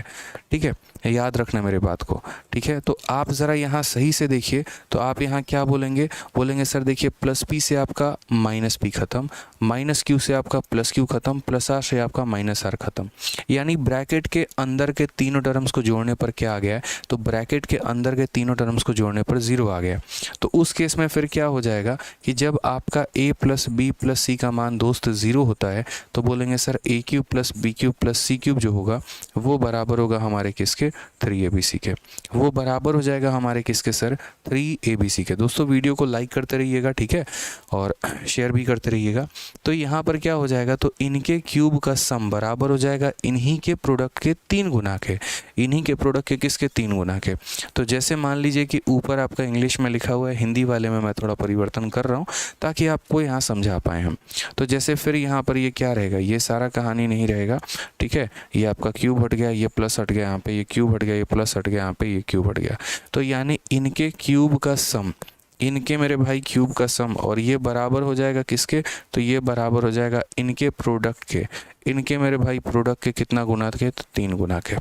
ठीक है, याद रखना मेरे बात को। ठीक है, तो आप ज़रा यहाँ सही से देखिए, तो आप यहाँ क्या बोलेंगे, बोलेंगे सर देखिए प्लस p से आपका माइनस p खत्म, माइनस q से आपका प्लस q खत्म, प्लस r से आपका माइनस r खत्म। यानी ब्रैकेट के अंदर के तीनों टर्म्स को जोड़ने पर क्या आ गया है, तो ब्रैकेट के अंदर के तीनों टर्म्स को जोड़ने पर 0 आ गया। तो उस केस में फिर क्या हो जाएगा कि जब आपका a प्लस बी प्लस सी का मान दोस्त 0 होता है, तो बोलेंगे sir a cube plus B cube plus C cube जो होगा वो बराबर होगा हमारे किसके, 3abc के। वो बराबर हो जाएगा हमारे किसके सर, 3abc के। दोस्तों वीडियो को लाइक करते रहिएगा, ठीक है, और शेयर भी करते रहिएगा। तो यहाँ पर क्या हो जाएगा, तो इनके क्यूब का सम बराबर हो जाएगा इन्हीं के प्रोडक्ट के 3 गुना के, इन्हीं के प्रोडक्ट के किसके, 3 गुना के। तो जैसे मान लीजिए कि ऊपर आपका इंग्लिश में लिखा हुआ है, हिंदी वाले में मैं थोड़ा परिवर्तन कर रहा हूँ ताकि आपको यहाँ समझा पाए हम। तो जैसे फिर यहाँ पर ये क्या रहेगा, ये सारा कहानी नहीं रहेगा। ठीक है, ये आपका क्यूब हट गया, ये प्लस हट गया, यहाँ पे ये क्यूब हट गया, ये प्लस हट गया, यहाँ पे ये क्यूब हट गया। तो यानी इनके क्यूब का सम, इनके मेरे भाई क्यूब का सम, और ये बराबर हो जाएगा किसके, तो ये बराबर हो जाएगा इनके प्रोडक्ट के, इनके मेरे भाई प्रोडक्ट के कितना गुना के, तो 3 गुना के।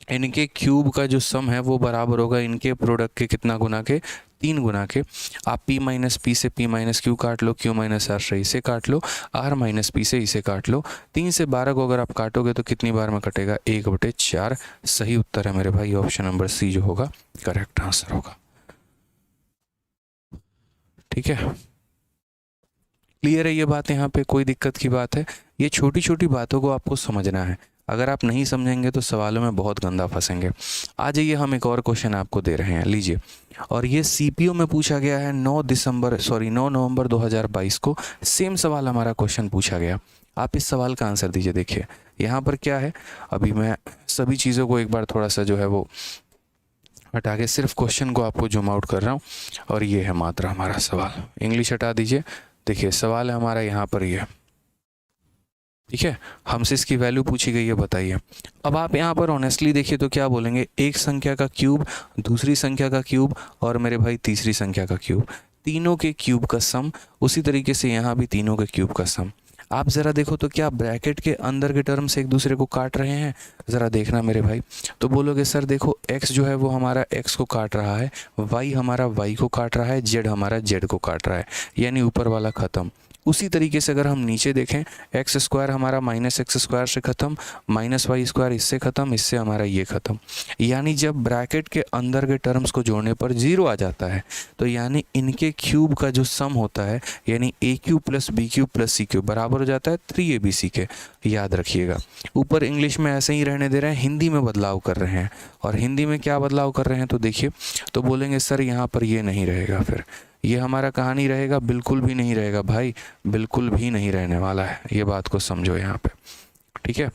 इनके क्यूब का जो सम है वो बराबर होगा इनके प्रोडक्ट के कितना गुना के, 3 गुना के। आप p माइनस पी से p माइनस क्यू काट लो, q माइनस r से इसे काट लो, r माइनस p से इसे काट लो। 3 से 12 को अगर आप काटोगे तो कितनी बार में कटेगा, 1/4। सही उत्तर है मेरे भाई ऑप्शन नंबर सी जो होगा करेक्ट आंसर होगा। ठीक है, क्लियर है ये बात, यहाँ पे कोई दिक्कत की बात है। ये छोटी छोटी बातों को आपको समझना है, अगर आप नहीं समझेंगे तो सवालों में बहुत गंदा फंसेंगे। आ जाइए, हम एक और क्वेश्चन आपको दे रहे हैं, लीजिए। और ये सीपीओ में पूछा गया है 9 नवंबर 2022 को। सेम सवाल हमारा क्वेश्चन पूछा गया। आप इस सवाल का आंसर दीजिए। देखिए यहाँ पर क्या है, अभी मैं सभी चीज़ों को एक बार थोड़ा सा जो है वो हटा के सिर्फ क्वेश्चन को आपको जूम आउट कर रहा हूँ। और ये है मात्र हमारा सवाल, इंग्लिश हटा दीजिए। देखिए सवाल है हमारा यहाँ पर, ये ठीक है, हमसे इसकी वैल्यू पूछी गई है, बताइए। अब आप यहाँ पर ऑनेस्टली देखिए तो क्या बोलेंगे, एक संख्या का क्यूब, दूसरी संख्या का क्यूब और मेरे भाई तीसरी संख्या का क्यूब, तीनों के क्यूब का सम। उसी तरीके से यहाँ भी तीनों के क्यूब का सम। आप ज़रा देखो तो क्या ब्रैकेट के अंदर के टर्म्स एक दूसरे को काट रहे हैं, ज़रा देखना मेरे भाई। तो बोलोगे सर देखो x जो है वो हमारा x को काट रहा है, y हमारा y को काट रहा है, z हमारा z को काट रहा है, यानी ऊपर वाला ख़त्म। उसी तरीके से अगर हम नीचे देखें, एक्स स्क्वायर हमारा माइनस एक्स स्क्वायर से ख़त्म, माइनस वाई स्क्वायर इससे ख़त्म, इससे हमारा ये ख़त्म। यानी जब ब्रैकेट के अंदर के टर्म्स को जोड़ने पर जीरो आ जाता है, तो यानी इनके क्यूब का जो सम होता है, यानी a cube plus B cube plus C cube बराबर हो जाता है 3abc के। याद रखिएगा, ऊपर इंग्लिश में ऐसे ही रहने दे रहे हैं, हिंदी में बदलाव कर रहे हैं। और हिंदी में क्या बदलाव कर रहे हैं तो देखिए, तो बोलेंगे सर यहाँ पर ये नहीं रहेगा, फिर ये हमारा कहाँ नहीं रहेगा, बिल्कुल भी नहीं रहेगा भाई, बिल्कुल भी नहीं रहने वाला है। ये बात को समझो यहाँ पे, ठीक है।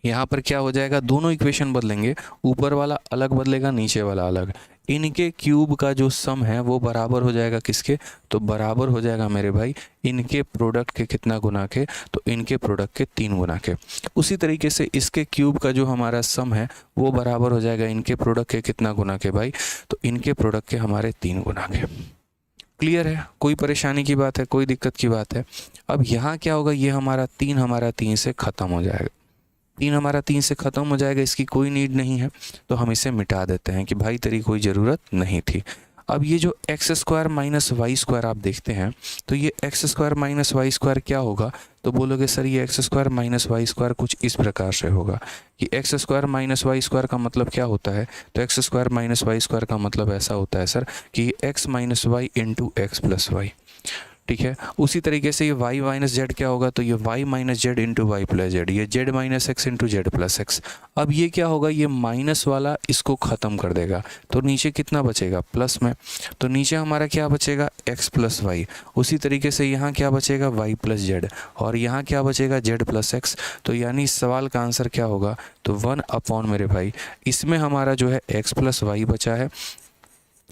यहाँ पर क्या हो जाएगा, दोनों इक्वेशन बदलेंगे, ऊपर वाला अलग बदलेगा, नीचे वाला अलग। इनके क्यूब का जो सम है वो बराबर हो जाएगा किसके, तो बराबर हो जाएगा मेरे भाई इनके प्रोडक्ट के कितना गुना के, तो इनके प्रोडक्ट के 3 गुना के। उसी तरीके से इसके क्यूब का जो हमारा सम है वो बराबर हो जाएगा इनके प्रोडक्ट के कितना गुना के भाई, तो इनके प्रोडक्ट के हमारे 3 गुना के। क्लियर है, कोई परेशानी की बात है, कोई दिक्कत की बात है। अब यहाँ क्या होगा, ये हमारा 3 से ख़त्म हो जाएगा, 3 हमारा 3 से ख़त्म हो जाएगा, इसकी कोई नीड नहीं है, तो हम इसे मिटा देते हैं कि भाई तेरी कोई ज़रूरत नहीं थी। अब ये जो X square minus Y square आप देखते हैं, तो ये X square minus Y square क्या होगा, तो बोलोगे सर ये X square minus Y square कुछ इस प्रकार से होगा कि X square minus Y square का मतलब क्या होता है, तो X square minus Y square का मतलब ऐसा होता है सर कि X minus Y into X plus Y. ठीक है, उसी तरीके से ये y माइनस जेड क्या होगा, तो ये y minus Z into Y plus Z, ये z minus X into Z plus X. अब ये क्या होगा, ये माइनस वाला इसको ख़त्म कर देगा, तो नीचे कितना बचेगा प्लस में, तो नीचे हमारा क्या बचेगा x प्लस वाई। उसी तरीके से यहाँ क्या बचेगा y प्लस जेड, और यहाँ क्या बचेगा z प्लस एक्स। तो यानी इस सवाल का आंसर क्या होगा, तो 1 मेरे भाई, इसमें हमारा जो है x प्लस वाई बचा है,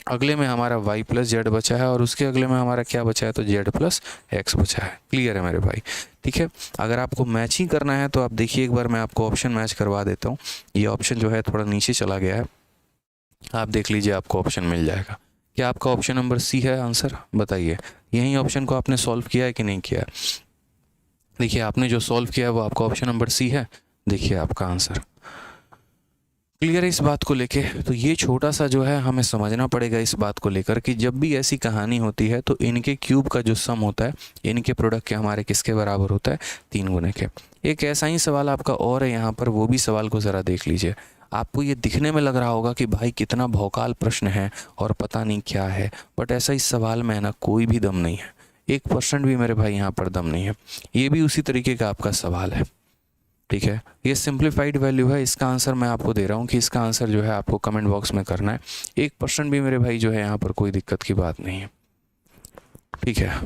अगले में हमारा y प्लस जेड बचा है, और उसके अगले में हमारा क्या बचा है, तो z प्लस एक्स बचा है। क्लियर है मेरे भाई, ठीक है। अगर आपको मैचिंग करना है तो आप देखिए, एक बार मैं आपको ऑप्शन मैच करवा देता हूँ। ये ऑप्शन जो है थोड़ा नीचे चला गया है, आप देख लीजिए, आपको ऑप्शन मिल जाएगा। क्या आपका ऑप्शन नंबर सी है आंसर, बताइए। यही ऑप्शन को आपने सॉल्व किया है कि नहीं किया है, देखिए आपने जो सॉल्व किया है वो आपका ऑप्शन नंबर सी है, देखिए आपका आंसर। क्लियर है इस बात को लेके, तो ये छोटा सा जो है हमें समझना पड़ेगा इस बात को लेकर कि जब भी ऐसी कहानी होती है तो इनके क्यूब का जो सम होता है इनके प्रोडक्ट के हमारे किसके बराबर होता है, 3 गुने के। एक ऐसा ही सवाल आपका और है यहाँ पर, वो भी सवाल को ज़रा देख लीजिए। आपको ये दिखने में लग रहा होगा कि भाई कितना भौकाल प्रश्न है और पता नहीं क्या है, बट ऐसा इस सवाल में है ना, कोई भी दम नहीं है, 1% भी मेरे भाई यहाँ पर दम नहीं है। ये भी उसी तरीके का आपका सवाल है, ठीक है। ये सिंप्लीफाइड वैल्यू है, इसका आंसर मैं आपको दे रहा हूँ कि इसका आंसर जो है आपको कमेंट बॉक्स में करना है। 1% भी मेरे भाई जो है यहाँ पर कोई दिक्कत की बात नहीं है, ठीक है।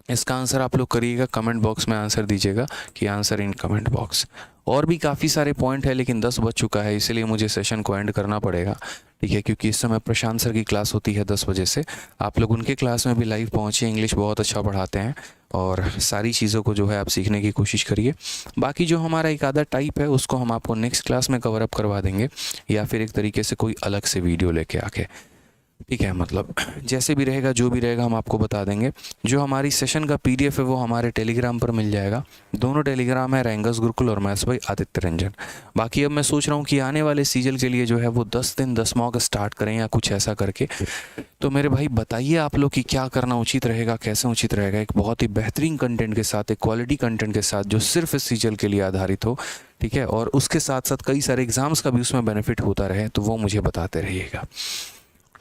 इसका आंसर आप लोग करिएगा, कमेंट बॉक्स में आंसर दीजिएगा कि आंसर इन कमेंट बॉक्स। और भी काफ़ी सारे पॉइंट है, लेकिन 10 बज चुका है, इसलिए मुझे सेशन को एंड करना पड़ेगा, ठीक है, क्योंकि इस समय प्रशांत सर की क्लास होती है 10 बजे से। आप लोग उनके क्लास में भी लाइव पहुँचिए, इंग्लिश बहुत अच्छा पढ़ाते हैं और सारी चीज़ों को जो है आप सीखने की कोशिश करिए। बाकी जो हमारा एक आधा टाइप है उसको हम आपको नेक्स्ट क्लास में कवर अप करवा देंगे, या फिर एक तरीके से कोई अलग से वीडियो लेके आके, ठीक है। मतलब जैसे भी रहेगा, जो भी रहेगा हम आपको बता देंगे। जो हमारी सेशन का PDF है वो हमारे टेलीग्राम पर मिल जाएगा, दोनों टेलीग्राम है, रैंगस गुरुकुल और मैथ्स बाय आदित्य रंजन। बाकी अब मैं सोच रहा हूँ कि आने वाले सीजन के लिए जो है वो 10 दिन 10 मॉक स्टार्ट करें या कुछ ऐसा करके। तो मेरे भाई बताइए आप लोग कि क्या करना उचित रहेगा, कैसे उचित रहेगा, एक बहुत ही बेहतरीन कंटेंट के साथ, एक क्वालिटी कंटेंट के साथ जो सिर्फ इस सीजन के लिए आधारित हो, ठीक है, और उसके साथ साथ कई सारे एग्जाम्स का भी उसमें बेनिफिट होता रहे, तो वो मुझे बताते रहिएगा,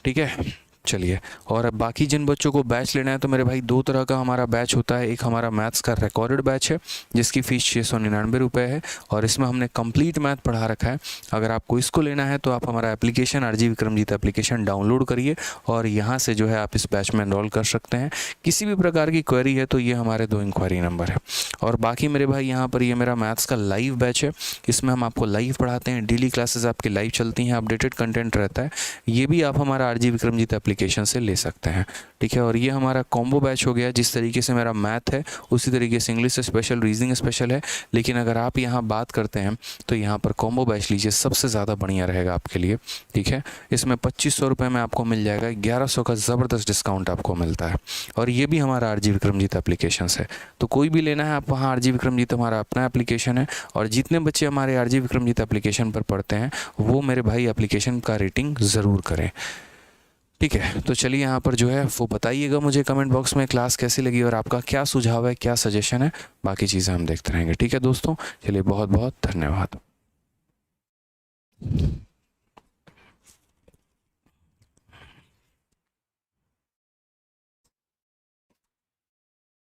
ठीक है। चलिए, और बाकी जिन बच्चों को बैच लेना है तो मेरे भाई 2 तरह का हमारा बैच होता है। एक हमारा मैथ्स का रिकॉर्डेड बैच है जिसकी फ़ीस 699 रुपये है, और इसमें हमने कंप्लीट मैथ पढ़ा रखा है। अगर आपको इसको लेना है तो आप हमारा application RG Vikramjit application download करिए और यहाँ से जो है आप इस बैच में एनरोल कर सकते हैं। किसी भी प्रकार की क्वेरी है तो ये हमारे 2 इंक्वायरी नंबर है। और बाकी मेरे भाई यहाँ पर ये मेरा मैथ्स का लाइव बैच है, इसमें हम आपको लाइव पढ़ाते हैं, डेली क्लासेस आपकी लाइव चलती हैं, अपडेटेड कंटेंट रहता है। ये भी आप हमारा RG विक्रमजीत एप्लीकेशन से ले सकते हैं। ठीक है, और ये हमारा कॉम्बो बैच हो गया। जिस तरीके से मेरा मैथ है उसी तरीके से इंग्लिश स्पेशल, रीजनिंग स्पेशल है, लेकिन अगर आप यहाँ बात करते हैं तो यहाँ पर कॉम्बो बैच लीजिए, सबसे ज़्यादा बढ़िया रहेगा आपके लिए। ठीक है, इसमें 2500 रुपये में आपको मिल जाएगा, 1100 का ज़बरदस्त डिस्काउंट आपको मिलता है। और ये भी हमारा आरजी विक्रमजीत एप्लीकेशन है, तो कोई भी लेना है आप वहाँ आरजी विक्रमजीत हमारा अपना एप्लीकेशन है। और जितने बच्चे हमारे आरजी विक्रमजीत एप्लीकेशन पर पढ़ते हैं वो मेरे भाई एप्लीकेशन का रेटिंग ज़रूर करें। ठीक है, तो चलिए यहाँ पर जो है वो बताइएगा मुझे कमेंट बॉक्स में क्लास कैसी लगी और आपका क्या सुझाव है, क्या सजेशन है, बाकी चीज़ें हम देखते रहेंगे। ठीक है दोस्तों, चलिए बहुत बहुत धन्यवाद।